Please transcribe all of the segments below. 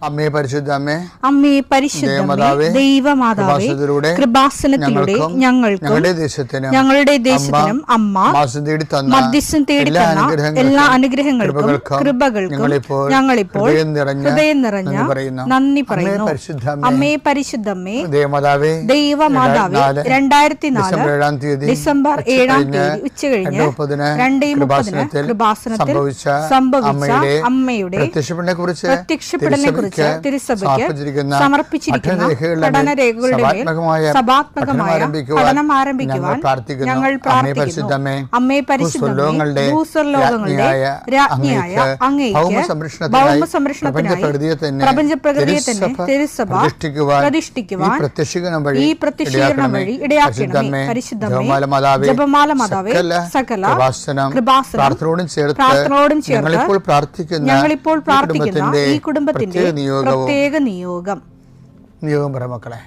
അമ്മേ പരിശുദ്ധ അമ്മേ, അമ്മേ പരിശുദ്ധമേ, ദൈവമാതാവേ, കൃപാസനത്തിലൂടെ ഞങ്ങൾക്കും ഞങ്ങളുടെ ദേശത്തിനും അമ്മ മധ്യസ്ഥം തേടി തന്ന എല്ലാ അനുഗ്രഹങ്ങൾക്കും കൃപകൾക്കും ഞങ്ങളിപ്പോൾ ഹൃദയം നിറഞ്ഞ നന്ദി പറയുന്നു. അമ്മേ പരിശുദ്ധമേ, ദൈവമാതാവേ, 2004 ഡിസംബർ 7 ഉച്ചകഴിഞ്ഞ് 2:30 കൃപാസനത്തിൽ സംഭവിച്ച അമ്മയുടെ പ്രത്യക്ഷപ്പെടലിനെ കുറിച്ച് തിരുസഭയ്ക്ക് സമർപ്പിച്ചിരിക്കുന്ന പഠനരേഖകളുടെ മേൽ സഭാത്മകമായ പഠനം ആരംഭിക്കുവാൻ ഞങ്ങൾ പ്രാർത്ഥിക്കുന്നു. അമ്മേ പരിശുദ്ധമേ, ഭൂസ്വർലോകങ്ങളുടെ രാജ്ഞിയായ അങ്ങേയ്ക്ക് ഭൗമസംരക്ഷണത്തിനായി പ്രപഞ്ചപ്രകൃതിയെ തന്നെ തിരുസഭ പ്രതിഷ്ഠിക്കുവാൻ ഈ പ്രത്യക്ഷീകരണം വഴി ഇടയാക്കണമേ. പരിശുദ്ധമേ, ജപമാല മാതാവേ, സകല കൃപാസനം പ്രാർത്ഥനയോടും ചേർത്ത് ഞങ്ങളിപ്പോൾ പ്രാർത്ഥിക്കുന്ന ഈ കുടുംബത്തിന്റെ പ്രത്യേക നിയോഗം പറ മക്കളെ.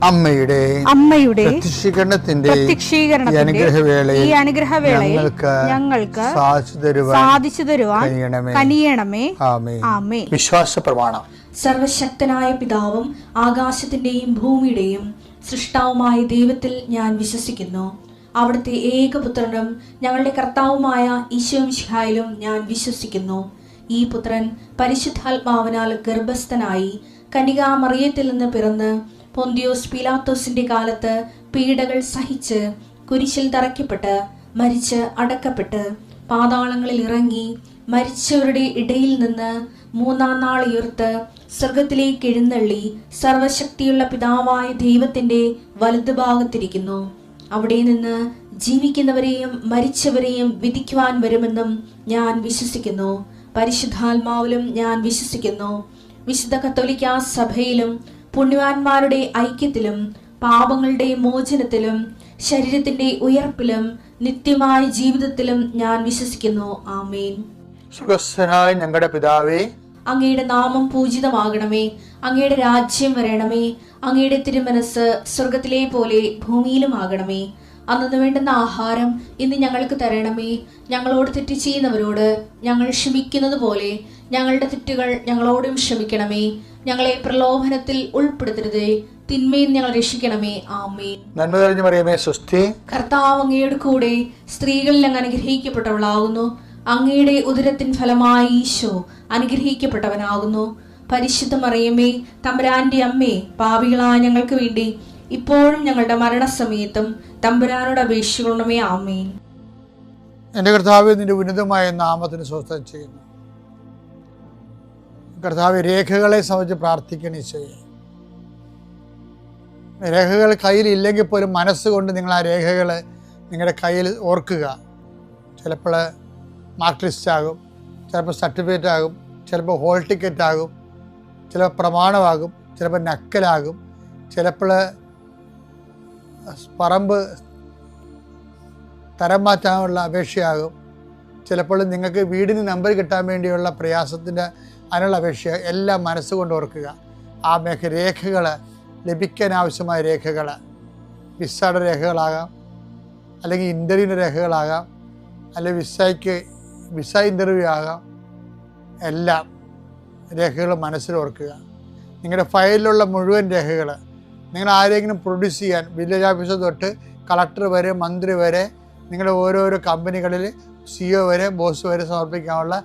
അമ്മയുടെ പ്രത്യക്ഷീകരണത്തിന്റെ ഈ അനുഗ്രഹവേളയിൽ ഞങ്ങൾക്ക് സാധിച്ചു തരുവാൻ കനിയണമേ. ആമേൻ. വിശ്വാസ പ്രമാണം. സർവശക്തനായ പിതാവും ആകാശത്തിന്റെയും ഭൂമിയുടെയും സൃഷ്ടാവുമായ ദൈവത്തിൽ ഞാൻ വിശ്വസിക്കുന്നു. അവിടുത്തെ ഏകപുത്രനും ഞങ്ങളുടെ കർത്താവുമായ ഈശോമിശിഹായിലും ഞാൻ വിശ്വസിക്കുന്നു. ഈ പുത്രൻ പരിശുദ്ധാത്മാവിനാൽ ഗർഭസ്ഥനായി കന്യകാമറിയത്തിൽ നിന്ന് പിറന്ന് പൊന്തിയോസ് പീലാത്തോസിന്റെ കാലത്ത് പീഡകൾ സഹിച്ച് കുരിശിൽ തറയ്ക്കപ്പെട്ട് മരിച്ച് അടക്കപ്പെട്ട് പാതാളങ്ങളിൽ ഇറങ്ങി മരിച്ചവരുടെ ഇടയിൽ നിന്ന് 3-ാം നാൾ ഉയർത്ത് സ്വർഗത്തിലേക്ക് എഴുന്നള്ളി സർവശക്തിയുള്ള പിതാവായ ദൈവത്തിന്റെ വലതുഭാഗത്തിരിക്കുന്നു. അവിടെ നിന്ന് ജീവിക്കുന്നവരെയും മരിച്ചവരെയും വിധിക്കുവാൻ വരുമെന്നും ഞാൻ വിശ്വസിക്കുന്നു. പരിശുദ്ധാത്മാവിലും ഞാൻ വിശ്വസിക്കുന്നു. വിശുദ്ധ കത്തോലിക്കാ സഭയിലും പുണ്യവാന്മാരുടെ ഐക്യത്തിലും പാപങ്ങളുടെ മോചനത്തിലും ശരീരത്തിന്റെ ഉയർപ്പിലും നിത്യമായ ജീവിതത്തിലും ഞാൻ വിശ്വസിക്കുന്നു. ആമേൻ. സുഖസ്ഥനായ ഞങ്ങളുടെ പിതാവേ, അങ്ങയുടെ നാമം പൂജിതമാകണമേ. അങ്ങയുടെ രാജ്യം വരണമേ. അങ്ങയുടെ തിരുമനസ് സ്വർഗത്തിലെ പോലെ ഭൂമിയിലും ആകണമേ. അന്നു വേണ്ടുന്ന ആഹാരം ഇന്ന് ഞങ്ങൾക്ക് തരണമേ. ഞങ്ങളോട് തെറ്റ് ചെയ്യുന്നവരോട് ഞങ്ങൾ ക്ഷമിക്കുന്നത് പോലെ ഞങ്ങളുടെ തെറ്റുകൾ ഞങ്ങളോടും ക്ഷമിക്കണമേ. ഞങ്ങളെ പ്രലോഭനത്തിൽ ഉൾപ്പെടുത്തരുതേ, തിന്മയിൽ ഞങ്ങൾ രക്ഷിക്കണമേ. ആമേൻ. നന്മ നിറഞ്ഞ മറിയമേ, സ്വസ്തി. കർത്താവ് അങ്ങയുടെ കൂടെ സ്ത്രീകളിൽ അങ്ങ് അനുഗ്രഹിക്കപ്പെട്ടവളാകുന്നു. അങ്ങയുടെ ഉദരത്തിൻ ഫലമായി ഈശോ അനുഗ്രഹിക്കപ്പെട്ടവനാകുന്നു. പരിശുദ്ധ മറിയമേ, തമ്പുരാന്റെ അമ്മേ, പാപികളായ ഞങ്ങൾക്ക് വേണ്ടി ഇപ്പോഴും ഞങ്ങളുടെ മരണസമയത്തും തമ്പുരാനോട് അപേക്ഷിക്കണമേ. ആമേൻ. എൻ്റെ കർത്താവേ, നിന്റെ ഉന്നതമായ നാമത്തിന് സ്വസ്ഥം ചെയ്യുന്നു. കർത്താവ്, രേഖകളെ സംബന്ധിച്ച് പ്രാർത്ഥിക്കണേ ചെയ്യേ. രേഖകൾ കയ്യിലില്ലെങ്കിൽ പോലും മനസ്സുകൊണ്ട് നിങ്ങൾ ആ രേഖകൾ നിങ്ങളുടെ കയ്യിൽ ഓർക്കുക. ചിലപ്പോൾ മാർക്ക് ലിസ്റ്റ് ആകും, ചിലപ്പോൾ സർട്ടിഫിക്കറ്റ് ആകും, ചിലപ്പോൾ ഹോൾ ടിക്കറ്റ് ആകും, ചിലപ്പോൾ പ്രമാണമാകും, ചിലപ്പോൾ നക്കലാകും, ചിലപ്പോൾ പറമ്പ് തരം മാറ്റാനുള്ള അപേക്ഷയാകും, ചിലപ്പോൾ നിങ്ങൾക്ക് വീടിന് നമ്പർ കിട്ടാൻ വേണ്ടിയുള്ള പ്രയാസത്തിൻ്റെ അതിനുള്ള അപേക്ഷ. എല്ലാം മനസ്സുകൊണ്ട് ഓർക്കുക. ആ രേഖകൾ ലഭിക്കാൻ ആവശ്യമായ രേഖകൾ വിസയുടെ രേഖകളാകാം, അല്ലെങ്കിൽ ഇൻ്റർവ്യൂവിൻ്റെ രേഖകളാകാം, അല്ലെങ്കിൽ വിസ ഇൻ്റർവ്യൂ ആകാം. എല്ലാം രേഖകൾ മനസ്സിൽ ഓർക്കുക. നിങ്ങളുടെ ഫയലിലുള്ള മുഴുവൻ രേഖകൾ നിങ്ങൾ ആരെങ്കിലും പ്രൊഡ്യൂസ് ചെയ്യാൻ വില്ലേജ് ഓഫീസർ തൊട്ട് കളക്ടർ വരെ മന്ത്രി വരെ നിങ്ങളുടെ ഓരോരോ കമ്പനികളിൽ CEO വരെ ബോസ് വരെ സമർപ്പിക്കാനുള്ള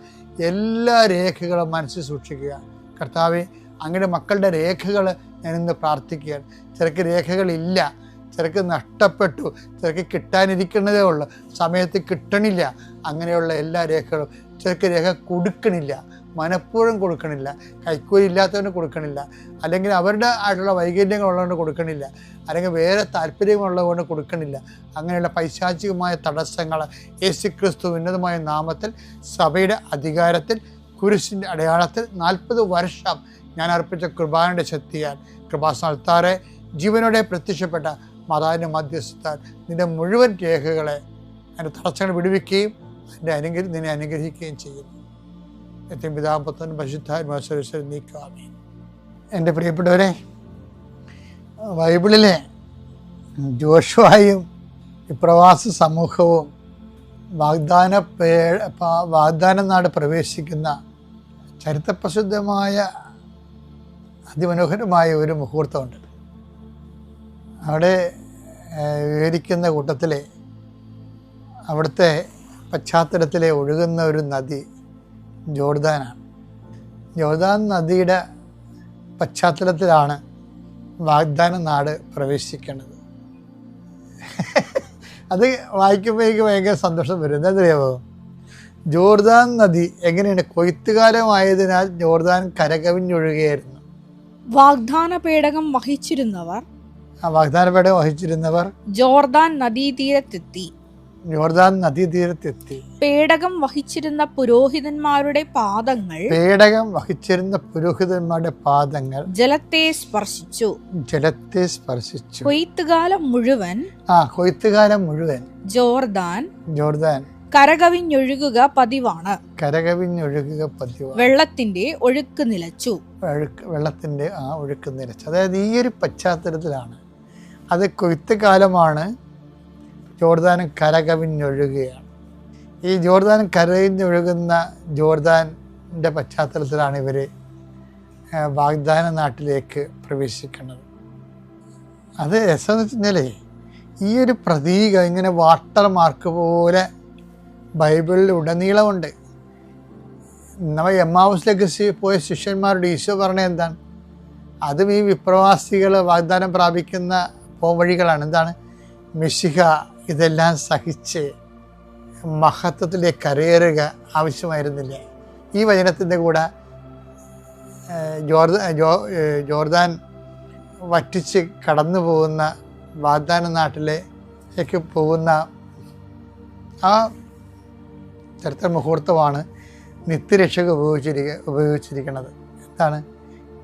എല്ലാ രേഖകളും മനസ്സിൽ സൂക്ഷിക്കുക. കർത്താവെ, അങ്ങയുടെ മക്കളുടെ രേഖകൾ ഞാനിന്ന് പ്രാർത്ഥിക്കുകയാണ്. ചിലർക്ക് രേഖകളില്ല, ചിലർക്ക് നഷ്ടപ്പെട്ടു, ചിലർക്ക് കിട്ടാനിരിക്കുന്നതേ ഉള്ളൂ, സമയത്ത് കിട്ടണില്ല. അങ്ങനെയുള്ള എല്ലാ രേഖകളും, ചിലർക്ക് രേഖ കൊടുക്കണില്ല, മനഃപൂർവ്വം കൊടുക്കണില്ല, കൈക്കൂലി ഇല്ലാത്തവന് കൊടുക്കണില്ല, അല്ലെങ്കിൽ അവരുടെ ആയിട്ടുള്ള വൈകല്യങ്ങളുള്ളതുകൊണ്ട് കൊടുക്കണില്ല, അല്ലെങ്കിൽ വേറെ താല്പര്യമുള്ളതുകൊണ്ട് കൊടുക്കണില്ല. അങ്ങനെയുള്ള പൈശാചികമായ തടസ്സങ്ങൾ യേശുക്രിസ്തു ഉന്നതമായ നാമത്തിൽ സഭയുടെ അധികാരത്തിൽ കുരിശിൻ്റെ അടയാളത്തിൽ 40 വർഷം ഞാൻ അർപ്പിച്ച കൃപാനയുടെ ശക്തിയാൽ കൃപാസ്ഥാനത്താറെ ജീവനോടെ പ്രത്യക്ഷപ്പെട്ട മാതാവിൻ്റെ മധ്യസ്ഥത്താൽ നിന്റെ മുഴുവൻ രേഖകളെ അതിൻ്റെ തടസ്സങ്ങൾ വിടുവിക്കുകയും നിന്നെ അനുഗ്രഹിക്കുകയും ചെയ്യുന്നു. ഏറ്റവും പിതാപുത്രൻ പരിശുദ്ധാത്മാവ് നീക്കാമേ. എൻ്റെ പ്രിയപ്പെട്ടവരെ, ബൈബിളിലെ ജോഷുവയും വിപ്രവാസ സമൂഹവും വാഗ്ദാന നാട് പ്രവേശിക്കുന്ന ചരിത്രപ്രസിദ്ധമായ അതിമനോഹരമായ ഒരു മുഹൂർത്തമുണ്ട്. അവിടെ വിവരിക്കുന്ന കൂട്ടത്തിലെ അവിടുത്തെ പശ്ചാത്തലത്തിലെ ഒഴുകുന്ന ഒരു നദി ജോർദാനാണ്. ജോർദാൻ നദിയുടെ പശ്ചാത്തലത്തിലാണ് വാഗ്ദാന നാട് പ്രവേശിക്കുന്നത്. അത് വായിക്കുമ്പോൾ എനിക്ക് ഭയങ്കര സന്തോഷം വരും. എന്താണെന്നറിയാമോ? ജോർദാൻ നദി എങ്ങനെയാണ്? കൊയ്ത്തുകാലമായതിനാൽ ജോർദാൻ കരകവിഞ്ഞൊഴുകയായിരുന്നു. വാഗ്ദാന പേടകം വഹിച്ചിരുന്നവർ ജോർദാൻ നദീതീരത്തെത്തി. പേടകം വഹിച്ചിരുന്ന പുരോഹിതന്മാരുടെ പാദങ്ങൾ ജലത്തെ സ്പർശിച്ചു. കൊയ്ത്തുകാലം മുഴുവൻ ജോർദാൻ കരകവിഞ്ഞൊഴുകുക പതിവാണ്. വെള്ളത്തിന്റെ ഒഴുക്ക് നിലച്ചു. അതായത് ഈ ഒരു പശ്ചാത്തലത്തിലാണ്, അത് കൊയ്ത്തുകാലമാണ്, ജോർദാൻ കരകവിഞ്ഞൊഴുകുകയാണ്. ഈ ജോർദാൻ കരകവിഞ്ഞൊഴുകുന്ന ജോർദാൻ്റെ പശ്ചാത്തലത്തിലാണ് ഇവർ വാഗ്ദാന നാട്ടിലേക്ക് പ്രവേശിക്കുന്നത്. അത് രസമെന്ന് വെച്ചാൽ ഈ ഒരു പ്രതീകം ഇങ്ങനെ വാട്ടർ മാർക്ക് പോലെ ബൈബിളിൽ ഉടനീളമുണ്ട്. നമ്മൾ എമ്മാവുസിലേക്ക് പോയ ശിഷ്യന്മാരുടെ ഈശോ പറഞ്ഞ എന്താണ്? അതും ഈ വിപ്രവാസികൾ വാഗ്ദാനം പ്രാപിക്കുന്ന പോംവഴികളാണ്. എന്താണ്? മിശിഹ ഇതെല്ലാം സഹിച്ച് മഹത്വത്തിലേക്ക് കരയേറുക ആവശ്യമായിരുന്നില്ല. ഈ വചനത്തിൻ്റെ കൂടെ ജോർദാൻ വറ്റിച്ച് കടന്നു പോകുന്ന വാഗ്ദാന നാട്ടിലേക്ക് പോകുന്ന ആ ചരിത്ര മുഹൂർത്തമാണ് നിത്യരക്ഷക ഉപയോഗിച്ചിരിക്കുന്നത്. എന്താണ്?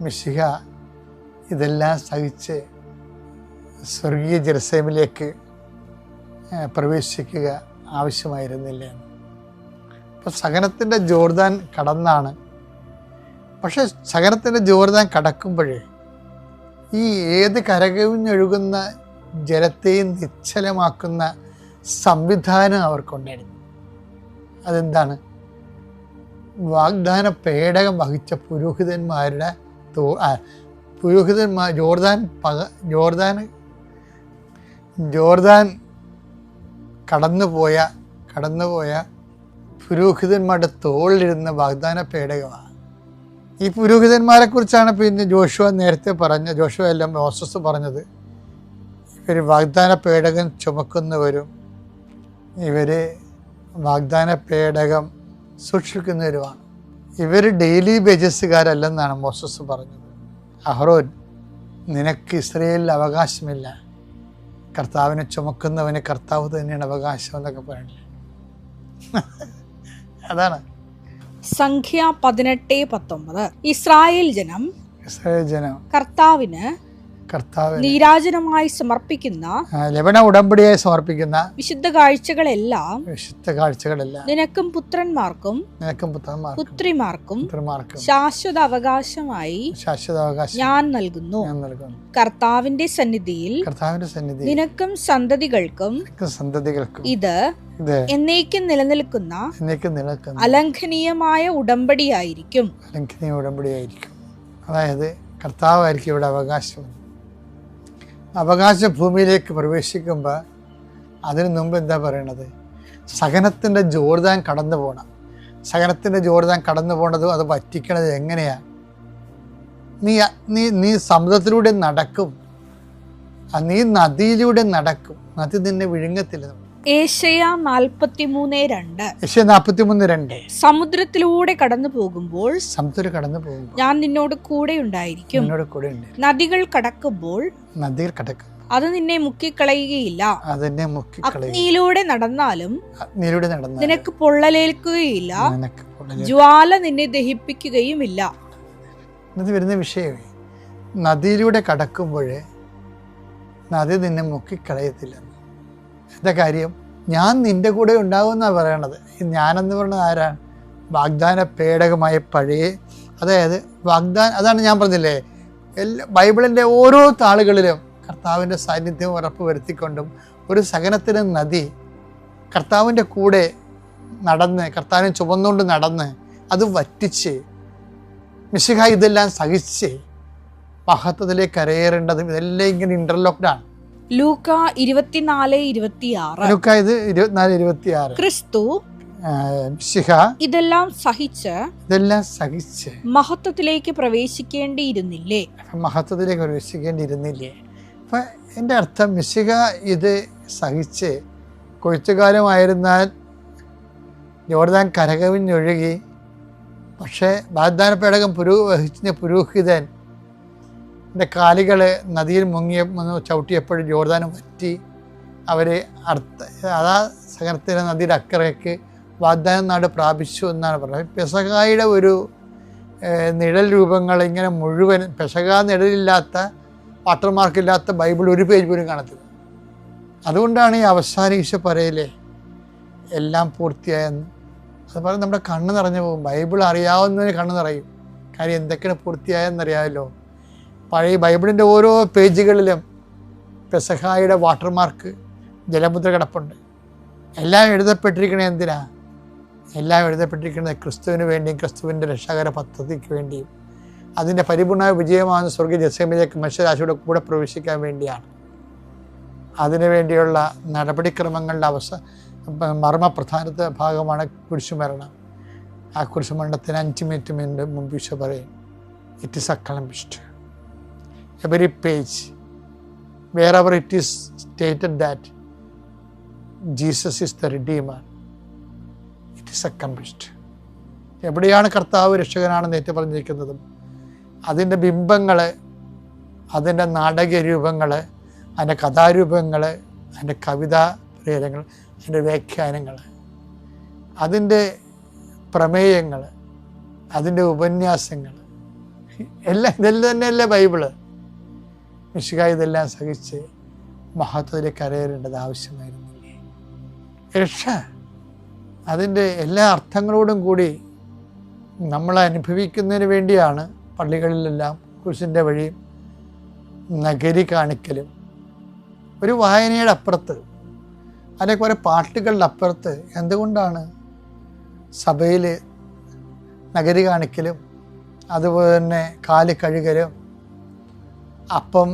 മിശിഹ ഇതെല്ലാം സഹിച്ച് സ്വർഗീയ ജെറുസലേമിലേക്ക് പ്രവേശിക്കുക ആവശ്യമായിരുന്നില്ല. അപ്പോൾ സഹനത്തിൻ്റെ ജോർദാൻ കടന്നാണ്. പക്ഷെ സഹനത്തിൻ്റെ ജോർദാൻ കടക്കുമ്പോഴേ ഈ ഏത് കരകവിഞ്ഞൊഴുകുന്ന ജലത്തെയും നിശ്ചലമാക്കുന്ന സംവിധാനം അവർക്കുണ്ടായിരുന്നു. അതെന്താണ്? വാഗ്ദാന പേടകം വഹിച്ച പുരോഹിതന്മാർ ജോർദാൻ കടന്നുപോയ പുരോഹിതന്മാരുടെ തോളിലിരുന്ന വാഗ്ദാന പേടകമാണ്. ഈ പുരോഹിതന്മാരെ കുറിച്ചാണ് പിന്നെ ജോഷുവ എല്ലാം മോസസ് പറഞ്ഞത്. ഇവർ വാഗ്ദാന പേടകം ചുമക്കുന്നവരും ഇവർ വാഗ്ദാന പേടകം സൂക്ഷിക്കുന്നവരുമാണ്. ഇവർ ഡെയിലി ബേജസുകാരല്ലെന്നാണ് മോസസ് പറഞ്ഞത്. അഹ്റോൻ, നിനക്ക് ഇസ്രയേലിൽ അവകാശമില്ല, കർത്താവിനെ ചുമക്കുന്നവന് കർത്താവ് തന്നെയാണ് അവകാശം എന്നൊക്കെ പറയണില്ലേ? അതാണ് സംഖ്യ 18:19. ഇസ്രായേൽ ജനം കർത്താവിന് നീരാജനമായി സമർപ്പിക്കുന്ന ലബന ഉടമ്പടിയായി സമർപ്പിക്കുന്ന വിശുദ്ധ കാഴ്ചകളെല്ലാം നിനക്കും പുത്രന്മാർക്കും പുത്രിമാർക്കും ശാശ്വത അവകാശമായി ഞാൻ നൽകുന്നു. കർത്താവിന്റെ സന്നിധിയിൽ നിനക്കും സന്തതികൾക്കും ഇത് എന്നേക്കും നിലനിൽക്കുന്ന അലംഘനീയമായ ഉടമ്പടിയായിരിക്കും. അതായത് കർത്താവായിരിക്കും ഇവിടെ അവകാശ ഭൂമിയിലേക്ക് പ്രവേശിക്കുമ്പോൾ അതിനു മുമ്പ് എന്താ പറയണത്? സഹനത്തിൻ്റെ ജോർദാൻ കടന്നു പോകണം. സഹനത്തിൻ്റെ ജോർദാൻ കടന്നു പോകണത് അത് വറ്റിക്കണത് എങ്ങനെയാണ്? നീ നീ നീ സമുദ്രത്തിലൂടെ നടക്കും, നീ നദിയിലൂടെ നടക്കും, നദി നിന്നെ വിഴുങ്ങത്തില്ല. ഏശയ്യ 43:2. ഏശയ്യ 43:2. സമുദ്രത്തിലൂടെ കടന്നു പോകുമ്പോൾ ഞാൻ നിന്നോട് കൂടെ ഉണ്ടായിരിക്കും. നദികൾ കടക്കുമ്പോൾ അത് നിന്നെ മുക്കിക്കളയുകയില്ല. അഗ്നിയിലൂടെ നടന്നാലും നിനക്ക് പൊള്ളലേൽക്കുകയില്ല. ജ്വാല നിന്നെ ദഹിപ്പിക്കുകയുമില്ല. ഇത് വരുന്ന വിഷയമേ, നദിയിലൂടെ കടക്കുമ്പോൾ നദി നിന്നെ മുക്കിക്കളയത്തില്ല. എന്താ കാര്യം? ഞാൻ നിന്റെ കൂടെ ഉണ്ടാകുമെന്നാണ് പറയണത്. ഞാനെന്ന് പറയുന്നത് ആരാണ്? വാഗ്ദാന പേടകമായ പഴയ, അതായത് അതാണ് ഞാൻ പറഞ്ഞില്ലേ, ബൈബിളിൻ്റെ ഓരോ താളുകളിലും കർത്താവിൻ്റെ സാന്നിധ്യം ഉറപ്പ് വരുത്തിക്കൊണ്ടും ഒരു സഹനത്തിന് നദി കർത്താവിൻ്റെ കൂടെ നടന്ന്, കർത്താവിനെ ചുമന്നുകൊണ്ട് നടന്ന് അത് വറ്റിച്ച് മിശിഹ ഇതെല്ലാം സഹിച്ച് മഹത്വത്തിലേക്ക് കരയേറേണ്ടതും ഇതെല്ലാം ഇങ്ങനെ ഇന്റർലോക്ക്ഡാണ്. ലൂക്ക 24:26. ഇത് 24:26. ക്രിസ്തു ഇതെല്ലാം സഹിച്ച് മഹത്വത്തിലേക്ക് പ്രവേശിക്കേണ്ടിയിരുന്നില്ലേ? അപ്പൊ എൻ്റെ അർത്ഥം, മിശിഹ ഇത് സഹിച്ച് കൊയ്ത്തുകാലമായിരുന്നാൽ യോർദാൻ കരകവിഞ്ഞൊഴുകി. പക്ഷേ വാഗ്ദാന പേടകം വഹിച്ച പുരോഹിതൻ കാലുകൾ നദിയിൽ ചവിട്ടിയപ്പോഴും യോർദാൻ വറ്റി. അവരെ അതാ സഹനത്തിന് നദിയുടെ അക്കരയ്ക്ക് വാഗ്ദാന നാട് പ്രാപിച്ചു എന്നാണ് പറയുന്നത്. പെസഹായുടെ ഒരു നിഴൽ രൂപങ്ങൾ ഇങ്ങനെ മുഴുവൻ, പെസഹ നിഴലില്ലാത്ത, വാട്ടർമാർക്കില്ലാത്ത ബൈബിൾ ഒരു പേജ് പോലും കാണത്തില്ല. അതുകൊണ്ടാണ് ഈ അവസാന ഈശോ പറയലേ എല്ലാം പൂർത്തിയായെന്ന്. അത് പറഞ്ഞ് നമ്മുടെ കണ്ണ് നിറഞ്ഞു പോകും. ബൈബിൾ അറിയാവുന്നതിന് കണ്ണ് നിറയും. കാര്യം എന്തൊക്കെയാണ് പൂർത്തിയായെന്നറിയാമല്ലോ. പഴയ ബൈബിളിൻ്റെ ഓരോ പേജുകളിലും പെസഹായുടെ വാട്ടർമാർക്ക്, ജലമുദ്ര കിടപ്പുണ്ട്. എല്ലാം എഴുതപ്പെട്ടിരിക്കണത് എന്തിനാ? എല്ലാം എഴുതപ്പെട്ടിരിക്കുന്നത് ക്രിസ്തുവിന് വേണ്ടിയും ക്രിസ്തുവിൻ്റെ രക്ഷാകര പദ്ധതിക്ക് വേണ്ടിയും അതിൻ്റെ പരിപൂർണമായ വിജയമാകുന്ന സ്വർഗീയ ജസേമിലേക്ക് മനുഷ്യരാശിയുടെ കൂടെ പ്രവേശിക്കാൻ വേണ്ടിയാണ്. അതിനുവേണ്ടിയുള്ള നടപടിക്രമങ്ങളുടെ മർമ്മപ്രധാനത്തെ ഭാഗമാണ് കുരിശുമരണം. ആ കുരിശുമരണത്തിന് 5 മിനിറ്റ് മുമ്പ് ഈശോ പറയും, it is accomplished. Every page, wherever it is stated that Jesus is the Redeemer, it is accomplished. എവിടെയാണ് കർത്താവ് രക്ഷകനാണെന്ന് ഏറ്റു പറഞ്ഞിരിക്കുന്നതും അതിൻ്റെ ബിംബങ്ങൾ, അതിൻ്റെ നാടക രൂപങ്ങൾ, അതിൻ്റെ കഥാരൂപങ്ങൾ, അതിൻ്റെ കവിതാ പ്രേരങ്ങൾ, അതിൻ്റെ വ്യാഖ്യാനങ്ങൾ, അതിൻ്റെ പ്രമേയങ്ങൾ, അതിൻ്റെ ഉപന്യാസങ്ങൾ, എല്ലാം ഇതെല്ലാം തന്നെയല്ലേ ബൈബിള്. മിശിഹ ഇതെല്ലാം സഹിച്ച് മഹത്വത്തിലേക്ക് കരയേറേണ്ടത് ആവശ്യമായിരുന്നില്ലേ? രക്ഷ അതിൻ്റെ എല്ലാ അർത്ഥങ്ങളോടും കൂടി നമ്മൾ അനുഭവിക്കുന്നതിന് വേണ്ടിയാണ് പള്ളികളിലെല്ലാം കുരിശിൻ്റെ വഴിയും നഗരി കാണിക്കലും. ഒരു വായനയുടെ അപ്പുറത്ത്, അല്ലെങ്കിൽ കുറേ പാട്ടുകളുടെ അപ്പുറത്ത് എന്തുകൊണ്ടാണ് സഭയിൽ നഗരി കാണിക്കലും അതുപോലെ തന്നെ കാല് കഴുകലും അപ്പം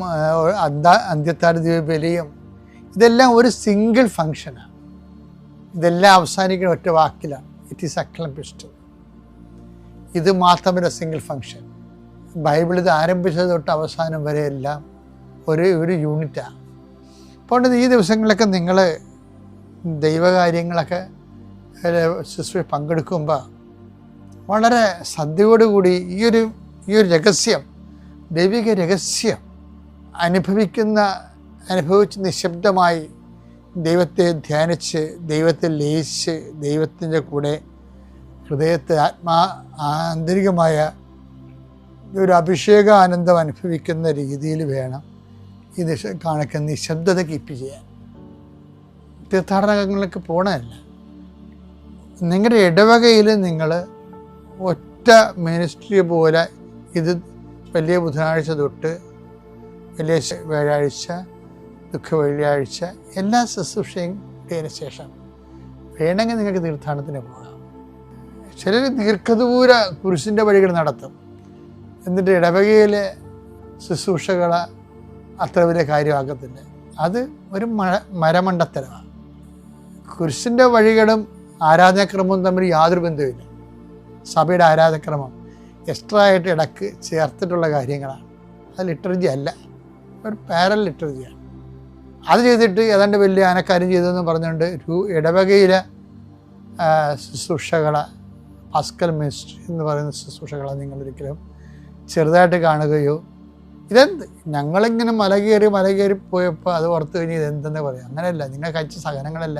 അന്ത്യത്താഴ ബലിയും ഇതെല്ലാം ഒരു സിംഗിൾ ഫങ്ഷനാണ്. ഇതെല്ലാം അവസാനിക്കുന്ന ഒറ്റ വാക്കിലാണ്, ഇറ്റ് ഈസ് അക്ലംപിസ്റ്റ്. ഇത് മാത്രമല്ല സിംഗിൾ ഫങ്ഷൻ. ബൈബിൾ ഇത് ആരംഭിച്ചത് തൊട്ട് അവസാനം വരെ എല്ലാം ഒരു യൂണിറ്റാണ്. അപ്പോൾ ഈ ദിവസങ്ങളിലൊക്കെ നിങ്ങൾ ദൈവകാര്യങ്ങളൊക്കെ ശുശ്രൂഷ പങ്കെടുക്കുമ്പോൾ വളരെ ശ്രദ്ധയോടുകൂടി ഈ ഒരു രഹസ്യം, ദൈവിക രഹസ്യം അനുഭവിച്ച് നിശബ്ദമായി ദൈവത്തെ ധ്യാനിച്ച്, ദൈവത്തെ ലയിച്ച്, ദൈവത്തിൻ്റെ കൂടെ ഹൃദയത്തെ ആന്തരികമായ ഒരു അഭിഷേക ആനന്ദം അനുഭവിക്കുന്ന രീതിയിൽ വേണം ഈ കാണിക്കുന്ന നിശബ്ദത കീപ്പ് ചെയ്യാൻ. തീർത്ഥാടനങ്ങൾക്ക് പോകണമല്ല. നിങ്ങളുടെ ഇടവകയിൽ നിങ്ങൾ ഒറ്റ മിനിസ്ട്രി പോലെ ഇത് വലിയ ബുധനാഴ്ച തൊട്ട് വലിയ വ്യാഴാഴ്ച, ദുഃഖ വെള്ളിയാഴ്ച എല്ലാ ശുശ്രൂഷയും കിട്ടിയതിന് ശേഷം വേണമെങ്കിൽ നിങ്ങൾക്ക് തീർത്ഥാടനത്തിന് പോകാം. ചിലർ ദീർഘദൂര കുരിശിൻ്റെ വഴികൾ നടത്തും. എന്നിട്ട് ഇടവകയിലെ ശുശ്രൂഷകൾ അത്ര വലിയ കാര്യമാക്കത്തില്ല. അത് ഒരു മരമണ്ടത്തരമാണ്. കുരിശിൻ്റെ വഴികളും ആരാധനാക്രമവും തമ്മിൽ യാതൊരു ബന്ധവുമില്ല. സഭയുടെ ആരാധനാക്രമം എക്സ്ട്രാ ആയിട്ട് ഇടക്ക് ചേർത്തിട്ടുള്ള കാര്യങ്ങളാണ്. അത് ലിറ്റർജി അല്ല, ഒരു പാരൽ ലിറ്റർജിയാണ്. അത് ചെയ്തിട്ട് ഏതാണ്ട് വലിയ ആനക്കാര്യം ചെയ്തതെന്ന് പറഞ്ഞുകൊണ്ട് ഇടവകയിലെ ശുശ്രൂഷകളെ, പാസ്കൽ മിനിസ്ട്രി എന്ന് പറയുന്ന ശുശ്രൂഷകളെ നിങ്ങളൊരിക്കലും ചെറുതായിട്ട് കാണുകയോ, ഇതെന്ത് ഞങ്ങളിങ്ങനെ മല കയറി പോയപ്പോൾ അത് ഓർത്ത് കഴിഞ്ഞ് ഇതെന്തെന്ന് പറയാം. അങ്ങനെയല്ല. നിങ്ങൾ കഴിച്ച സഹനങ്ങളല്ല,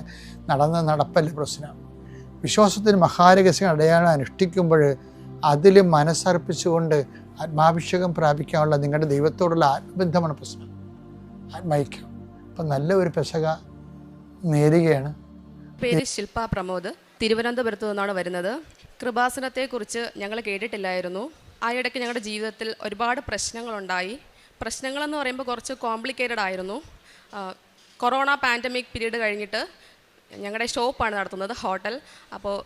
നടപ്പല്ല പ്രശ്നം. വിശ്വാസത്തിന് മഹാരഹസ്യം അടയാളം അനുഷ്ഠിക്കുമ്പോൾ അതിൽ മനസ്സർപ്പിച്ചുകൊണ്ട് ആത്മാഭിഷേകം പ്രാപിക്കാനുള്ള നിങ്ങളുടെ ദൈവത്തോടുള്ള ആത്മബന്ധമാണ് പ്രശ്നം, ആത്മൈക്യം. അപ്പം നല്ല ഒരു പെസക നേരുകയാണ്. പേര് ശില്പ പ്രമോദ്, തിരുവനന്തപുരത്ത് നിന്നാണ് വരുന്നത്. കൃപാസനത്തെക്കുറിച്ച് ഞങ്ങൾ കേട്ടിട്ടില്ലായിരുന്നു. ആ ഇടയ്ക്ക് ഞങ്ങളുടെ ജീവിതത്തിൽ ഒരുപാട് പ്രശ്നങ്ങളുണ്ടായി. പ്രശ്നങ്ങളെന്ന് പറയുമ്പോൾ കുറച്ച് കോംപ്ലിക്കേറ്റഡ് ആയിരുന്നു. കൊറോണ പാൻഡമിക് പീരീഡ് കഴിഞ്ഞിട്ട് ഞങ്ങളുടെ ഷോപ്പാണ് നടത്തുന്നത്, ഹോട്ടൽ. അപ്പോൾ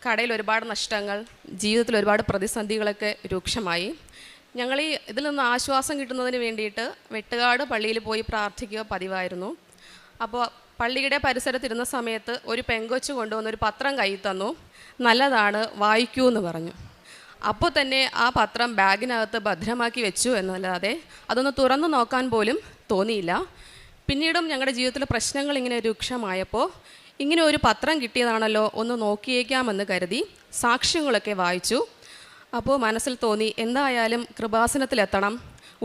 കടയിൽ ഒരുപാട് നഷ്ടങ്ങൾ, ജീവിതത്തിൽ ഒരുപാട് പ്രതിസന്ധികളൊക്കെ രൂക്ഷമായി. ഞങ്ങൾ ഇതിൽ നിന്ന് ആശ്വാസം കിട്ടുന്നതിന് വേണ്ടിയിട്ട് വെട്ടുകാട് പള്ളിയിൽ പോയി പ്രാർത്ഥിക്കുക പതിവായിരുന്നു. അപ്പോൾ പള്ളിയുടെ പരിസരത്തിരുന്ന സമയത്ത് ഒരു പെങ്കൊച്ച് കൊണ്ടുവന്നൊരു പത്രം കയ്യിൽ തന്നു. നല്ലതാണ്, വായിക്കൂ എന്ന് പറഞ്ഞു. അപ്പോൾ തന്നെ ആ പത്രം ബാഗിനകത്ത് ഭദ്രമാക്കി വെച്ചു എന്നല്ലാതെ അതൊന്ന് തുറന്നു നോക്കാൻ പോലും തോന്നിയില്ല. പിന്നീടും ഞങ്ങളുടെ ജീവിതത്തിലെ പ്രശ്നങ്ങൾ ഇങ്ങനെ രൂക്ഷമായപ്പോൾ ഇങ്ങനെ ഒരു പത്രം കിട്ടിയതാണല്ലോ, ഒന്ന് നോക്കിയേക്കാമെന്ന് കരുതി സാക്ഷ്യങ്ങളൊക്കെ വായിച്ചു. അപ്പോൾ മനസ്സിൽ തോന്നി എന്തായാലും കൃപാസനത്തിലെത്തണം,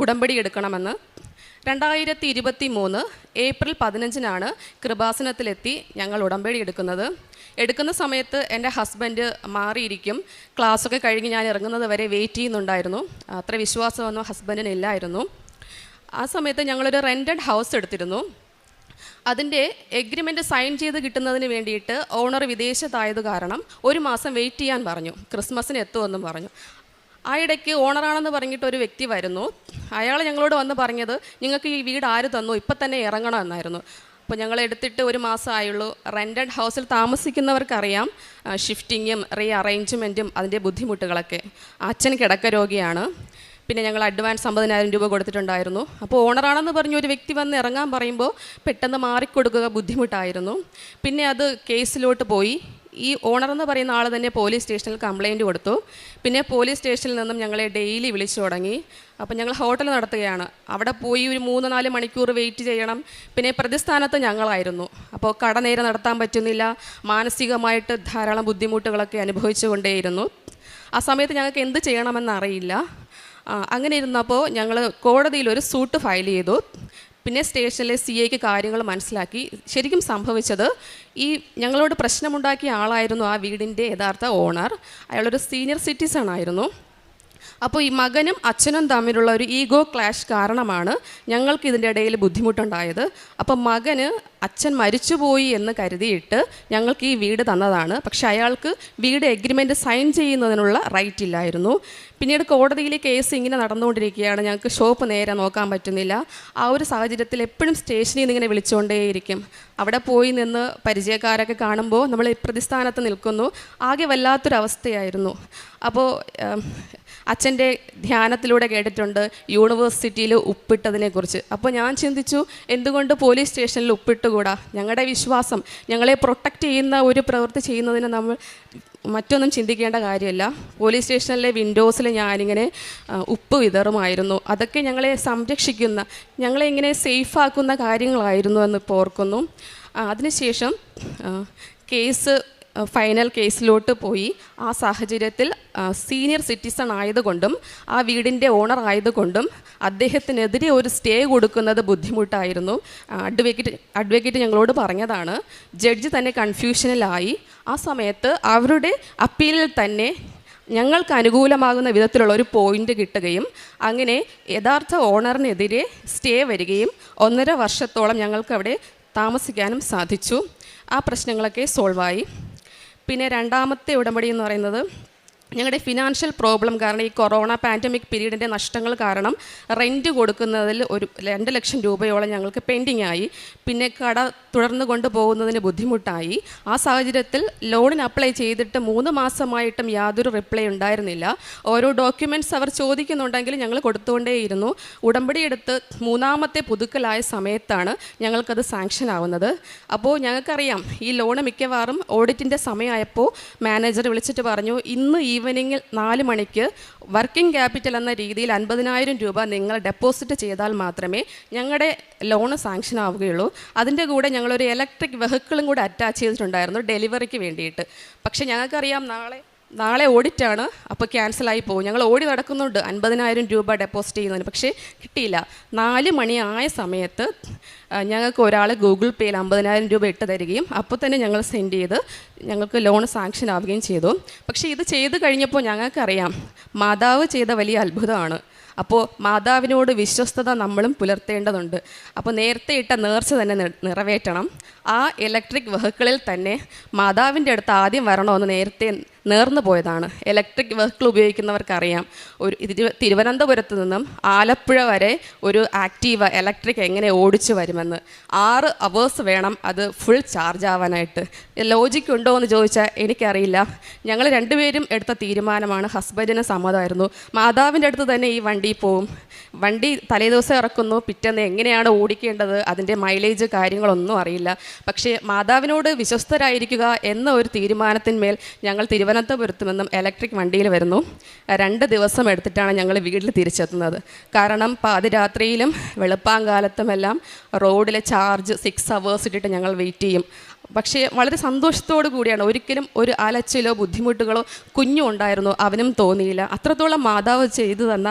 ഉടമ്പടി എടുക്കണമെന്ന്. 2023 ഏപ്രിൽ 15 കൃപാസനത്തിലെത്തി ഞങ്ങൾ ഉടമ്പടി എടുക്കുന്ന സമയത്ത് എൻ്റെ ഹസ്ബൻഡ് മാറിയിരിക്കും. ക്ലാസ്സൊക്കെ കഴിഞ്ഞ് ഞാൻ ഇറങ്ങുന്നത് വരെ വെയിറ്റ് ചെയ്യുന്നുണ്ടായിരുന്നു. അത്ര വിശ്വാസമൊന്നും ഹസ്ബൻഡിന് ഇല്ലായിരുന്നു. ആ സമയത്ത് ഞങ്ങളൊരു റെൻറ്റഡ് ഹൗസ് എടുത്തിരുന്നു. അതിൻ്റെ എഗ്രിമെൻറ്റ് സൈൻ ചെയ്ത് കിട്ടുന്നതിന് വേണ്ടിയിട്ട് ഓണർ വിദേശത്തായത് കാരണം 1 മാസം വെയിറ്റ് ചെയ്യാൻ പറഞ്ഞു, ക്രിസ്മസിന് എത്തുമെന്നും പറഞ്ഞു. ആ ഇടയ്ക്ക് ഓണറാണെന്ന് പറഞ്ഞിട്ട് ഒരു വ്യക്തി വരുന്നു. അയാൾ ഞങ്ങളോട് വന്ന് പറഞ്ഞത് നിങ്ങൾക്ക് ഈ വീട് ആര് തന്നു, ഇപ്പം തന്നെ ഇറങ്ങണം എന്നായിരുന്നു. അപ്പോൾ ഞങ്ങൾ എടുത്തിട്ട് 1 മാസമായുള്ളൂ. റെൻറ്റഡ് ഹൗസിൽ താമസിക്കുന്നവർക്കറിയാം ഷിഫ്റ്റിങ്ങും റീ അറേഞ്ച്മെൻറ്റും അതിൻ്റെ ബുദ്ധിമുട്ടുകളൊക്കെ. അച്ഛൻ കിടക്ക രോഗിയാണ്. പിന്നെ ഞങ്ങൾ അഡ്വാൻസ് 50,000 രൂപ കൊടുത്തിട്ടുണ്ടായിരുന്നു. അപ്പോൾ ഓണറാണെന്ന് പറഞ്ഞ് ഒരു വ്യക്തി വന്ന് ഇറങ്ങാൻ പറയുമ്പോൾ പെട്ടെന്ന് മാറിക്കൊടുക്കുക ബുദ്ധിമുട്ടായിരുന്നു. പിന്നെ അത് കേസിലോട്ട് പോയി. ഈ ഓണറെന്ന് പറയുന്ന ആൾ തന്നെ പോലീസ് സ്റ്റേഷനിൽ കംപ്ലയിൻറ്റ് കൊടുത്തു. പിന്നെ പോലീസ് സ്റ്റേഷനിൽ നിന്നും ഞങ്ങളെ ഡെയിലി വിളിച്ചു തുടങ്ങി. അപ്പോൾ ഞങ്ങൾ ഹോട്ടൽ നടത്തുകയാണ്. അവിടെ പോയി ഒരു 3-4 മണിക്കൂർ വെയിറ്റ് ചെയ്യണം. പിന്നെ പ്രതിസ്ഥാനത്ത് ഞങ്ങളായിരുന്നു. അപ്പോൾ കട നേരെ നടത്താൻ പറ്റുന്നില്ല. മാനസികമായിട്ട് ധാരാളം ബുദ്ധിമുട്ടുകളൊക്കെ അനുഭവിച്ചു കൊണ്ടേയിരുന്നു. ആ സമയത്ത് ഞങ്ങൾക്ക് എന്ത് ചെയ്യണമെന്നറിയില്ല. അങ്ങനെ ഇരുന്നപ്പോൾ ഞങ്ങൾ കോടതിയിൽ ഒരു സൂട്ട് ഫയൽ ചെയ്തു. പിന്നെ സ്റ്റേഷനിലെ CIക്ക് കാര്യങ്ങൾ മനസ്സിലാക്കി. ശരിക്കും സംഭവിച്ചത് ഈ ഞങ്ങളോട് പ്രശ്നമുണ്ടാക്കിയ ആളായിരുന്നു ആ വീടിൻ്റെ യഥാർത്ഥ ഓണർ. അയാളൊരു സീനിയർ സിറ്റിസൺ ആയിരുന്നു. അപ്പോൾ ഈ മകനും അച്ഛനും തമ്മിലുള്ള ഒരു ഈഗോ ക്ലാഷ് കാരണമാണ് ഞങ്ങൾക്ക് ഇതിൻ്റെ ഇടയിൽ ബുദ്ധിമുട്ടുണ്ടായത്. അപ്പോൾ മകന് അച്ഛൻ മരിച്ചുപോയി എന്ന് കരുതിയിട്ട് ഞങ്ങൾക്ക് ഈ വീട് തന്നതാണ്. പക്ഷെ അയാൾക്ക് വീട് എഗ്രിമെൻറ്റ് സൈൻ ചെയ്യുന്നതിനുള്ള റൈറ്റ് ഇല്ലായിരുന്നു. പിന്നീട് കോടതിയിലെ കേസ് ഇങ്ങനെ നടന്നുകൊണ്ടിരിക്കുകയാണ്. ഞങ്ങൾക്ക് ഷോപ്പ് നേരെ നോക്കാൻ പറ്റുന്നില്ല. ആ ഒരു സാഹചര്യത്തിൽ എപ്പോഴും സ്റ്റേഷനിൽ നിന്ന് ഇങ്ങനെ വിളിച്ചുകൊണ്ടേയിരിക്കും. അവിടെ പോയി നിന്ന് പരിചയക്കാരൊക്കെ കാണുമ്പോൾ നമ്മൾ പ്രതിസ്ഥാനത്ത് നിൽക്കുന്നു. ആകെ വല്ലാത്തൊരവസ്ഥയായിരുന്നു. അപ്പോൾ അച്ഛൻ്റെ ധ്യാനത്തിലൂടെ കേട്ടിട്ടുണ്ട് യൂണിവേഴ്സിറ്റിയിൽ ഉപ്പിട്ടതിനെക്കുറിച്ച്. അപ്പോൾ ഞാൻ ചിന്തിച്ചു, എന്തുകൊണ്ട് പോലീസ് സ്റ്റേഷനിൽ ഉപ്പിട്ടുകൂടാ? ഞങ്ങളുടെ വിശ്വാസം, ഞങ്ങളെ പ്രൊട്ടക്റ്റ് ചെയ്യുന്ന ഒരു പ്രവൃത്തി ചെയ്യുന്നതിന് നമ്മൾ മറ്റൊന്നും ചിന്തിക്കേണ്ട കാര്യമല്ല. പോലീസ് സ്റ്റേഷനിലെ വിൻഡോസിൽ ഞാനിങ്ങനെ ഉപ്പ് വിതറുമായിരുന്നു. അതൊക്കെ ഞങ്ങളെ സംരക്ഷിക്കുന്ന, ഞങ്ങളെ ഇങ്ങനെ സേഫാക്കുന്ന കാര്യങ്ങളായിരുന്നു എന്ന് ഇപ്പോൾ ഓർക്കുന്നു. അതിനുശേഷം കേസ് ഫൈനൽ കേസിലോട്ട് പോയി. ആ സാഹചര്യത്തിൽ സീനിയർ സിറ്റിസൺ ആയതുകൊണ്ടും ആ വീടിൻ്റെ ഓണർ ആയതുകൊണ്ടും അദ്ദേഹത്തിനെതിരെ ഒരു സ്റ്റേ കൊടുക്കുന്നത് ബുദ്ധിമുട്ടായിരുന്നു. അഡ്വക്കേറ്റ് ഞങ്ങളോട് പറഞ്ഞതാണ്. ജഡ്ജി തന്നെ കൺഫ്യൂഷനിലായി. ആ സമയത്ത് അവരുടെ അപ്പീലിൽ തന്നെ ഞങ്ങൾക്ക് അനുകൂലമാകുന്ന വിധത്തിലുള്ള ഒരു പോയിൻ്റ് കിട്ടുകയും അങ്ങനെ യഥാർത്ഥ ഓണറിനെതിരെ സ്റ്റേ വരികയും 1.5 വർഷത്തോളം ഞങ്ങൾക്കവിടെ താമസിക്കാനും സാധിച്ചു. ആ പ്രശ്നങ്ങളൊക്കെ സോൾവായി. പിന്നെ രണ്ടാമത്തെ ഉടമ്പടി എന്ന് പറയുന്നത് ഞങ്ങളുടെ ഫിനാൻഷ്യൽ പ്രോബ്ലം കാരണം, ഈ കൊറോണ പാൻഡമിക് പീരീഡിൻ്റെ നഷ്ടങ്ങൾ കാരണം റെൻറ്റ് കൊടുക്കുന്നതിൽ ഒരു 2 ലക്ഷം രൂപയോളം ഞങ്ങൾക്ക് പെൻഡിങ് ആയി. പിന്നെ കട തുടർന്ന് കൊണ്ടുപോകുന്നതിന് ബുദ്ധിമുട്ടായി. ആ സാഹചര്യത്തിൽ ലോണിന് അപ്ലൈ ചെയ്തിട്ട് 3 മാസമായിട്ടും യാതൊരു റിപ്ലൈ ഉണ്ടായിരുന്നില്ല. ഓരോ ഡോക്യുമെൻറ്റ്സ് അവർ ചോദിക്കുന്നുണ്ടെങ്കിൽ ഞങ്ങൾ കൊടുത്തുകൊണ്ടേയിരുന്നു. ഉടമ്പടി എടുത്ത് 3ാമത്തെ പുതുക്കലായ സമയത്താണ് ഞങ്ങൾക്കത് സാങ്ഷൻ ആവുന്നത്. അപ്പോൾ ഞങ്ങൾക്കറിയാം ഈ ലോണ് മിക്കവാറും ഓഡിറ്റിൻ്റെ സമയമായപ്പോൾ മാനേജർ വിളിച്ചിട്ട് പറഞ്ഞു, ഇന്ന് ഈവനിങ്ങിൽ 4 മണിക്ക് വർക്കിംഗ് ക്യാപിറ്റൽ എന്ന രീതിയിൽ 50,000 രൂപ നിങ്ങൾ ഡെപ്പോസിറ്റ് ചെയ്താൽ മാത്രമേ ഞങ്ങളുടെ ലോണ് സാങ്ഷൻ ആവുകയുള്ളൂ. അതിൻ്റെ കൂടെ ഞങ്ങളൊരു ഇലക്ട്രിക് വെഹിക്കിളും കൂടെ അറ്റാച്ച് ചെയ്തിട്ടുണ്ടായിരുന്നു ഡെലിവറിക്ക് വേണ്ടിയിട്ട്. പക്ഷേ ഞങ്ങൾക്കറിയാം നാളെ ഓഡിറ്റാണ്, അപ്പോൾ ക്യാൻസലായി പോകും. ഞങ്ങൾ ഓടി നടക്കുന്നുണ്ട് 50,000 രൂപ ഡെപ്പോസിറ്റ് ചെയ്യുന്നതിന്, പക്ഷേ കിട്ടിയില്ല. 4 മണി ആയ സമയത്ത് ഞങ്ങൾക്ക് ഒരാൾ ഗൂഗിൾ പേയിൽ 50,000 രൂപ ഇട്ട് തരികയും അപ്പോൾ തന്നെ ഞങ്ങൾ സെൻഡ് ചെയ്ത് ഞങ്ങൾക്ക് ലോൺ സാങ്ഷൻ ആവുകയും ചെയ്തു. പക്ഷേ ഇത് ചെയ്ത് കഴിഞ്ഞപ്പോൾ ഞങ്ങൾക്കറിയാം മാതാവ് ചെയ്ത വലിയ അത്ഭുതമാണ്. അപ്പോൾ മാതാവിനോട് വിശ്വസ്തത നമ്മളും പുലർത്തേണ്ടതുണ്ട്. അപ്പോൾ നേരത്തെ ഇട്ട നേർച്ച തന്നെ നിറവേറ്റണം. ആ ഇലക്ട്രിക് വെഹിക്കിളിൽ തന്നെ മാതാവിൻ്റെ അടുത്ത് ആദ്യം വരണമെന്ന് നേരത്തെ നേർന്നു പോയതാണ്. ഇലക്ട്രിക് വെഹിക്കിൾ ഉപയോഗിക്കുന്നവർക്കറിയാം, ഒരു തിരുവനന്തപുരത്ത് നിന്നും ആലപ്പുഴ വരെ ഒരു ആക്റ്റീവ ഇലക്ട്രിക് എങ്ങനെ ഓടിച്ചു വരുമെന്ന്. 6 അവേഴ്സ് വേണം അത് ഫുൾ ചാർജ് ആവാനായിട്ട്. ലോജിക്ക് ഉണ്ടോ എന്ന് ചോദിച്ചാൽ എനിക്കറിയില്ല. ഞങ്ങൾ രണ്ടുപേരും എടുത്ത തീരുമാനമാണ്. ഹസ്ബൻഡിന് സമ്മതമായിരുന്നു. മാതാവിൻ്റെ അടുത്ത് തന്നെ ഈ വണ്ടി പോവും. വണ്ടി തലേദിവസം ഇറക്കുന്നു, പിറ്റേന്ന് എങ്ങനെയാണ് ഓടിക്കേണ്ടത്, അതിൻ്റെ മൈലേജ് കാര്യങ്ങളൊന്നും അറിയില്ല. പക്ഷേ മാതാവിനോട് വിശ്വസ്തരായിരിക്കുക എന്ന ഒരു തീരുമാനത്തിന്മേൽ ഞങ്ങൾ തിരുവനന്തപുരത്ത് നിന്നും ഇലക്ട്രിക് വണ്ടിയിൽ വരുന്നു. 2 ദിവസം എടുത്തിട്ടാണ് ഞങ്ങൾ വീട്ടിൽ തിരിച്ചെത്തുന്നത്. കാരണം പാതിരാത്രിയിലും വെളുപ്പാങ്കാലത്തുമെല്ലാം റോഡിൽ ചാർജ് 6 അവേഴ്സ് ഇട്ടിട്ട് ഞങ്ങൾ വെയിറ്റ് ചെയ്യും. പക്ഷേ വളരെ സന്തോഷത്തോടു കൂടിയാണ്. ഒരിക്കലും ഒരു അലച്ചിലോ ബുദ്ധിമുട്ടുകളോ കുഞ്ഞും ഉണ്ടായിരുന്നു, അവനും തോന്നിയില്ല. അത്രത്തോളം മാതാവ് ചെയ്തു തന്ന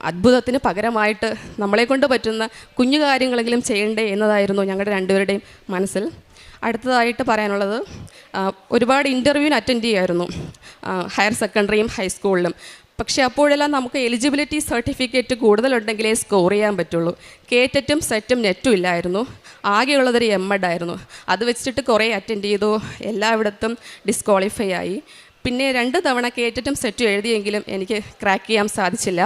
അത്ഭുതത്തിന് പകരമായിട്ട് നമ്മളെ കൊണ്ട് പറ്റുന്ന കുഞ്ഞു കാര്യങ്ങളെങ്കിലും ചെയ്യണ്ടേ എന്നതായിരുന്നു ഞങ്ങളുടെ രണ്ടുപേരുടെയും മനസ്സിൽ. അടുത്തതായിട്ട് പറയാനുള്ളത്, ഒരുപാട് ഇൻ്റർവ്യൂവിന് അറ്റൻഡ് ചെയ്യുമായിരുന്നു, ഹയർ സെക്കൻഡറിയും ഹൈസ്കൂളിലും. പക്ഷേ അപ്പോഴെല്ലാം നമുക്ക് എലിജിബിലിറ്റി സർട്ടിഫിക്കറ്റ് കൂടുതലുണ്ടെങ്കിലേ സ്കോർ ചെയ്യാൻ പറ്റുള്ളൂ. കേറ്ററ്റും സെറ്റും നെറ്റും ഇല്ലായിരുന്നു. ആകെയുള്ളതൊരു MEd ആയിരുന്നു. അത് വെച്ചിട്ട് കുറേ അറ്റൻഡ് ചെയ്തു, എല്ലായിടത്തും ഡിസ്ക്വാളിഫൈ ആയി. പിന്നെ 2 തവണ കേറ്ററ്റും സെറ്റും എഴുതിയെങ്കിലും എനിക്ക് ക്രാക്ക് ചെയ്യാൻ സാധിച്ചില്ല.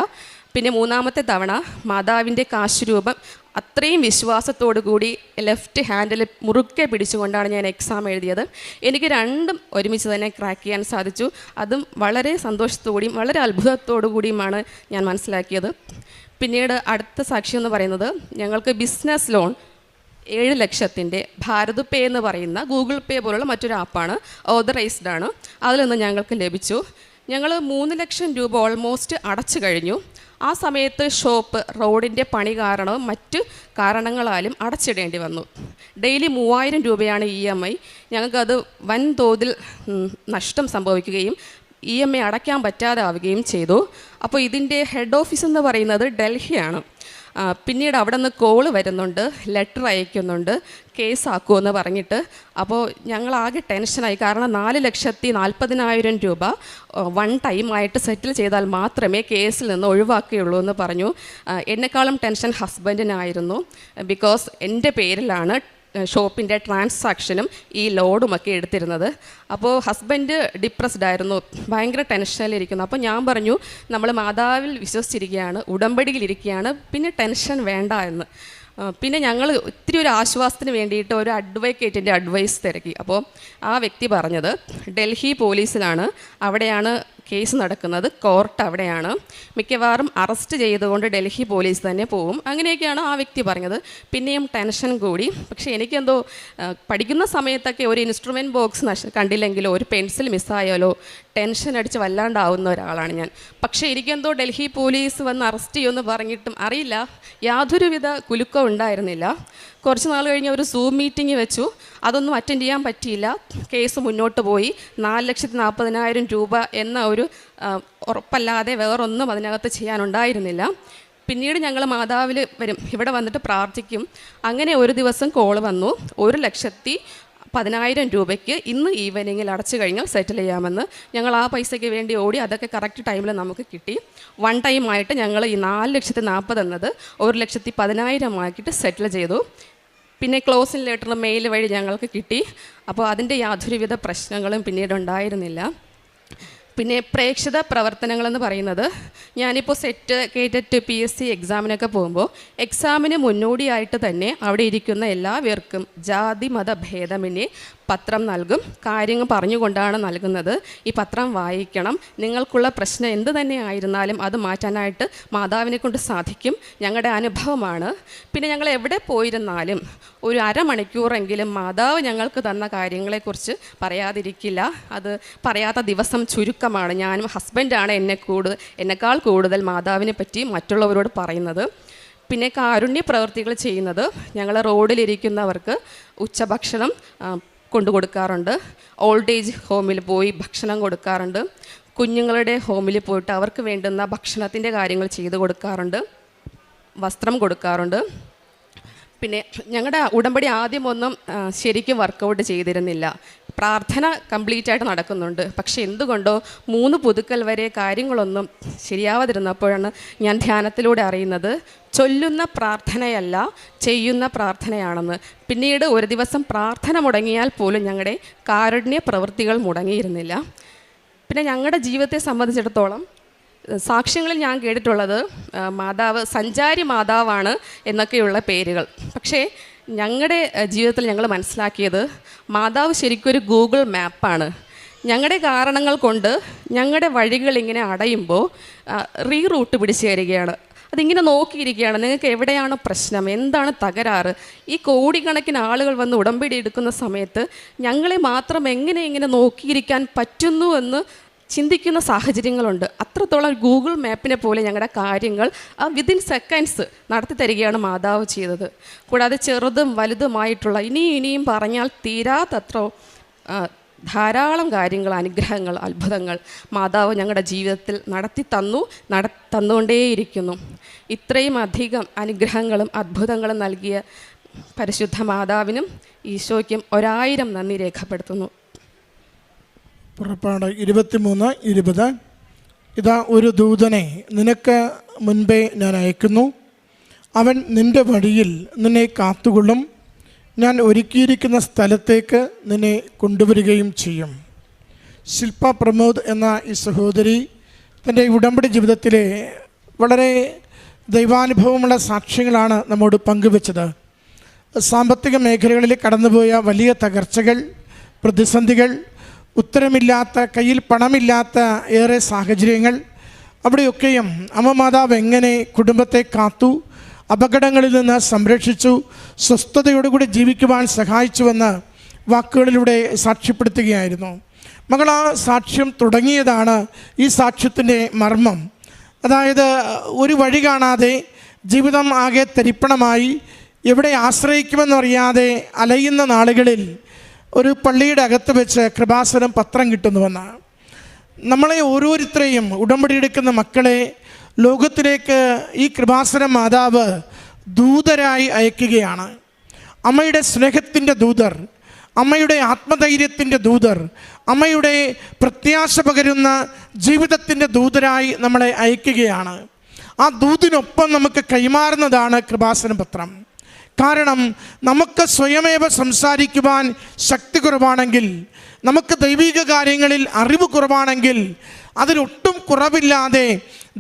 പിന്നെ 3-ാമത്തെ തവണ മാതാവിൻ്റെ കാശ് രൂപം അത്രയും വിശ്വാസത്തോടു കൂടി ലെഫ്റ്റ് ഹാൻഡിൽ മുറുക്കെ പിടിച്ചുകൊണ്ടാണ് ഞാൻ എക്സാം എഴുതിയത്. എനിക്ക് 2ഉം ഒരുമിച്ച് തന്നെ ക്രാക്ക് ചെയ്യാൻ സാധിച്ചു. അതും വളരെ സന്തോഷത്തോടെയും വളരെ അത്ഭുതത്തോടു കൂടിയുമാണ് ഞാൻ മനസ്സിലാക്കിയത്. പിന്നീട് അടുത്ത സാക്ഷ്യം എന്ന് പറയുന്നത്, ഞങ്ങൾക്ക് ബിസിനസ് ലോൺ 7 ലക്ഷത്തിൻ്റെ ഭാരത് പേ എന്ന് പറയുന്ന ഗൂഗിൾ പേ പോലുള്ള മറ്റൊരു ആപ്പാണ്, ഓതറൈസ്ഡ് ആണ്. അതിൽ നിന്ന് ഞങ്ങൾക്ക് ലഭിച്ചു. ഞങ്ങൾ 3 ലക്ഷം രൂപ ഓൾമോസ്റ്റ് അടച്ചു കഴിഞ്ഞു. ആ സമയത്ത് ഷോപ്പ് റോഡിൻ്റെ പണി കാരണവും മറ്റ് കാരണങ്ങളാലും അടച്ചിടേണ്ടി വന്നു. ഡെയിലി 3000 രൂപയാണ് EMI. ഞങ്ങൾക്കത് വൻതോതിൽ നഷ്ടം സംഭവിക്കുകയും EMI അടയ്ക്കാൻ പറ്റാതാവുകയും ചെയ്തു. അപ്പോൾ ഇതിൻ്റെ ഹെഡ് ഓഫീസ് എന്ന് പറയുന്നത് ഡൽഹിയാണ്. പിന്നീട് അവിടെ നിന്ന് കോള് വരുന്നുണ്ട്, ലെറ്റർ അയക്കുന്നുണ്ട്, കേസാക്കുമെന്ന് പറഞ്ഞിട്ട്. അപ്പോൾ ഞങ്ങളാകെ ടെൻഷനായി. കാരണം 4,40,000 രൂപ വൺ ടൈമായിട്ട് സെറ്റിൽ ചെയ്താൽ മാത്രമേ കേസിൽ നിന്ന് ഒഴിവാക്കുകയുള്ളൂ എന്ന് പറഞ്ഞു. എന്നെക്കാളും ടെൻഷൻ ഹസ്ബൻഡിനായിരുന്നു. ബിക്കോസ് എൻ്റെ പേരിലാണ് ഷോപ്പിൻ്റെ ട്രാൻസാക്ഷനും ഈ ലോഡുമൊക്കെ എടുത്തിരുന്നത്. അപ്പോൾ ഹസ്ബൻഡ് ഡിപ്രസ്ഡ് ആയിരുന്നു, ഭയങ്കര ടെൻഷനിലിരിക്കുന്നു. അപ്പോൾ ഞാൻ പറഞ്ഞു, നമ്മൾ മാതാവിൽ വിശ്വസിച്ചിരിക്കുകയാണ്, ഉടമ്പടിയിലിരിക്കുകയാണ്, പിന്നെ ടെൻഷൻ വേണ്ട എന്ന്. പിന്നെ ഞങ്ങൾ ഒത്തിരി ഒരു ആശ്വാസത്തിന് വേണ്ടിയിട്ട് ഒരു അഡ്വക്കേറ്റിൻ്റെ അഡ്വൈസ് തിരക്കി. അപ്പോൾ ആ വ്യക്തി പറഞ്ഞത് ഡൽഹി പോലീസിലാണ്, അവിടെയാണ് കേസ് നടക്കുന്നത്, കോർട്ട് അവിടെയാണ്, മിക്കവാറും അറസ്റ്റ് ചെയ്തുകൊണ്ട് ഡൽഹി പോലീസ് തന്നെ പോവും, അങ്ങനെയൊക്കെയാണ് ആ വ്യക്തി പറഞ്ഞത്. പിന്നെയും ടെൻഷൻ കൂടി. പക്ഷേ എനിക്കെന്തോ പഠിക്കുന്ന സമയത്തൊക്കെ ഒരു ഇൻസ്ട്രുമെൻറ്റ് ബോക്സ് കണ്ടില്ലെങ്കിലോ ഒരു പെൻസിൽ മിസ്സായാലോ ടെൻഷൻ അടിച്ച് വല്ലാണ്ടാവുന്ന ഒരാളാണ് ഞാൻ. പക്ഷേ എനിക്കെന്തോ ഡൽഹി പോലീസ് വന്ന് അറസ്റ്റ് ചെയ്യുമെന്ന് പറഞ്ഞിട്ടും അറിയില്ല, യാതൊരുവിധ കുലുക്കവും ഉണ്ടായിരുന്നില്ല. കുറച്ച് നാൾ കഴിഞ്ഞ് ഒരു സൂം മീറ്റിംഗ് വെച്ചു, അതൊന്നും അറ്റൻഡ് ചെയ്യാൻ പറ്റിയില്ല. കേസ് മുന്നോട്ട് പോയി. 4,40,000 രൂപ എന്ന ഒരു ഉറപ്പല്ലാതെ വേറൊന്നും അതിനകത്ത് ചെയ്യാനുണ്ടായിരുന്നില്ല. പിന്നീട് ഞങ്ങൾ മാതാവിൽ വരും, ഇവിടെ വന്നിട്ട് പ്രാർത്ഥിക്കും. അങ്ങനെ ഒരു ദിവസം കോൾ വന്നു, 1,10,000 രൂപയ്ക്ക് ഇന്ന് ഈവനിങ്ങിൽ അടച്ചു കഴിഞ്ഞാൽ സെറ്റിൽ ചെയ്യാമെന്ന്. ഞങ്ങൾ ആ പൈസയ്ക്ക് വേണ്ടി ഓടി. അതൊക്കെ കറക്റ്റ് ടൈമിൽ നമുക്ക് കിട്ടി. വൺ ടൈമായിട്ട് ഞങ്ങൾ ഈ 4,40,000 എന്നത് 1,10,000 ആക്കിയിട്ട് സെറ്റിൽ ചെയ്തു. പിന്നെ ക്ലോസിംഗ് ലെറ്റർ മെയിൽ വഴി ഞങ്ങൾക്ക് കിട്ടി. അപ്പോൾ അതിൻ്റെ യാതൊരുവിധ പ്രശ്നങ്ങളും പിന്നീട് ഉണ്ടായിരുന്നില്ല. പിന്നെ പ്രേക്ഷിത പ്രവർത്തനങ്ങളെന്ന് പറയുന്നത്, ഞാനിപ്പോൾ സെറ്റ്, കേറ്ററ്റ്, PSC എക്സാമിനൊക്കെ പോകുമ്പോൾ എക്സാമിന് മുന്നോടിയായിട്ട് തന്നെ അവിടെ ഇരിക്കുന്ന എല്ലാവർക്കും ജാതി മത ഭേദമന്യേ പത്രം നൽകും. കാര്യങ്ങൾ പറഞ്ഞുകൊണ്ടാണ് നൽകുന്നത്. ഈ പത്രം വായിക്കണം. നിങ്ങൾക്കുള്ള പ്രശ്നം എന്ത് തന്നെ ആയിരുന്നാലും അത് മാറ്റാനായിട്ട് മാതാവിനെ കൊണ്ട് സാധിക്കും. ഞങ്ങളുടെ അനുഭവമാണ്. പിന്നെ ഞങ്ങൾ എവിടെ പോയിരുന്നാലും ഒരു അരമണിക്കൂറെങ്കിലും മാതാവ് ഞങ്ങൾക്ക് തന്ന കാര്യങ്ങളെക്കുറിച്ച് പറയാതിരിക്കില്ല. അത് പറയാത്ത ദിവസം ചുരുക്കം. ചുരുക്കമാണ്. ഞാനും ഹസ്ബൻഡാണ് എന്നെക്കാൾ കൂടുതൽ മാതാവിനെ പറ്റി മറ്റുള്ളവരോട് പറയുന്നത്. പിന്നെ കാരുണ്യ പ്രവൃത്തികൾ ചെയ്യുന്നത്, ഞങ്ങൾ റോഡിലിരിക്കുന്നവർക്ക് ഉച്ചഭക്ഷണം കൊണ്ടുകൊടുക്കാറുണ്ട്. ഓൾഡ് ഏജ് ഹോമിൽ പോയി ഭക്ഷണം കൊടുക്കാറുണ്ട്. കുഞ്ഞുങ്ങളുടെ ഹോമിൽ പോയിട്ട് അവർക്ക് വേണ്ടുന്ന ഭക്ഷണത്തിൻ്റെ കാര്യങ്ങൾ ചെയ്തു കൊടുക്കാറുണ്ട്. വസ്ത്രം കൊടുക്കാറുണ്ട്. പിന്നെ ഞങ്ങളുടെ ഉടമ്പടി ആദ്യമൊന്നും ശരിക്കും വർക്കൗട്ട് ചെയ്തിരുന്നില്ല. പ്രാർത്ഥന കംപ്ലീറ്റായിട്ട് നടക്കുന്നുണ്ട്. പക്ഷേ എന്തുകൊണ്ടോ 3 പുതുക്കൽ വരെ കാര്യങ്ങളൊന്നും ശരിയാവാതിരുന്നപ്പോഴാണ് ഞാൻ ധ്യാനത്തിലൂടെ അറിയുന്നത് ചൊല്ലുന്ന പ്രാർത്ഥനയല്ല ചെയ്യുന്ന പ്രാർത്ഥനയാണെന്ന്. പിന്നീട് ഒരു ദിവസം പ്രാർത്ഥന മുടങ്ങിയാൽ പോലും ഞങ്ങളുടെ കാരുണ്യ പ്രവൃത്തികൾ മുടങ്ങിയിരുന്നില്ല. പിന്നെ ഞങ്ങളുടെ ജീവിതത്തെ സംബന്ധിച്ചിടത്തോളം സാക്ഷ്യങ്ങളിൽ ഞാൻ കേട്ടിട്ടുള്ളത് മാതാവ് സഞ്ചാരി മാതാവാണ് എന്നൊക്കെയുള്ള പേരുകൾ. പക്ഷേ ഞങ്ങളുടെ ജീവിതത്തിൽ ഞങ്ങൾ മനസ്സിലാക്കിയത് മാതാവ് ശരിക്കൊരു ഗൂഗിൾ മാപ്പാണ്. ഞങ്ങളുടെ കാരണങ്ങൾ കൊണ്ട് ഞങ്ങളുടെ വഴികൾ ഇങ്ങനെ അടയുമ്പോൾ റൂട്ട് പിടിച്ചു തരികയാണ്. അതിങ്ങനെ നോക്കിയിരിക്കുകയാണ്, നിങ്ങൾക്ക് എവിടെയാണ് പ്രശ്നം, എന്താണ് തകരാറ്. ഈ കോടിക്കണക്കിന് ആളുകൾ വന്ന് ഉടമ്പടി എടുക്കുന്ന സമയത്ത് ഞങ്ങളെ മാത്രം എങ്ങനെ നോക്കിയിരിക്കാൻ പറ്റുന്നു എന്ന് ചിന്തിക്കുന്ന സാഹചര്യങ്ങളുണ്ട്. അത്രത്തോളം ഗൂഗിൾ മാപ്പിനെ പോലെ ഞങ്ങളുടെ കാര്യങ്ങൾ വിതിൻ സെക്കൻഡ്സ് നടത്തി തരികയാണ് മാതാവ് ചെയ്തത്. കൂടാതെ ചെറുതും വലുതുമായിട്ടുള്ള ഇനിയും പറഞ്ഞാൽ തീരാത്തത്ര ധാരാളം കാര്യങ്ങൾ, അനുഗ്രഹങ്ങൾ, അത്ഭുതങ്ങൾ മാതാവ് ഞങ്ങളുടെ ജീവിതത്തിൽ തന്നുകൊണ്ടേയിരിക്കുന്നു. ഇത്രയും അധികം അനുഗ്രഹങ്ങളും അത്ഭുതങ്ങളും നൽകിയ പരിശുദ്ധ മാതാവിനും ഈശോയ്ക്കും 1000 നന്ദി രേഖപ്പെടുത്തുന്നു. പുറപ്പാട് 23:20. ഇതാ ഒരു ദൂതനെ നിനക്ക് മുൻപേ ഞാൻ അയക്കുന്നു, അവൻ നിൻ്റെ വഴിയിൽ നിന്നെ കാത്തുകൊള്ളും, ഞാൻ ഒരുക്കിയിരിക്കുന്ന സ്ഥലത്തേക്ക് നിന്നെ കൊണ്ടുവരികയും ചെയ്യും. ശില്പ പ്രമോദ് എന്ന ഈ സഹോദരി തൻ്റെ ഉടമ്പടി ജീവിതത്തിലെ വളരെ ദൈവാനുഭവമുള്ള സാക്ഷ്യങ്ങളാണ് നമ്മോട് പങ്കുവച്ചത്. സാമ്പത്തിക മേഖലകളിൽ കടന്നുപോയ വലിയ തകർച്ചകൾ, പ്രതിസന്ധികൾ, ഉത്തരമില്ലാത്ത, കയ്യിൽ പണമില്ലാത്ത ഏറെ സാഹചര്യങ്ങൾ, അവിടെയൊക്കെയും അമ്മ മാതാവ് എങ്ങനെ കുടുംബത്തെ കാത്തു, അപകടങ്ങളിൽ നിന്ന് സംരക്ഷിച്ചു, സ്വസ്ഥതയോടുകൂടി ജീവിക്കുവാൻ സഹായിച്ചുവെന്ന് വാക്കുകളിലൂടെ സാക്ഷ്യപ്പെടുത്തുകയായിരുന്നു. മകൾ ആ സാക്ഷ്യം തുടങ്ങിയതാണ് ഈ സാക്ഷ്യത്തിൻ്റെ മർമ്മം. അതായത് ഒരു വഴി കാണാതെ ജീവിതം ആകെ തരിപ്പണമായി എവിടെ ആശ്രയിക്കുമെന്നറിയാതെ അലയുന്ന നാളുകളിൽ ഒരു പള്ളിയുടെ അകത്ത് വെച്ച് കൃപാസനം പത്രം കിട്ടുന്നുവെന്ന്. നമ്മളെ ഓരോരുത്തരെയും ഉടമ്പടി എടുക്കുന്ന മക്കളെ ലോകത്തിലേക്ക് ഈ കൃപാസന മാതാവ് ദൂതരായി അയക്കുകയാണ്. അമ്മയുടെ സ്നേഹത്തിൻ്റെ ദൂതർ, അമ്മയുടെ ആത്മധൈര്യത്തിൻ്റെ ദൂതർ, അമ്മയുടെ പ്രത്യാശ പകരുന്ന ജീവിതത്തിൻ്റെ ദൂതരായി നമ്മളെ അയക്കുകയാണ്. ആ ദൂതിനൊപ്പം നമുക്ക് കൈമാറുന്നതാണ് കൃപാസന പത്രം. കാരണം നമുക്ക് സ്വയമേവ സംസാരിക്കുവാൻ ശക്തി കുറവാണെങ്കിൽ, നമുക്ക് ദൈവിക കാര്യങ്ങളിൽ അറിവ് കുറവാണെങ്കിൽ, അതിലൊട്ടും കുറവില്ലാതെ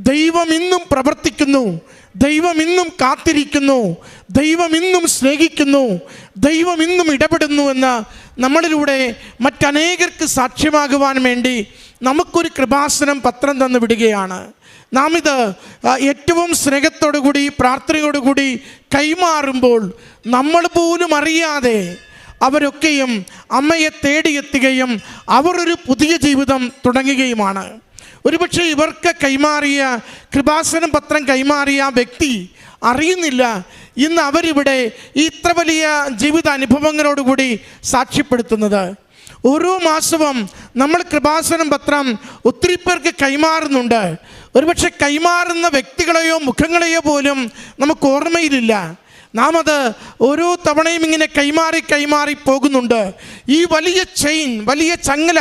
ദൈവം ഇന്നും പ്രവർത്തിക്കുന്നു, ദൈവം ഇന്നും കാത്തിരിക്കുന്നു, ദൈവം ഇന്നും സ്നേഹിക്കുന്നു, ദൈവം ഇന്നും ഇടപെടുന്നു എന്ന് നമ്മളിലൂടെ മറ്റനേകർക്ക് സാക്ഷ്യമാകുവാൻ വേണ്ടി നമുക്കൊരു കൃപാസനം പത്രം തന്നു വിടുകയാണ്. നാം ഇത് ഏറ്റവും സ്നേഹത്തോടുകൂടി പ്രാർത്ഥനയോടുകൂടി കൈമാറുമ്പോൾ നമ്മൾ പോലും അറിയാതെ അവരൊക്കെയും അമ്മയെ തേടിയെത്തുകയും അവർ ഒരു പുതിയ ജീവിതം തുടങ്ങുകയുമാണ്. ഒരുപക്ഷെ ഇവർക്ക് കൈമാറിയ കൃപാസനം പത്രം കൈമാറിയ വ്യക്തി അറിയുന്നില്ല ഇന്ന് അവരിവിടെ ഇത്ര വലിയ ജീവിതാനുഭവങ്ങളോടുകൂടി സാക്ഷ്യപ്പെടുത്തുന്നത്. ഓരോ മാസവും നമ്മൾ കൃപാസനം പത്രം ഒത്തിരി പേർക്ക് കൈമാറുന്നുണ്ട്. ഒരുപക്ഷെ കൈമാറുന്ന വ്യക്തികളെയോ മുഖങ്ങളെയോ പോലും നമുക്ക് ഓർമ്മയിലില്ല. നാം അത് ഓരോ തവണയും ഇങ്ങനെ കൈമാറി പോകുന്നുണ്ട്. ഈ വലിയ ചെയിൻ, വലിയ ചങ്ങല,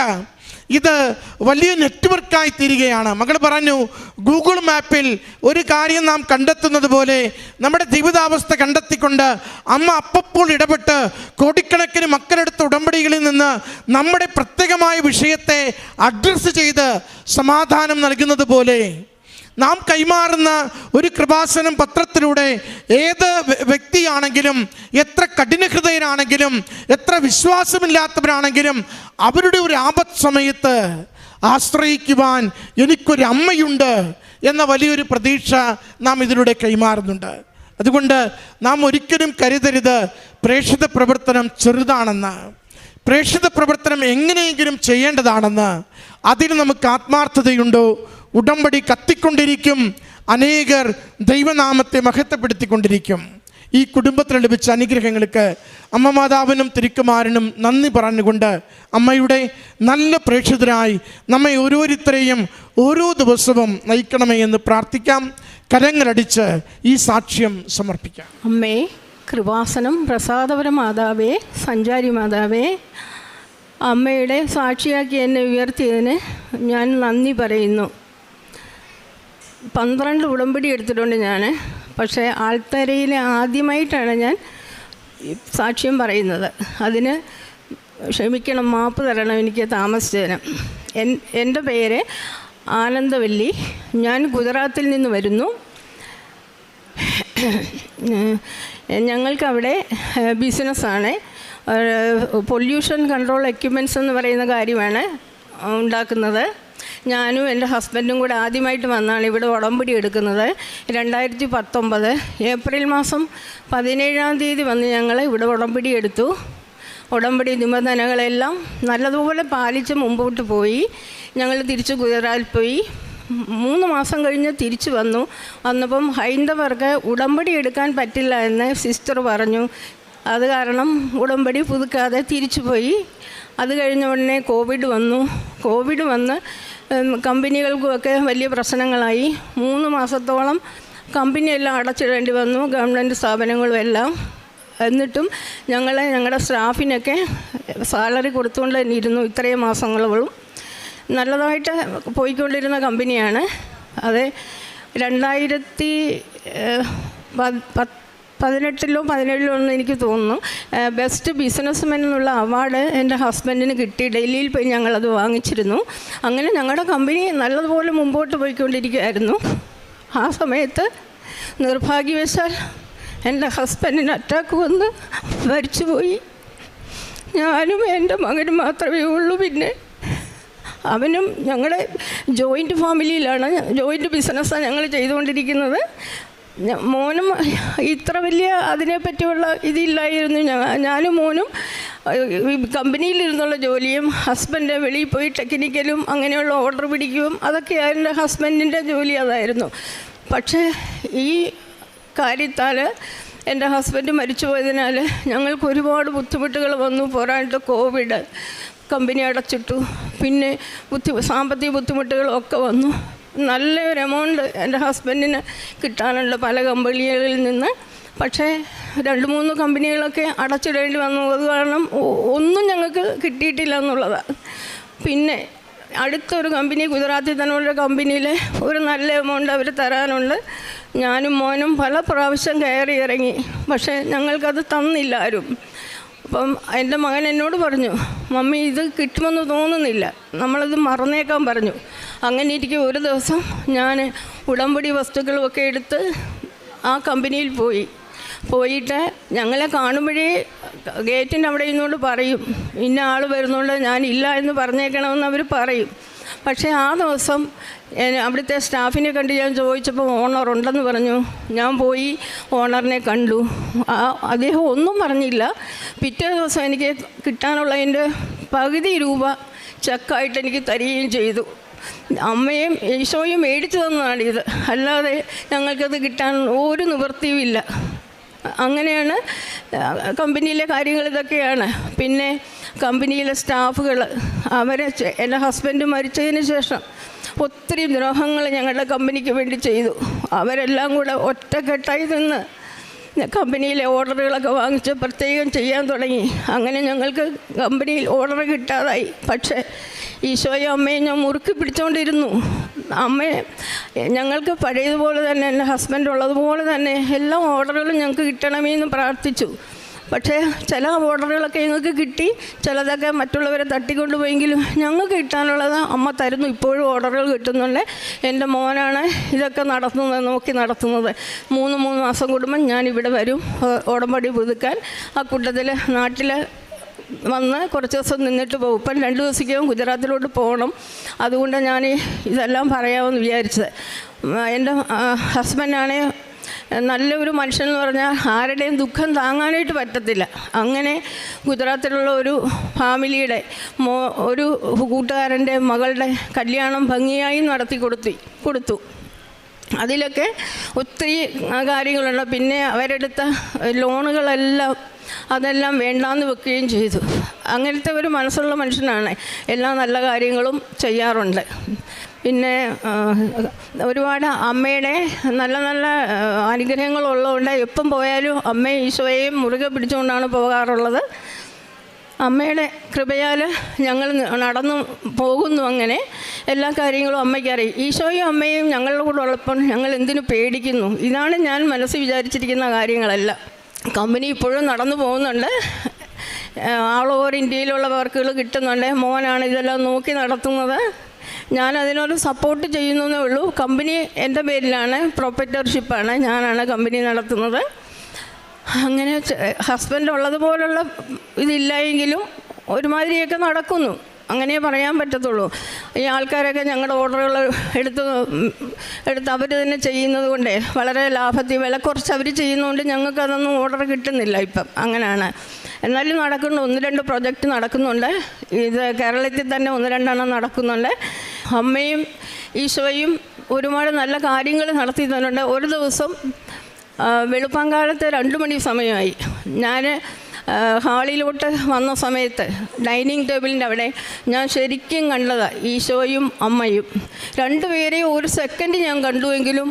ഇത് വലിയ നെറ്റ്വർക്കായി തീരുകയാണ്. മകൾ പറഞ്ഞു, ഗൂഗിൾ മാപ്പിൽ ഒരു കാര്യം നാം കണ്ടെത്തുന്നത് പോലെ നമ്മുടെ ജീവിതാവസ്ഥ കണ്ടെത്തിക്കൊണ്ട് അമ്മ അപ്പോൾ ഇടപെട്ട് കോടിക്കണക്കിന് മക്കളെടുത്ത ഉടമ്പടികളിൽ നിന്ന് നമ്മുടെ പ്രത്യേകമായ വിഷയത്തെ അഡ്രസ്സ് ചെയ്ത് സമാധാനം നൽകുന്നത് പോലെ നാം കൈമാറുന്ന ഒരു കൃപാസനം പത്രത്തിലൂടെ ഏത് വ്യക്തിയാണെങ്കിലും, എത്ര കഠിനഹൃദയനാണെങ്കിലും, എത്ര വിശ്വാസമില്ലാത്തവരാണെങ്കിലും അവരുടെ ഒരു ആപത്ത് സമയത്ത് ആശ്രയിക്കുവാൻ എനിക്കൊരു അമ്മയുണ്ട് എന്ന വലിയൊരു പ്രതീക്ഷ നാം ഇതിലൂടെ കൈമാറുന്നുണ്ട്. അതുകൊണ്ട് നാം ഒരിക്കലും കരുതരുത് പ്രേക്ഷിത പ്രവർത്തനം ചെറുതാണെന്ന്. പ്രേക്ഷിത പ്രവർത്തനം എങ്ങനെയെങ്കിലും ചെയ്യേണ്ടതാണെന്ന്, അതിന് നമുക്ക് ആത്മാർത്ഥതയുണ്ടോ? ഉടമ്പടി കത്തിക്കൊണ്ടിരിക്കും, അനേകർ ദൈവനാമത്തെ മഹത്വപ്പെടുത്തിക്കൊണ്ടിരിക്കും. ഈ കുടുംബത്തിന് ലഭിച്ച അനുഗ്രഹങ്ങൾക്ക് അമ്മ മാതാവിനും തിരുക്കുമാരനും നന്ദി പറഞ്ഞുകൊണ്ട് അമ്മയുടെ നല്ല പ്രേക്ഷിതരായി നമ്മെ ഓരോരുത്തരെയും ഓരോ ദിവസവും നയിക്കണമേ എന്ന് പ്രാർത്ഥിക്കാം. കരങ്ങളടിച്ച് ഈ സാക്ഷ്യം സമർപ്പിക്കാം. അമ്മേ കൃപാസനം പ്രസാദപര മാതാവേ, സഞ്ചാരി മാതാവേ, അമ്മയുടെ സാക്ഷിയാക്കി എന്നെ ഉയർത്തിയതിന് ഞാൻ നന്ദി പറയുന്നു. 12 ഉടമ്പടി എടുത്തിട്ടുണ്ട് ഞാൻ. പക്ഷേ ആൾത്തരയിൽ ആദ്യമായിട്ടാണ് ഞാൻ സാക്ഷ്യം പറയുന്നത്. അതിന് ക്ഷമിക്കണം, മാപ്പ് തരണം എനിക്ക് താമസിച്ചതിന്. എൻ്റെ പേര് ആനന്ദവല്ലി. ഞാൻ ഗുജറാത്തിൽ നിന്ന് വരുന്നു. ഞങ്ങൾക്കവിടെ ബിസിനസ്സാണ്. പൊല്യൂഷൻ കൺട്രോൾ എക്യുപ്മെൻറ്റ്സ് എന്ന് പറയുന്ന കാര്യമാണ് ഉണ്ടാക്കുന്നത്. ഞാനും എൻ്റെ ഹസ്ബൻഡും കൂടെ ആദ്യമായിട്ട് വന്നാണ് ഇവിടെ ഉടമ്പടി എടുക്കുന്നത്. 2019 ഏപ്രിൽ മാസം 17-ാം തീയതി വന്ന് ഞങ്ങൾ ഇവിടെ ഉടമ്പടി എടുത്തു. ഉടമ്പടി നിബന്ധനകളെല്ലാം നല്ലതുപോലെ പാലിച്ച് മുമ്പോട്ട് പോയി. ഞങ്ങൾ തിരിച്ച് ഗുജറാത്തിൽ പോയി. 3 മാസം കഴിഞ്ഞ് തിരിച്ചു വന്നപ്പം ഹൈന്ദവർക്ക് ഉടമ്പടി എടുക്കാൻ പറ്റില്ല എന്ന് സിസ്റ്റർ പറഞ്ഞു. അത് കാരണം ഉടമ്പടി പുതുക്കാതെ തിരിച്ചു പോയി. അത് കഴിഞ്ഞ ഉടനെ കോവിഡ് വന്ന് കമ്പനികൾക്കുമൊക്കെ വലിയ പ്രശ്നങ്ങളായി. 3 മാസത്തോളം കമ്പനിയെല്ലാം അടച്ചിടേണ്ടി വന്നു, ഗവൺമെൻറ് സ്ഥാപനങ്ങളും എല്ലാം. എന്നിട്ടും ഞങ്ങളുടെ സ്റ്റാഫിനൊക്കെ സാലറി കൊടുത്തുകൊണ്ട് തന്നെ ഇരുന്നു. ഇത്രയും മാസങ്ങളും നല്ലതായിട്ട് പോയിക്കൊണ്ടിരുന്ന കമ്പനിയാണ്. അത് 2018-17 എനിക്ക് തോന്നുന്നു ബെസ്റ്റ് ബിസിനസ്മെൻ എന്നുള്ള അവാർഡ് എൻ്റെ ഹസ്ബൻഡിന് കിട്ടി. ഡൽഹിയിൽ പോയി ഞങ്ങളത് വാങ്ങിച്ചിരുന്നു. അങ്ങനെ ഞങ്ങളുടെ കമ്പനി നല്ലതുപോലെ മുമ്പോട്ട് പോയിക്കൊണ്ടിരിക്കുകയായിരുന്നു. ആ സമയത്ത് നിർഭാഗ്യവശാൽ എൻ്റെ ഹസ്ബൻഡിന് അറ്റാക്ക് വന്ന് മരിച്ചുപോയി. ഞാനും എൻ്റെ മകനും മാത്രമേ ഉള്ളൂ. പിന്നെ അവനും ഞങ്ങളുടെ ജോയിൻറ്റ് ഫാമിലിയിലാണ്, ജോയിൻറ്റ് ബിസിനസ്സാണ് ഞങ്ങൾ ചെയ്തുകൊണ്ടിരിക്കുന്നത്. മോനും ഇത്ര വലിയ അതിനെപ്പറ്റിയുള്ള ഇതില്ലായിരുന്നു. ഞാനും മോനും കമ്പനിയിലിരുന്നുള്ള ജോലിയും ഹസ്ബൻഡ് വെളിയിൽ പോയി ടെക്നിക്കലും അങ്ങനെയുള്ള ഓർഡർ പിടിക്കുകയും അതൊക്കെയായിരുന്നു എൻ്റെ ഹസ്ബൻഡിൻ്റെ ജോലി, അതായിരുന്നു. പക്ഷേ ഈ കാര്യത്താൽ എൻ്റെ ഹസ്ബൻഡ് മരിച്ചു പോയതിനാൽ ഞങ്ങൾക്ക് ഒരുപാട് ബുദ്ധിമുട്ടുകൾ വന്നു. പോരായിട്ട് കോവിഡ്, കമ്പനി അടച്ചിട്ടു, പിന്നെ സാമ്പത്തിക ബുദ്ധിമുട്ടുകളൊക്കെ വന്നു. നല്ലൊരു എമൗണ്ട് എൻ്റെ ഹസ്ബൻഡിന് കിട്ടാനുള്ള പല കമ്പനികളിൽ നിന്ന്. പക്ഷേ 2-3 കമ്പനികളൊക്കെ അടച്ചിടേണ്ടി വന്നു. അത് കാരണം ഒന്നും ഞങ്ങൾക്ക് കിട്ടിയിട്ടില്ല എന്നുള്ളതാണ്. പിന്നെ അടുത്തൊരു കമ്പനി, ഗുജറാത്തിൽ തന്നെ ഉള്ള കമ്പനിയിൽ ഒരു നല്ല എമൗണ്ട് അവർ തരാനുണ്ട്. ഞാനും മോനും പല പ്രാവശ്യം കയറി ഇറങ്ങി, പക്ഷേ ഞങ്ങൾക്കത് തന്നില്ല ആരും. അപ്പം എൻ്റെ മകൻ എന്നോട് പറഞ്ഞു, മമ്മി ഇത് കിട്ടുമെന്ന് തോന്നുന്നില്ല, നമ്മളത് മറന്നേക്കാൻ പറഞ്ഞു. അങ്ങനെ ഇരിക്കും ഒരു ദിവസം ഞാൻ ഉടമ്പടി വസ്തുക്കളുമൊക്കെ എടുത്ത് ആ കമ്പനിയിൽ പോയിട്ട് ഞങ്ങളെ കാണുമ്പോഴേ ഗേറ്റിൻ്റെ അവിടെ ഇരുന്നുകൊണ്ട് പറയും, ഇന്ന ആൾ വരുന്നുണ്ട്, ഞാനില്ല എന്ന് പറഞ്ഞേക്കണമെന്ന് അവർ പറയും. പക്ഷേ ആ ദിവസം അവിടുത്തെ സ്റ്റാഫിനെ കണ്ട് ഞാൻ ചോദിച്ചപ്പോൾ ഓണർ ഉണ്ടെന്ന് പറഞ്ഞു. ഞാൻ പോയി ഓണറിനെ കണ്ടു. അദ്ദേഹം ഒന്നും പറഞ്ഞില്ല. പിറ്റേ ദിവസം എനിക്ക് കിട്ടാനുള്ളതിൻ്റെ പകുതി രൂപ ചെക്കായിട്ട് എനിക്ക് തരികയും ചെയ്തു. അമ്മയും ഈശോയും മേടിച്ചു തന്നതാണിത്, അല്ലാതെ ഞങ്ങൾക്കത് കിട്ടാൻ ഒരു നിവൃത്തിയുമില്ല. അങ്ങനെയാണ് കമ്പനിയിലെ കാര്യങ്ങൾ, ഇതൊക്കെയാണ്. പിന്നെ കമ്പനിയിലെ സ്റ്റാഫുകൾ, അവരെ എൻ്റെ ഹസ്ബൻഡ് മരിച്ചതിന് ശേഷം ഒത്തിരി ദ്രോഹങ്ങൾ ഞങ്ങളുടെ കമ്പനിക്ക് വേണ്ടി ചെയ്തു. അവരെല്ലാം കൂടെ ഒറ്റക്കെട്ടായി നിന്ന് കമ്പനിയിലെ ഓർഡറുകളൊക്കെ വാങ്ങിച്ച് പ്രത്യേകം ചെയ്യാൻ തുടങ്ങി. അങ്ങനെ ഞങ്ങൾക്ക് കമ്പനിയിൽ ഓർഡർ കിട്ടാതായി. പക്ഷേ ഈശോയും അമ്മയും ഞാൻ മുറുക്കി പിടിച്ചുകൊണ്ടിരുന്നു. അമ്മയെ ഞങ്ങൾക്ക് പഴയതുപോലെ തന്നെ, എൻ്റെ ഹസ്ബൻഡ് ഉള്ളതുപോലെ തന്നെ എല്ലാ ഓർഡറുകളും ഞങ്ങൾക്ക് കിട്ടണമേ എന്ന് പ്രാർത്ഥിച്ചു. പക്ഷേ ചില ഓർഡറുകളൊക്കെ ഞങ്ങൾക്ക് കിട്ടി, ചിലതൊക്കെ മറ്റുള്ളവരെ തട്ടിക്കൊണ്ടുപോയെങ്കിലും ഞങ്ങൾക്ക് കിട്ടാനുള്ളത് അമ്മ തരുന്നു. ഇപ്പോഴും ഓർഡറുകൾ കിട്ടുന്നുണ്ട്. എൻ്റെ മോനാണ് ഇതൊക്കെ നോക്കി നടത്തുന്നത്. 3 മാസം കൂടുമ്പോൾ ഞാനിവിടെ വരും ഉടമ്പടി പുതുക്കാൻ. ആ കൂട്ടത്തിൽ നാട്ടിൽ വന്ന് കുറച്ച് ദിവസം നിന്നിട്ട് പോകും. ഇപ്പം 2 ദിവസത്തേക്കും ഗുജറാത്തിലോട്ട് പോകണം. അതുകൊണ്ട് ഞാൻ ഇതെല്ലാം പറയാമെന്ന് വിചാരിച്ചത്. എൻ്റെ ഹസ്ബൻഡാണ് നല്ലൊരു മനുഷ്യൻ എന്ന് പറഞ്ഞാൽ ആരുടെയും ദുഃഖം താങ്ങാനായിട്ട് പറ്റത്തില്ല. അങ്ങനെ ഗുജറാത്തിലുള്ള ഒരു ഫാമിലിയുടെ ഒരു കൂട്ടുകാരൻ്റെ മകളുടെ കല്യാണം ഭംഗിയായി നടത്തി കൊടുത്തു. അതിലൊക്കെ ഒത്തിരി കാര്യങ്ങളുണ്ട്. പിന്നെ അവരെടുത്ത ലോണുകളെല്ലാം അതെല്ലാം വേണ്ടാന്ന് വെക്കുകയും ചെയ്തു. അങ്ങനത്തെ ഒരു മനസ്സുള്ള മനുഷ്യനാണ്. എല്ലാ നല്ല കാര്യങ്ങളും ചെയ്യാറുണ്ട്. പിന്നെ ഒരുപാട് അമ്മയുടെ നല്ല നല്ല അനുഗ്രഹങ്ങളുള്ളതുകൊണ്ട് എപ്പം പോയാലും അമ്മയും ഈശോയെയും മുറുകെ പിടിച്ചുകൊണ്ടാണ് പോകാറുള്ളത്. അമ്മയുടെ കൃപയാൽ ഞങ്ങൾ നടന്നു പോകുന്നു. അങ്ങനെ എല്ലാ കാര്യങ്ങളും അമ്മയ്ക്കറിയും. ഈശോയും അമ്മയും ഞങ്ങളുടെ കൂടെ ഉള്ളപ്പോൾ ഞങ്ങൾ എന്തിനു പേടിക്കുന്നു? ഇതാണ് ഞാൻ മനസ്സിൽ വിചാരിച്ചിരിക്കുന്ന കാര്യങ്ങളെല്ലാം. കമ്പനി ഇപ്പോഴും നടന്നു പോകുന്നുണ്ട്. ഓൾ ഓവർ ഇന്ത്യയിലുള്ള വർക്കുകൾ കിട്ടുന്നുണ്ട്. മോനാണ് ഇതെല്ലാം നോക്കി നടത്തുന്നത്. ഞാനതിനോട് സപ്പോർട്ട് ചെയ്യുന്നതേ ഉള്ളൂ. കമ്പനി എൻ്റെ പേരിലാണ്, പ്രൊപ്പറേറ്റർഷിപ്പാണ്, ഞാനാണ് കമ്പനി നടത്തുന്നത്. അങ്ങനെ ഹസ്ബൻഡ് ഉള്ളതുപോലുള്ള ഇതില്ലായെങ്കിലും ഒരുമാതിരിയൊക്കെ നടക്കുന്നു. അങ്ങനെ പറയാൻ പറ്റത്തുള്ളൂ. ഈ ആൾക്കാരൊക്കെ ഞങ്ങളുടെ ഓർഡറുകൾ എടുത്ത് അവർ തന്നെ ചെയ്യുന്നത് കൊണ്ട് വളരെ ലാഭത്തിൽ വില കുറച്ച് അവർ ചെയ്യുന്നതുകൊണ്ട് ഞങ്ങൾക്കതൊന്നും ഓർഡർ കിട്ടുന്നില്ല ഇപ്പം. അങ്ങനെയാണ്. എന്നാലും നടക്കുന്നു. 1-2 പ്രൊജക്റ്റ് നടക്കുന്നുണ്ട്. ഇത് കേരളത്തിൽ തന്നെ 1-2 നടക്കുന്നുണ്ട്. അമ്മയും ഈശോയും ഒരുപാട് നല്ല കാര്യങ്ങൾ നടത്തി തന്നിട്ടുണ്ട്. ഒരു ദിവസം വെളുപ്പാങ്കാലത്ത് 2 മണി സമയമായി. ഞാൻ ഹാളിലോട്ട് വന്ന സമയത്ത് ഡൈനിങ് ടേബിളിൻ്റെ അവിടെ ഞാൻ ശരിക്കും കണ്ടതാണ് ഈശോയും അമ്മയും. 2 പേരെയും ഒരു സെക്കൻഡ് ഞാൻ കണ്ടുവെങ്കിലും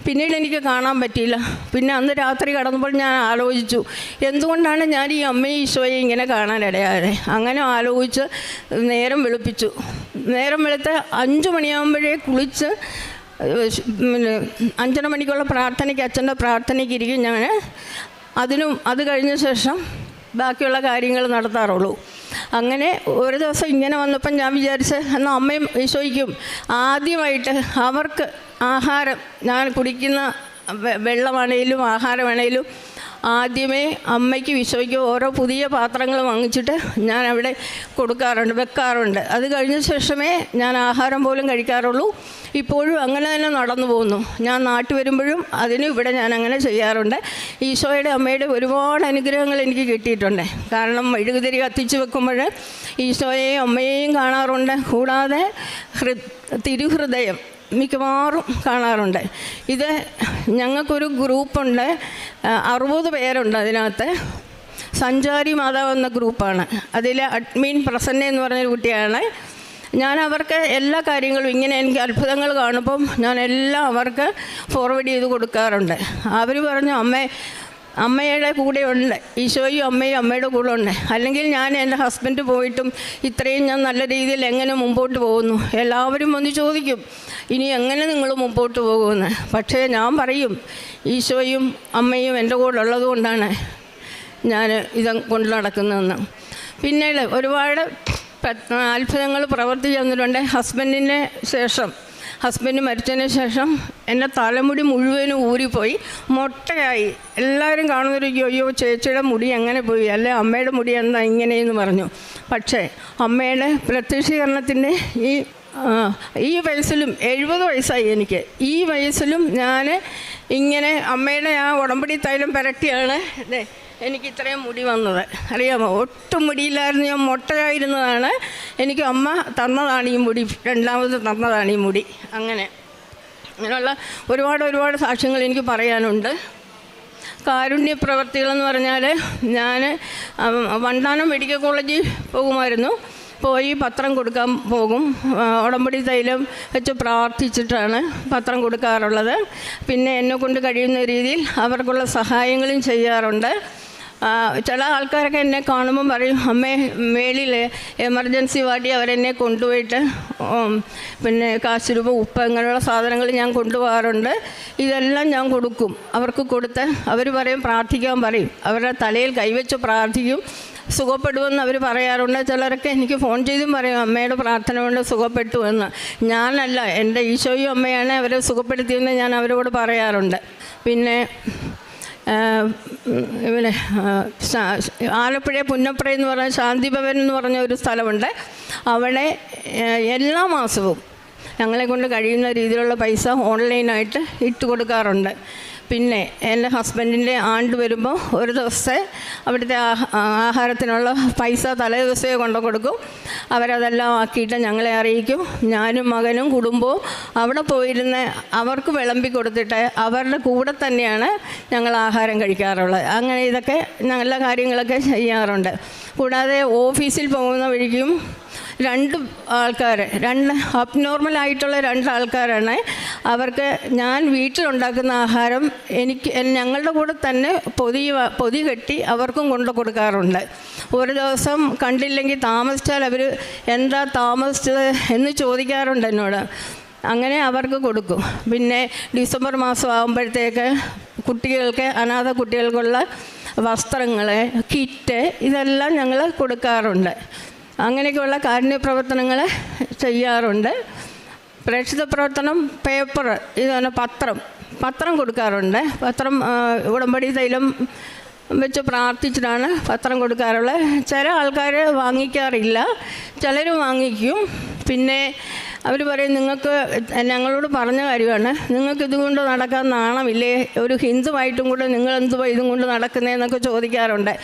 പിന്നീട് എനിക്ക് കാണാൻ പറ്റിയില്ല. പിന്നെ അന്ന് രാത്രി കടന്നപ്പോൾ ഞാൻ ആലോചിച്ചു, എന്തുകൊണ്ടാണ് ഞാൻ ഈ അമ്മയും ഈശോയെ ഇങ്ങനെ കാണാനിടയാതെ. അങ്ങനെ ആലോചിച്ച് നേരം വെളുപ്പിച്ചു. നേരം വെളുത്ത് 5 മണിയാകുമ്പോഴേ കുളിച്ച് 5:30 മണിക്കുള്ള പ്രാർത്ഥനയ്ക്ക്, അച്ഛൻ്റെ പ്രാർത്ഥനയ്ക്ക് ഇരിക്കും ഞാൻ. അത് കഴിഞ്ഞ ശേഷം ബാക്കിയുള്ള കാര്യങ്ങൾ നടത്താറുള്ളൂ. അങ്ങനെ ഒരു ദിവസം ഇങ്ങനെ വന്നപ്പം ഞാൻ വിചാരിച്ച് എന്നാൽ അമ്മയും ഈശോയ്ക്കും ആദ്യമായിട്ട് അവർക്ക് ആഹാരം, ഞാൻ കുടിക്കുന്ന വെള്ളമാണേലും ആഹാരമാണേലും ആദ്യമേ അമ്മയ്ക്കും ഈശോയ്ക്കും ഓരോ പുതിയ പാത്രങ്ങൾ വാങ്ങിച്ചിട്ട് ഞാൻ അവിടെ വെക്കാറുണ്ട്. അത് കഴിഞ്ഞ ശേഷമേ ഞാൻ ആഹാരം പോലും കഴിക്കാറുള്ളൂ. ഇപ്പോഴും അങ്ങനെ തന്നെ നടന്നു പോകുന്നു. ഞാൻ നാട്ടിൽ വരുമ്പോഴും അതിനും ഇവിടെ ഞാൻ അങ്ങനെ ചെയ്യാറുണ്ട്. ഈശോയുടെ അമ്മയുടെ ഒരുപാട് അനുഗ്രഹങ്ങൾ എനിക്ക് കിട്ടിയിട്ടുണ്ട്. കാരണം മെഴുകുതിരി കത്തിച്ച് വെക്കുമ്പോൾ ഈശോയെയും അമ്മയെയും കാണാറുണ്ട്. കൂടാതെ തിരുഹൃദയം മിക്കവാറും കാണാറുണ്ട്. ഇത് ഞങ്ങൾക്കൊരു ഗ്രൂപ്പുണ്ട്, 60 പേരുണ്ട് അതിനകത്ത്. സഞ്ചാരി മാതാവ് എന്ന ഗ്രൂപ്പാണ്. അതിൽ അഡ്മിൻ പ്രസന്ന എന്ന് പറഞ്ഞൊരു കുട്ടിയാണ്. ഞാൻ അവർക്ക് എല്ലാ കാര്യങ്ങളും ഇങ്ങനെ എനിക്ക് അത്ഭുതങ്ങൾ കാണുമ്പം ഞാൻ എല്ലാം അവർക്ക് ഫോർവേഡ് ചെയ്ത് കൊടുക്കാറുണ്ട്. അവർ പറഞ്ഞു അമ്മയുടെ കൂടെ ഉണ്ട്, ഈശോയും അമ്മയും അമ്മയുടെ കൂടെ ഉണ്ട്. അല്ലെങ്കിൽ ഞാൻ എൻ്റെ ഹസ്ബൻഡ് പോയിട്ടും ഇത്രയും ഞാൻ നല്ല രീതിയിൽ എങ്ങനെ മുമ്പോട്ട് പോകുന്നു. എല്ലാവരും വന്ന് ചോദിക്കും ഇനി എങ്ങനെ നിങ്ങൾ മുമ്പോട്ട് പോകുമെന്ന്. പക്ഷേ ഞാൻ പറയും ഈശോയും അമ്മയും എൻ്റെ കൂടെ ഉള്ളത് കൊണ്ടാണ് ഞാൻ ഇത് കൊണ്ട് നടക്കുന്നതെന്ന്. പിന്നീട് ഒരുപാട് അത്ഭുതങ്ങൾ പ്രവർത്തിച്ചു തന്നിട്ടുണ്ട്. ഹസ്ബൻഡ് മരിച്ചതിന് ശേഷം എൻ്റെ തലമുടി മുഴുവനും ഊരിപ്പോയി, മൊട്ടയായി. എല്ലാവരും കാണുന്നൊരു അയ്യോ ചേച്ചിയുടെ മുടി എങ്ങനെ പോയി, അല്ലെ അമ്മയുടെ മുടി എന്താ ഇങ്ങനെയെന്ന് പറഞ്ഞു. പക്ഷേ അമ്മയുടെ പ്രത്യക്ഷീകരണത്തിൻ്റെ ഈ വയസ്സിലും 70 വയസ്സായി എനിക്ക്. ഈ വയസ്സിലും ഞാൻ ഇങ്ങനെ അമ്മയുടെ ആ ഉടമ്പടി തൈലം പുരട്ടിയാണ് എനിക്ക് ഇത്രയും മുടി വന്നത്. അറിയാമോ, ഒട്ടും മുടിയില്ലായിരുന്നു, ഞാൻ മൊട്ടയായിരുന്നതാണ്. എനിക്ക് അമ്മ തന്നതാണ് ഈ മുടി, രണ്ടാമത് തന്നതാണ് ഈ മുടി. അങ്ങനെയുള്ള ഒരുപാട് സാക്ഷ്യങ്ങൾ എനിക്ക് പറയാനുണ്ട്. കാരുണ്യ പ്രവർത്തികളെന്ന് പറഞ്ഞാൽ ഞാൻ വണ്ടാനം മെഡിക്കൽ കോളേജിൽ പോകുമായിരുന്നു. പോയി പത്രം കൊടുക്കാൻ പോകും. ഉടമ്പടി തൈലം വെച്ച് പ്രാർത്ഥിച്ചിട്ടാണ് പത്രം കൊടുക്കാറുള്ളത്. പിന്നെ എന്നെക്കൊണ്ട് കഴിയുന്ന രീതിയിൽ അവർക്കുള്ള സഹായങ്ങളും ചെയ്യാറുണ്ട്. ചില ആൾക്കാരൊക്കെ എന്നെ കാണുമ്പം പറയും അമ്മേ മേളിൽ എമർജൻസി വാർഡിൽ അവരെന്നെ കൊണ്ടുപോയിട്ട് പിന്നെ കാശ് രൂപ ഉപ്പ് അങ്ങനെയുള്ള സാധനങ്ങൾ ഞാൻ കൊണ്ടുപോകാറുണ്ട്. ഇതെല്ലാം ഞാൻ കൊടുക്കും. അവർക്ക് കൊടുത്ത് അവർ പറയും പ്രാർത്ഥിക്കാൻ പറയും. അവരുടെ തലയിൽ കൈവച്ച് പ്രാർത്ഥിക്കും, സുഖപ്പെടുമെന്ന് അവർ പറയാറുണ്ട്. ചിലരൊക്കെ എനിക്ക് ഫോൺ ചെയ്തും പറയും അമ്മയുടെ പ്രാർത്ഥന കൊണ്ട് സുഖപ്പെട്ടു എന്ന്. ഞാനല്ല, എൻ്റെ ഈശോയും അമ്മയാണ് അവരെ സുഖപ്പെടുത്തിയെന്ന് ഞാൻ അവരോട് പറയാറുണ്ട്. പിന്നെ ഇവിടെ ആലപ്പുഴ പുന്നപ്ര എന്ന് പറഞ്ഞ ശാന്തിഭവൻ എന്ന് പറഞ്ഞ ഒരു സ്ഥലമുണ്ട്. അവിടെ എല്ലാ മാസവും ഞങ്ങളെ കൊണ്ട് കഴിയുന്ന രീതിയിലുള്ള പൈസ ഓൺലൈനായിട്ട് ഇട്ട് കൊടുക്കാറുണ്ട്. പിന്നെ എൻ്റെ ഹസ്ബൻഡിൻ്റെ ആണ്ട് വരുമ്പോൾ ഒരു ദിവസത്തെ അവിടുത്തെ ആഹാരത്തിനുള്ള പൈസ തലേ ദിവസമേ കൊണ്ടു കൊടുക്കും. അവരതെല്ലാം ആക്കിയിട്ട് ഞങ്ങളെ അറിയിക്കും. ഞാനും മകനും കുടുംബവും അവിടെ പോയിരുന്ന് അവർക്ക് വിളമ്പി കൊടുത്തിട്ട് അവരുടെ കൂടെ തന്നെയാണ് ഞങ്ങൾ ആഹാരം കഴിക്കാറുള്ളത്. അങ്ങനെ ഇതൊക്കെ നല്ല കാര്യങ്ങളൊക്കെ ചെയ്യാറുണ്ട്. കൂടാതെ ഓഫീസിൽ പോകുന്ന വഴിക്കും രണ്ട് അബ്നോർമലായിട്ടുള്ള 2 ആൾക്കാരാണ്. അവർക്ക് ഞാൻ വീട്ടിലുണ്ടാക്കുന്ന ആഹാരം ഞങ്ങളുടെ കൂടെ തന്നെ പൊതി കെട്ടി അവർക്കും കൊണ്ടു കൊടുക്കാറുണ്ട്. ഒരു ദിവസം കണ്ടില്ലെങ്കിൽ താമസിച്ചാൽ അവർ എന്താ താമസിച്ചത് എന്ന് ചോദിക്കാറുണ്ട് എന്നോട്. അങ്ങനെ അവർക്ക് കൊടുക്കും. പിന്നെ ഡിസംബർ മാസം ആകുമ്പോഴത്തേക്ക് കുട്ടികൾക്ക്, അനാഥ കുട്ടികൾക്കുള്ള വസ്ത്രങ്ങൾ, കിറ്റ് ഇതെല്ലാം ഞങ്ങൾ കൊടുക്കാറുണ്ട്. അങ്ങനെയൊക്കെയുള്ള കാരുണ്യ പ്രവർത്തനങ്ങൾ ചെയ്യാറുണ്ട്. പ്രേക്ഷിത പ്രവർത്തനം, പേപ്പർ, ഇതാണ് പത്രം കൊടുക്കാറുണ്ട്. പത്രം ഉടമ്പടി തൈലം വെച്ച് പ്രാർത്ഥിച്ചിട്ടാണ് പത്രം കൊടുക്കാറുള്ളത്. ചില ആൾക്കാർ വാങ്ങിക്കാറില്ല, ചിലർ വാങ്ങിക്കും. പിന്നെ അവർ പറയും, നിങ്ങൾക്ക് ഞങ്ങളോട് പറഞ്ഞ കാര്യമാണ്, നിങ്ങൾക്ക് ഇതുകൊണ്ട് നടക്കാൻ നാണമില്ലേ, ഒരു ഹിന്ദുവായിട്ടും കൂടെ നിങ്ങളെന്തുവാ ഇതും കൊണ്ട് നടക്കുന്നതെന്നൊക്കെ ചോദിക്കാറുണ്ട്.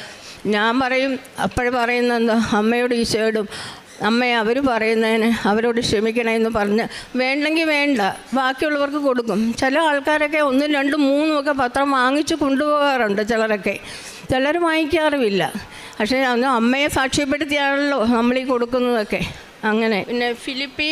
ഞാൻ പറയും, അപ്പോഴും പറയുന്നത് അമ്മയോട് ഈശോയോടും, അമ്മയെ അവർ പറയുന്നതിന് അവരോട് ക്ഷമിക്കണമെന്ന് പറഞ്ഞ് വേണ്ടെങ്കിൽ വേണ്ട, ബാക്കിയുള്ളവർക്ക് കൊടുക്കും. ചില ആൾക്കാരൊക്കെ 1, 2, 3 ഒക്കെ പത്രം വാങ്ങിച്ച് കൊണ്ടുപോകാറുണ്ട്. ചിലർ വാങ്ങിക്കാറുമില്ല. പക്ഷേ അന്ന് അമ്മയെ സാക്ഷ്യപ്പെടുത്തിയാണല്ലോ നമ്മളീ കൊടുക്കുന്നതൊക്കെ. അങ്ങനെ പിന്നെ ഫിലിപ്പി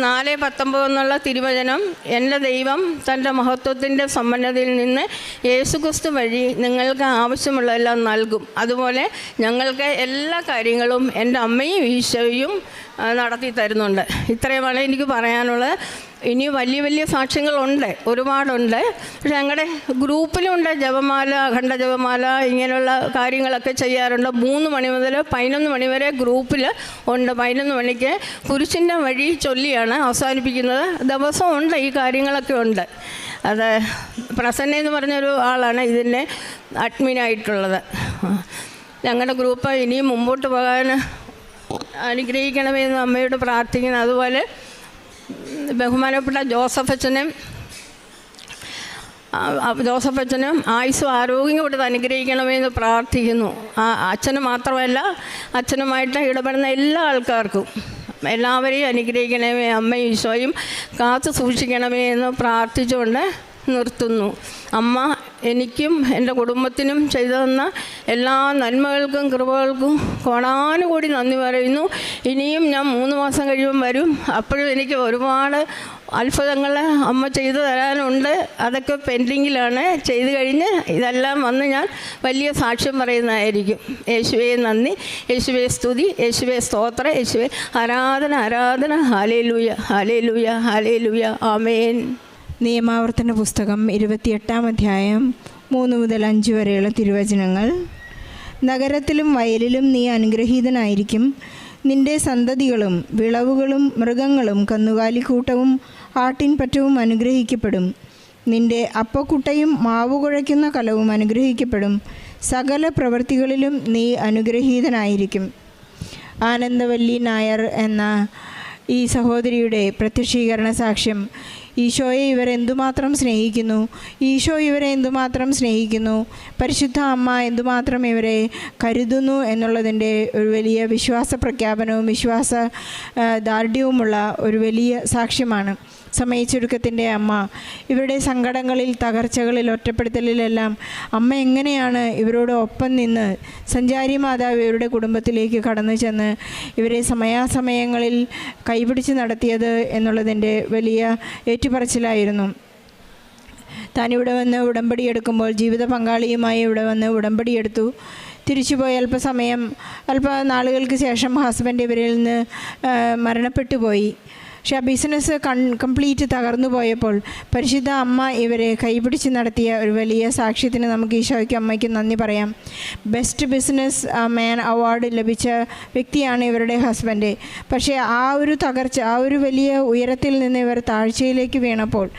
4:19 എന്നുള്ള തിരുവചനം, എൻ്റെ ദൈവം തൻ്റെ മഹത്വത്തിൻ്റെ സമ്പന്നതയിൽ നിന്ന് യേശുക്രിസ്തു വഴി നിങ്ങൾക്ക് ആവശ്യമുള്ളതെല്ലാം നൽകും. അതുപോലെ ഞങ്ങൾക്ക് എല്ലാ കാര്യങ്ങളും എൻ്റെ അമ്മയും ഈശോയും നടത്തി തരുന്നുണ്ട്. ഇത്രയുമാണ് എനിക്ക് പറയാനുള്ളത്. ഇനി വലിയ വലിയ സാക്ഷ്യങ്ങളുണ്ട്, ഒരുപാടുണ്ട്. പക്ഷെ ഞങ്ങളുടെ ഗ്രൂപ്പിലുണ്ട് ജപമാല, അഖണ്ഡ ജപമാല, ഇങ്ങനെയുള്ള കാര്യങ്ങളൊക്കെ ചെയ്യാറുണ്ട്. 3 മണി മുതൽ 11 മണി വരെ ഗ്രൂപ്പിൽ ഉണ്ട്. 11 മണിക്ക് കുരിശിൻ്റെ വഴി ചൊല്ലിയാണ് അവസാനിപ്പിക്കുന്നത്. ദിവസവും ഉണ്ട്, ഈ കാര്യങ്ങളൊക്കെ ഉണ്ട്. അത് പ്രസന്ന എന്ന് പറഞ്ഞൊരു ആളാണ് ഇതിൻ്റെ അഡ്മിനായിട്ടുള്ളത്. ഞങ്ങളുടെ ഗ്രൂപ്പ് ഇനിയും മുമ്പോട്ട് പോകാൻ അനുഗ്രഹിക്കണമെന്ന് അമ്മയോട് പ്രാർത്ഥിക്കുന്നു. അതുപോലെ ബഹുമാനപ്പെട്ട ജോസഫ് അച്ഛനും ആയുസ്സും ആരോഗ്യം കൊടുത്ത് അനുഗ്രഹിക്കണമെന്ന് പ്രാർത്ഥിക്കുന്നു. അച്ഛന് മാത്രമല്ല, അച്ഛനുമായിട്ട് ഇടപെടുന്ന എല്ലാ ആൾക്കാർക്കും എല്ലാവരെയും അനുഗ്രഹിക്കണമേ, അമ്മയും ഈശോയും കാത്തു സൂക്ഷിക്കണമേ എന്ന് പ്രാർത്ഥിച്ചുകൊണ്ട് നിർത്തുന്നു. അമ്മ എനിക്കും എൻ്റെ കുടുംബത്തിനും ചെയ്തു തന്ന എല്ലാ നന്മകൾക്കും കൃപകൾക്കും കോടാനുകൂടി നന്ദി പറയുന്നു. ഇനിയും ഞാൻ 3 മാസം കഴിയുമ്പം വരും. അപ്പോഴും എനിക്ക് ഒരുപാട് അത്ഭുതങ്ങൾ അമ്മ ചെയ്തു തരാനുണ്ട്. അതൊക്കെ പെൻഡിങ്ങിലാണ്. ചെയ്തു കഴിഞ്ഞ് ഇതെല്ലാം വന്ന് ഞാൻ വലിയ സാക്ഷ്യം പറയുന്നതായിരിക്കും. യേശുവേ നന്ദി, യേശുവേ സ്തുതി, യേശുവേ സ്തോത്രം, യേശുവേ ആരാധന. ഹല്ലേലൂയ, ഹല്ലേലൂയ, ഹല്ലേലൂയ, ആമേൻ. നിയമാവർത്തന പുസ്തകം 28-ാം അധ്യായം 3 മുതൽ 5 വരെയുള്ള തിരുവചനങ്ങൾ. നഗരത്തിലും വയലിലും നീ അനുഗ്രഹീതനായിരിക്കും. നിന്റെ സന്തതികളും വിളവുകളും മൃഗങ്ങളും കന്നുകാലിക്കൂട്ടവും ആട്ടിൻപറ്റവും അനുഗ്രഹിക്കപ്പെടും. നിന്റെ അപ്പക്കുട്ടയും മാവു കുഴയ്ക്കുന്ന കലവും അനുഗ്രഹിക്കപ്പെടും. സകല പ്രവൃത്തികളിലും നീ അനുഗ്രഹീതനായിരിക്കും. ആനന്ദവല്ലി നായർ എന്ന ഈ സഹോദരിയുടെ പ്രത്യക്ഷീകരണ സാക്ഷ്യം. ഈശോയെ ഇവരെന്തുമാത്രം സ്നേഹിക്കുന്നു, ഈശോ ഇവരെ എന്തുമാത്രം സ്നേഹിക്കുന്നു, പരിശുദ്ധ അമ്മ എന്തുമാത്രം ഇവരെ കരുതുന്നു എന്നുള്ളതിൻ്റെ ഒരു വലിയ വിശ്വാസ പ്രഖ്യാപനവും വിശ്വാസ ദാർഢ്യവുമുള്ള ഒരു വലിയ സാക്ഷ്യമാണ്. സമയച്ചുരുക്കത്തിൻ്റെ അമ്മ ഇവരുടെ സങ്കടങ്ങളിൽ, തകർച്ചകളിൽ, ഒറ്റപ്പെടുത്തലിലെല്ലാം അമ്മ എങ്ങനെയാണ് ഇവരോട് ഒപ്പം നിന്ന് സഞ്ചാരി മാതാവ് ഇവരുടെ കുടുംബത്തിലേക്ക് കടന്നു ചെന്ന് ഇവരെ സമയാസമയങ്ങളിൽ കൈപിടിച്ച് നടത്തിയത് എന്നുള്ളതിൻ്റെ വലിയ ഏറ്റുപറച്ചിലായിരുന്നു. താനിവിടെ വന്ന് ഉടമ്പടിയെടുക്കുമ്പോൾ ജീവിത പങ്കാളിയുമായി ഇവിടെ വന്ന് ഉടമ്പടിയെടുത്തു. തിരിച്ചുപോയി അല്പ നാളുകൾക്ക് ശേഷം ഹസ്ബൻഡ് ഇവരിൽ നിന്ന് മരണപ്പെട്ടു പോയി. പക്ഷെ ആ ബിസിനസ് കംപ്ലീറ്റ് തകർന്നു പോയപ്പോൾ പരിശുദ്ധ അമ്മ ഇവരെ കൈപിടിച്ച് നടത്തിയ ഒരു വലിയ സാക്ഷ്യത്തിന് നമുക്ക് ഈശോയ്ക്കും അമ്മയ്ക്കും നന്ദി പറയാം. ബെസ്റ്റ് ബിസിനസ് മാൻ അവാർഡ് ലഭിച്ച വ്യക്തിയാണ് ഇവരുടെ ഹസ്ബൻഡ്. പക്ഷേ ആ ഒരു തകർച്ച, ആ ഒരു വലിയ ഉയരത്തിൽ നിന്ന് ഇവർ താഴ്ചയിലേക്ക് വീണപ്പോൾ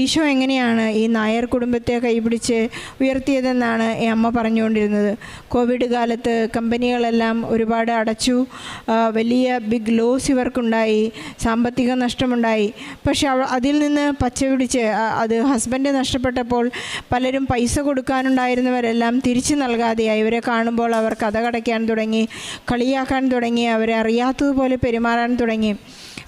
ഈശോ എങ്ങനെയാണ് ഈ നായർ കുടുംബത്തെ കൈപിടിച്ച് ഉയർത്തിയതെന്നാണ് ഈ അമ്മ പറഞ്ഞുകൊണ്ടിരുന്നത്. കോവിഡ് കാലത്ത് കമ്പനികളെല്ലാം ഒരുപാട് അടച്ചു. വലിയ ബിഗ് ലോസ് ഇവർക്കുണ്ടായി. സാമ്പത്തിക വളരെയധികം നഷ്ടമുണ്ടായി. പക്ഷെ അതിൽ നിന്ന് പച്ച പിടിച്ച് അത് ഹസ്ബൻഡ് നഷ്ടപ്പെട്ടപ്പോൾ പലരും പൈസ കൊടുക്കാനുണ്ടായിരുന്നവരെല്ലാം തിരിച്ചു നൽകാതെയായി. ഇവരെ കാണുമ്പോൾ അവർ കഥ കടയ്ക്കാൻ തുടങ്ങി, കളിയാക്കാൻ തുടങ്ങി, അവരെ അറിയാത്തതുപോലെ പെരുമാറാൻ തുടങ്ങി.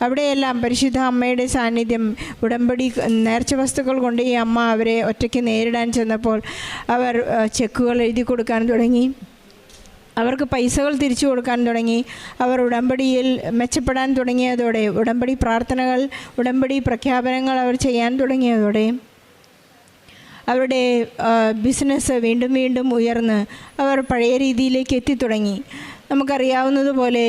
അവിടെയെല്ലാം പരിശുദ്ധ അമ്മയുടെ സാന്നിധ്യം, ഉടമ്പടി നേർച്ച വസ്തുക്കൾ കൊണ്ട് ഈ അമ്മ അവരെ ഒറ്റയ്ക്ക് നേരിടാൻ ചെന്നപ്പോൾ അവർ ചെക്കുകൾ എഴുതി കൊടുക്കാൻ തുടങ്ങി, അവർക്ക് പൈസകൾ തിരിച്ചു കൊടുക്കാൻ തുടങ്ങി. അവർ ഉടമ്പടിയിൽ മെച്ചപ്പെടാൻ തുടങ്ങിയതോടെ, ഉടമ്പടി പ്രാർത്ഥനകൾ, ഉടമ്പടി പ്രഖ്യാപനങ്ങൾ അവർ ചെയ്യാൻ തുടങ്ങിയതോടെ അവരുടെ ബിസിനസ് വീണ്ടും വീണ്ടും ഉയർന്ന് അവർ പഴയ രീതിയിലേക്ക് എത്തിത്തുടങ്ങി. നമുക്കറിയാവുന്നതുപോലെ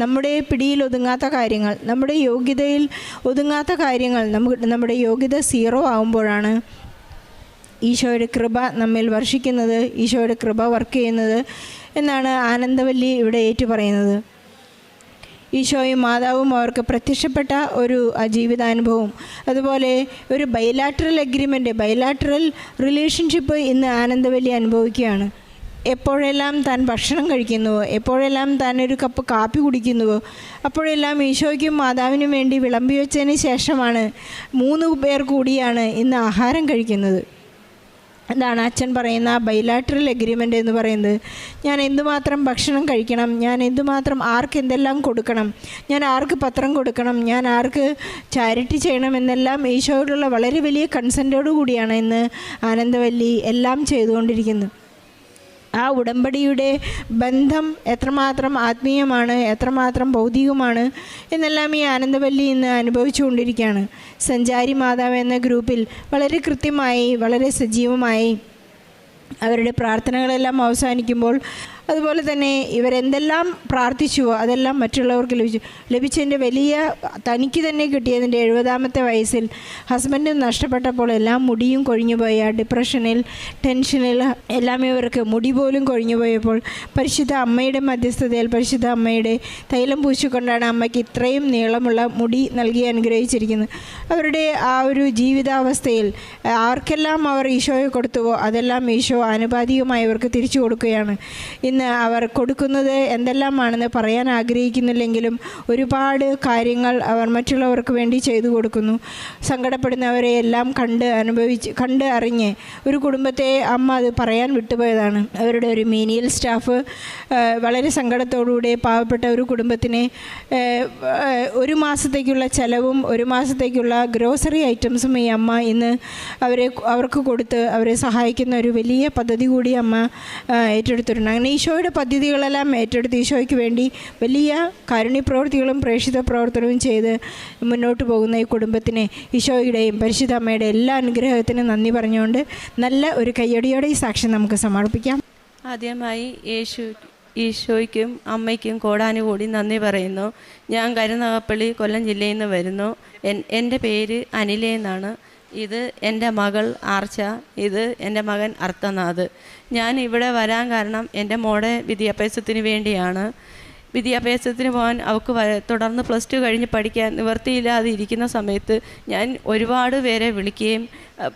നമ്മുടെ പിടിയിൽ ഒതുങ്ങാത്ത കാര്യങ്ങൾ, നമ്മുടെ യോഗ്യതയിൽ ഒതുങ്ങാത്ത കാര്യങ്ങൾ, നമ്മുടെ യോഗ്യത 0 ആകുമ്പോഴാണ് ഈശോയുടെ കൃപ നമ്മിൽ വർഷിക്കുന്നത്, ഈശോയുടെ കൃപ വർക്ക് ചെയ്യുന്നത് എന്നാണ് ആനന്ദവല്ലി ഇവിടെ ഏറ്റു പറയുന്നത്. ഈശോയും മാതാവും അവർക്ക് പ്രത്യക്ഷപ്പെട്ട ഒരു ജീവിതാനുഭവം, അതുപോലെ ഒരു ബൈലാറ്ററൽ അഗ്രിമെൻ്റ്, ബൈലാറ്ററൽ റിലേഷൻഷിപ്പ് ഇന്ന് ആനന്ദവല്ലി അനുഭവിക്കുകയാണ്. എപ്പോഴെല്ലാം താൻ ഭക്ഷണം കഴിക്കുന്നുവോ, എപ്പോഴെല്ലാം താൻ ഒരു കപ്പ് കാപ്പി കുടിക്കുന്നുവോ, അപ്പോഴെല്ലാം ഈശോയ്ക്കും മാതാവിനും വേണ്ടി വിളമ്പി വെച്ചതിന് ശേഷമാണ് 3 പേർ കൂടിയാണ് ഇന്ന് ആഹാരം കഴിക്കുന്നത്. അതാണ് അച്ഛൻ പറയുന്ന ബൈലാറ്ററൽ എഗ്രിമെൻ്റ് എന്ന് പറയുന്നത്. ഞാൻ എന്തുമാത്രം ഭക്ഷണം കഴിക്കണം, ഞാൻ എന്തുമാത്രം ആർക്ക് എന്തെല്ലാം കൊടുക്കണം, ഞാൻ ആർക്ക് പത്രം കൊടുക്കണം, ഞാൻ ആർക്ക് ചാരിറ്റി ചെയ്യണം എന്നെല്ലാം ഈശോയോടുള്ള വളരെ വലിയ കൺസെൻറ്റോടു കൂടിയാണ് ഇന്ന് ആനന്ദവല്ലി എല്ലാം ചെയ്തുകൊണ്ടിരിക്കുന്നത്. ആ ഉടമ്പടിയുടെ ബന്ധം എത്രമാത്രം ആത്മീയമാണ്, എത്രമാത്രം ഭൗതികമാണ് എന്നെല്ലാം ഈ ആനന്ദവല്ലി ഇന്ന് അനുഭവിച്ചുകൊണ്ടിരിക്കുകയാണ്. സഞ്ചാരി മാതാവ് എന്ന ഗ്രൂപ്പിൽ വളരെ കൃത്യമായി, വളരെ സജീവമായി അവരുടെ പ്രാർത്ഥനകളെല്ലാം അവസാനിക്കുമ്പോൾ, അതുപോലെ തന്നെ ഇവരെന്തെല്ലാം പ്രാർത്ഥിച്ചുവോ അതെല്ലാം മറ്റുള്ളവർക്ക് ലഭിച്ചതിൻ്റെ വലിയ, തനിക്ക് തന്നെ കിട്ടിയതിൻ്റെ 70ാമത്തെ വയസ്സിൽ ഹസ്ബൻഡ് നഷ്ടപ്പെട്ടപ്പോൾ എല്ലാം മുടിയും കൊഴിഞ്ഞുപോയി. ആ ഡിപ്രഷനിൽ, ടെൻഷനിൽ എല്ലാം ഇവർക്ക് മുടി പോലും കൊഴിഞ്ഞു പോയപ്പോൾ പരിശുദ്ധ അമ്മയുടെ മധ്യസ്ഥതയിൽ, പരിശുദ്ധ അമ്മയുടെ തൈലം പൂശിക്കൊണ്ടാണ് അമ്മയ്ക്ക് ഇത്രയും നീളമുള്ള മുടി നൽകി അനുഗ്രഹിച്ചിരിക്കുന്നത്. അവരുടെ ആ ഒരു ജീവിതാവസ്ഥയിൽ ആർക്കെല്ലാം അവർ ഈശോയെ കൊടുത്തുവോ അതെല്ലാം ഈശോ ആനുപാതികമായി അവർക്ക് തിരിച്ചു കൊടുക്കുകയാണ്. ഇന്ന് അവർ കൊടുക്കുന്നത് എന്തെല്ലാമാണെന്ന് പറയാൻ ആഗ്രഹിക്കുന്നില്ലെങ്കിലും ഒരുപാട് കാര്യങ്ങൾ അവർ മറ്റുള്ളവർക്ക് വേണ്ടി ചെയ്തു കൊടുക്കുന്നു. സങ്കടപ്പെടുന്നവരെ എല്ലാം കണ്ട് അറിഞ്ഞ് ഒരു കുടുംബത്തെ അമ്മ അത് പറയാൻ വിട്ടുപോയതാണ്. അവരുടെ ഒരു മീനിയൽ സ്റ്റാഫ് വളരെ സങ്കടത്തോടുകൂടെ പാവപ്പെട്ട ഒരു കുടുംബത്തിനെ 1 മാസത്തേക്കുള്ള ചെലവും 1 മാസത്തേക്കുള്ള ഗ്രോസറി ഐറ്റംസും ഈ അമ്മ ഇന്ന് അവർക്ക് കൊടുത്ത് അവരെ സഹായിക്കുന്ന ഒരു വലിയ പദ്ധതി കൂടി അമ്മ ഏറ്റെടുത്തിട്ടുണ്ട്. അങ്ങനെ ഈശോയുടെ പദ്ധതികളെല്ലാം ഏറ്റെടുത്ത് ഈശോയ്ക്ക് വേണ്ടി വലിയ കാരുണ്യപ്രവൃത്തികളും പ്രേക്ഷിത പ്രവർത്തനവും ചെയ്ത് മുന്നോട്ട് പോകുന്ന ഈ കുടുംബത്തിന് ഈശോയുടെയും പരിശുദ്ധ അമ്മയുടെ എല്ലാ അനുഗ്രഹത്തിനും നന്ദി പറഞ്ഞുകൊണ്ട് നല്ല ഒരു കയ്യടിയോടെ ഈ സാക്ഷ്യം നമുക്ക് സമർപ്പിക്കാം. ആദ്യമായി ഈശോയ്ക്കും അമ്മയ്ക്കും കോടാനുകൂടി നന്ദി പറയുന്നു. ഞാൻ കരുനാഗപ്പള്ളി, കൊല്ലം ജില്ലയിൽ നിന്ന് വരുന്നു. എൻ്റെ പേര് അനില എന്നാണ്. ഇത് എൻ്റെ മകൾ ആർച്ച, ഇത് എൻ്റെ മകൻ അർത്ഥനാഥ്. ഞാൻ ഇവിടെ വരാൻ കാരണം എൻ്റെ മോടെ വിദ്യാഭ്യാസത്തിന് വേണ്ടിയാണ്. വിദ്യാഭ്യാസത്തിന് പോകാൻ അവൾക്ക് തുടർന്ന് +2 കഴിഞ്ഞ് പഠിക്കാൻ നിവൃത്തിയില്ലാതെ ഇരിക്കുന്ന സമയത്ത് ഞാൻ ഒരുപാട് പേരെ വിളിക്കുകയും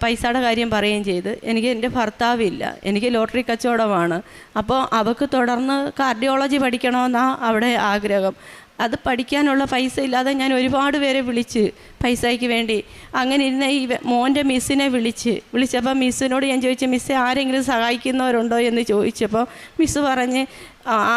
പൈസയുടെ കാര്യം പറയുകയും ചെയ്ത്. എനിക്ക് എൻ്റെ ഭർത്താവില്ല, എനിക്ക് ലോട്ടറി കച്ചവടമാണ്. അപ്പോൾ അവൾക്ക് തുടർന്ന് കാർഡിയോളജി പഠിക്കണമെന്നാണ് അവിടെ ആഗ്രഹം. അത് പഠിക്കാനുള്ള പൈസ ഇല്ലാതെ ഞാൻ ഒരുപാട് പേരെ പൈസയ്ക്ക് വേണ്ടി അങ്ങനെ ഇരുന്ന ഈ മോൻ്റെ മിസ്സിനെ വിളിച്ചപ്പോൾ മിസ്സിനോട് ഞാൻ ചോദിച്ചു, മിസ്സെ ആരെങ്കിലും സഹായിക്കുന്നവരുണ്ടോ എന്ന് ചോദിച്ചപ്പോൾ മിസ്സ് പറഞ്ഞ്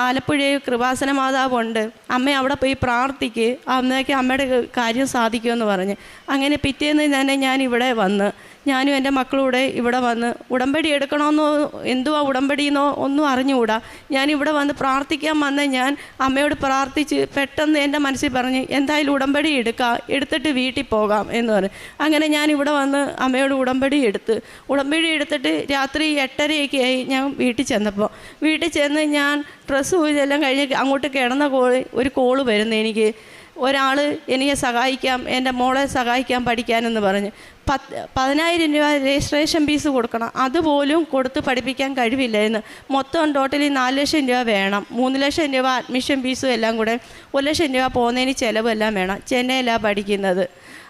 ആലപ്പുഴയിൽ കൃപാസന മാതാവുണ്ട്, അമ്മ അവിടെ പോയി പ്രാർത്ഥിക്ക്, അമ്മയ്ക്ക് അമ്മയുടെ കാര്യം സാധിക്കുമെന്ന് പറഞ്ഞ്. അങ്ങനെ പിറ്റേന്ന് തന്നെ ഞാൻ ഇവിടെ വന്ന്, ഞാനും എൻ്റെ മക്കളൂടെ ഇവിടെ വന്ന് ഉടമ്പടി എടുക്കണമെന്നോ എന്തുവാ ഉടമ്പടിയെന്നോ ഒന്നും അറിഞ്ഞുകൂടാ. ഞാനിവിടെ വന്ന് പ്രാർത്ഥിക്കാൻ വന്ന് ഞാൻ അമ്മയോട് പ്രാർത്ഥിച്ച് പെട്ടെന്ന് എൻ്റെ മനസ്സിൽ പറഞ്ഞ് എന്തായാലും ഉടമ്പടി എടുത്തിട്ട് വീട്ടിൽ പോകാം എന്ന് പറഞ്ഞു. അങ്ങനെ ഞാൻ ഇവിടെ വന്ന് അമ്മയോട് ഉടമ്പടി എടുത്തിട്ട് രാത്രി 8:30 ആയി ഞാൻ വീട്ടിൽ ചെന്ന് ഞാൻ ഡ്രസ്സ് ഇതെല്ലാം കഴിഞ്ഞ് അങ്ങോട്ട് കിടന്ന ഒരു കോള് വരുന്നു. ഒരാൾ എനിക്ക് സഹായിക്കാം, എൻ്റെ മോളെ സഹായിക്കാം പഠിക്കാനെന്ന് പറഞ്ഞ്. 10,000 രൂപ രജിസ്ട്രേഷൻ ഫീസ് കൊടുക്കണം. അതുപോലും കൊടുത്ത് പഠിപ്പിക്കാൻ കഴിവില്ലായിരുന്നു. മൊത്തം ടോട്ടലി 4 ലക്ഷം രൂപ വേണം. 3 ലക്ഷം രൂപ അഡ്മിഷൻ ഫീസും എല്ലാം കൂടെ 1 ലക്ഷം രൂപ പോകുന്നതിന് ചിലവെല്ലാം വേണം. ചെന്നൈയിലാണ് പഠിക്കുന്നത്.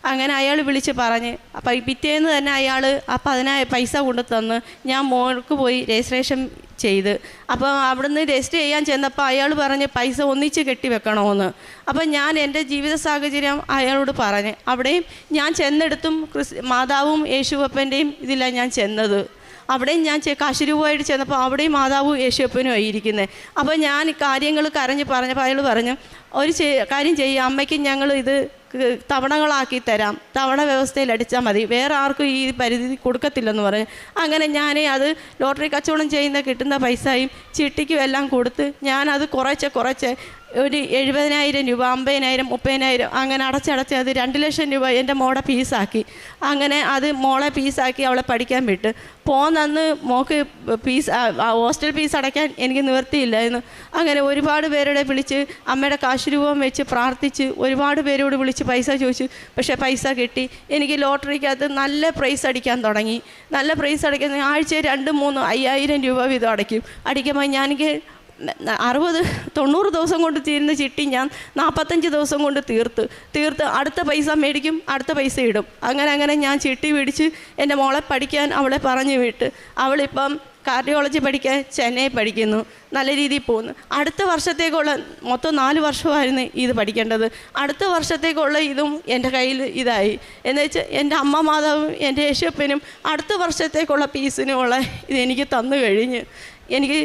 അങ്ങനെ അയാൾ വിളിച്ച് പറഞ്ഞ് അപ്പം പിറ്റേന്ന് തന്നെ അയാൾ ആ 10,000 പൈസ കൊണ്ട് തന്ന് ഞാൻ മോൾക്ക് പോയി രജിസ്ട്രേഷൻ ചെയ്ത്. അപ്പോൾ അവിടുന്ന് രജിസ്റ്റർ ചെയ്യാൻ ചെന്നപ്പോൾ അയാൾ പറഞ്ഞ് പൈസ ഒന്നിച്ച് കെട്ടിവെക്കണമെന്ന്. അപ്പം ഞാൻ എൻ്റെ ജീവിത സാഹചര്യം അയാളോട് പറഞ്ഞ് അവിടെയും ഞാൻ ചെന്നെടുത്തും മാതാവും യേശുവപ്പൻ്റെയും ഇതിലാണ് ഞാൻ ചെന്നത്. അവിടെയും ഞാൻ കാശുരൂപമായിട്ട് ചെന്നപ്പോൾ അവിടെയും മാതാവും യേശുവപ്പനും ആയിരിക്കുന്നത്. അപ്പോൾ ഞാൻ കാര്യങ്ങൾ കരഞ്ഞ് പറഞ്ഞപ്പോൾ അയാൾ പറഞ്ഞു ഒരു കാര്യം ചെയ്യുക, അമ്മയ്ക്ക് ഞങ്ങൾ ഇത് തവണകളാക്കി തരാം, തവണ വ്യവസ്ഥയിൽ അടിച്ചാൽ മതി, വേറെ ആർക്കും ഈ പരിധി കൊടുക്കത്തില്ലെന്ന് പറഞ്ഞു. അങ്ങനെ ഞാൻ അത് ലോട്ടറി കച്ചവടം ചെയ്യുന്ന കിട്ടുന്ന പൈസയും ചിട്ടിക്കും എല്ലാം കൊടുത്ത് ഞാനത് കുറച്ച് ഒരു 70,000 രൂപ, 50,000, 30,000 അങ്ങനെ അടച്ചടച്ച് അത് 2 ലക്ഷം രൂപ എൻ്റെ മോളെ ഫീസാക്കി. അങ്ങനെ അത് മോളെ ഫീസാക്കി അവളെ പഠിക്കാൻ വിട്ട്. പോന്നന്ന് മോൾക്ക് ഹോസ്റ്റൽ ഫീസ് അടയ്ക്കാൻ എനിക്ക് നിവൃത്തിയില്ലായിരുന്നു. അങ്ങനെ ഒരുപാട് പേരുടെ വിളിച്ച് അമ്മയുടെ കാശുരൂപം വെച്ച് പ്രാർത്ഥിച്ച് ഒരുപാട് പേരോട് വിളിച്ച് പൈസ ചോദിച്ചു. പക്ഷേ പൈസ കിട്ടി. എനിക്ക് ലോട്ടറിക്കകത്ത് നല്ല പ്രൈസ് അടിക്കാൻ തുടങ്ങി. നല്ല പ്രൈസ് അടിക്കാൻ ആഴ്ച 2-3 5,000 രൂപ വീതം അടിക്കുമ്പോൾ ഞാനെനിക്ക് 60-90 ദിവസം കൊണ്ട് തീരുന്ന ചിട്ടി ഞാൻ 45 ദിവസം കൊണ്ട് തീർത്ത് അടുത്ത പൈസ മേടിക്കും, അടുത്ത പൈസ ഇടും. അങ്ങനെ ഞാൻ ചിട്ടി പിടിച്ച് എൻ്റെ മോളെ പഠിക്കാൻ അവളെ പറഞ്ഞു വിട്ട്. അവളിപ്പം കാർഡിയോളജി പഠിക്കാൻ ചെന്നൈ പഠിക്കുന്നു, നല്ല രീതിയിൽ പോകുന്നു. അടുത്ത വർഷത്തേക്കുള്ള മൊത്തം 4 വർഷമായിരുന്നു ഇത് പഠിക്കേണ്ടത്. അടുത്ത വർഷത്തേക്കുള്ള ഇതും എൻ്റെ കയ്യിൽ ഇതായി. എന്ന് വെച്ചാൽ എൻ്റെ അമ്മ മാതാവും എൻ്റെ യേശുപ്പനും അടുത്ത വർഷത്തേക്കുള്ള ഫീസിനുമുള്ള ഇതെനിക്ക് തന്നു കഴിഞ്ഞ്. എനിക്ക്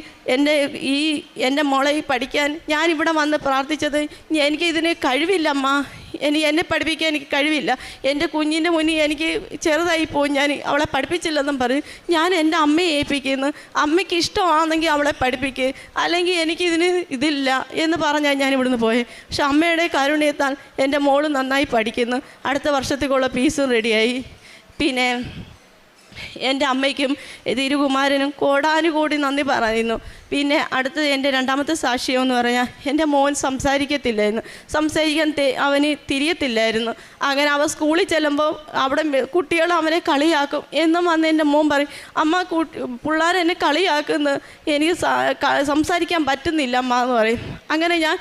എൻ്റെ മോളെ പഠിക്കാൻ ഞാനിവിടെ വന്ന് പ്രാർത്ഥിച്ചത് എനിക്ക് ഇതിന് കഴിവില്ലമ്മ, എന്നെ പഠിപ്പിക്കാൻ എനിക്ക് കഴിവില്ല, എൻ്റെ കുഞ്ഞിൻ്റെ മുന്നിൽ എനിക്ക് ചെറുതായി പോയി, ഞാൻ അവളെ പഠിപ്പിച്ചില്ലെന്നും പറഞ്ഞ് ഞാൻ എൻ്റെ അമ്മയെ ഏൽപ്പിക്കുന്നു. അമ്മയ്ക്ക് ഇഷ്ടമാണെങ്കിൽ അവളെ പഠിപ്പിക്കുക, അല്ലെങ്കിൽ എനിക്കിതിന് ഇതില്ല എന്ന് പറഞ്ഞാൽ ഞാൻ ഇവിടുന്ന് പോയത്. പക്ഷെ അമ്മയുടെ കാരുണ്യത്താൽ എൻ്റെ മോള് നന്നായി പഠിക്കുന്നു. അടുത്ത വർഷത്തേക്കുള്ള ഫീസും റെഡിയായി. പിന്നെ എൻ്റെ അമ്മയ്ക്കും തിരുകുമാരനും കോടാനുകോടി നന്ദി പറയുന്നു. പിന്നെ അടുത്തത് എൻ്റെ രണ്ടാമത്തെ സാക്ഷ്യം എന്ന് പറഞ്ഞാൽ എൻ്റെ മോൻ സംസാരിക്കാൻ അവന് തിരിയത്തില്ലായിരുന്നു. അങ്ങനെ അവൻ സ്കൂളിൽ ചെല്ലുമ്പോൾ അവിടെ കുട്ടികൾ അവനെ കളിയാക്കും. എന്നും വന്ന് എൻ്റെ മോൻ പറയും, അമ്മ പിള്ളേരെന്നെ കളിയാക്കുന്നു, എനിക്ക് സംസാരിക്കാൻ പറ്റുന്നില്ല അമ്മ എന്ന് പറയും. അങ്ങനെ ഞാൻ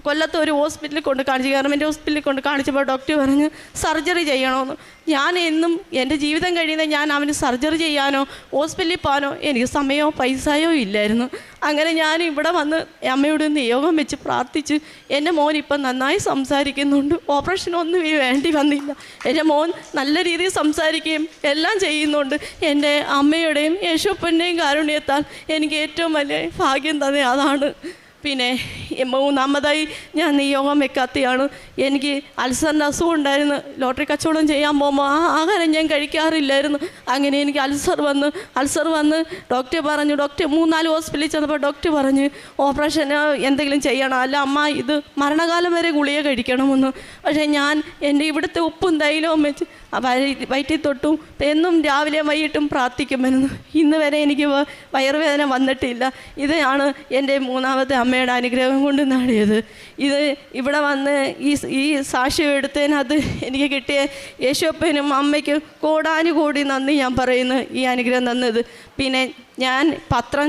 കൊല്ലത്ത് ഒരു ഹോസ്പിറ്റലിൽ കൊണ്ട് കാണിച്ചു, ഗവൺമെൻറ് ഹോസ്പിറ്റലിൽ കൊണ്ട് കാണിച്ചപ്പോൾ ഡോക്ടർ പറഞ്ഞ് സർജറി ചെയ്യണമെന്ന്. ഞാൻ എന്നും എൻ്റെ ജീവിതം കഴിയുന്ന ഞാൻ അവന് സർജറി ചെയ്യാനോ ഹോസ്പിറ്റലിൽ പോകാനോ എനിക്ക് സമയമോ പൈസയോ ഇല്ലായിരുന്നു. അങ്ങനെ ഞാൻ ഇവിടെ വന്ന് അമ്മയോട് നിയോഗം വെച്ച് പ്രാർത്ഥിച്ച് എൻ്റെ മോൻ ഇപ്പം നന്നായി സംസാരിക്കുന്നുണ്ട്. ഓപ്പറേഷനൊന്നും വേണ്ടി വന്നില്ല. എൻ്റെ മോൻ നല്ല രീതിയിൽ സംസാരിക്കുകയും എല്ലാം ചെയ്യുന്നുണ്ട്. എൻ്റെ അമ്മയുടെയും യേശുപ്പൻ്റെയും കാരുണ്യത്താൽ എനിക്ക് ഏറ്റവും വലിയ ഭാഗ്യം തന്നെ അതാണ്. പിന്നെ 3-മതായി ഞാൻ നിയോഗം വെക്കാത്തയാണ്. എനിക്ക് അൾസറിൻ്റെ അസുഖം ഉണ്ടായിരുന്നു. ലോട്ടറി കച്ചവടം ചെയ്യാൻ പോകുമ്പോൾ ആഹാരം ഞാൻ കഴിക്കാറില്ലായിരുന്നു. അങ്ങനെ എനിക്ക് അൾസർ വന്ന് ഡോക്ടർ പറഞ്ഞു, ഡോക്ടർ 3-4 ഹോസ്പിറ്റലിൽ ചെന്നപ്പോൾ ഡോക്ടർ പറഞ്ഞ് ഓപ്പറേഷൻ എന്തെങ്കിലും ചെയ്യണം, അല്ല അമ്മ ഇത് മരണകാലം വരെ ഗുളിക കഴിക്കണമെന്ന്. പക്ഷേ ഞാൻ എൻ്റെ ഇവിടുത്തെ ഉപ്പും തൈലവും വെച്ച് വയറ്റിൽ തൊട്ടും എന്നും രാവിലെ വൈകിട്ടും പ്രാർത്ഥിക്കുമായിരുന്നു. ഇന്ന് വരെ എനിക്ക് വയറുവേദന വന്നിട്ടില്ല. ഇതാണ് എൻ്റെ 3-മത്തെ അമ്മയുടെ അനുഗ്രഹം കൊണ്ട് നേടിയത്. ഇത് ഇവിടെ വന്ന് ഈ സാക്ഷ്യം എടുത്തതിനകത്ത് എനിക്ക് കിട്ടിയ യേശുപ്പനും അമ്മയ്ക്കും കോടാനുകോടി നന്ദി ഞാൻ പറയുന്നു, ഈ അനുഗ്രഹം തന്നത്. പിന്നെ ഞാൻ പത്രം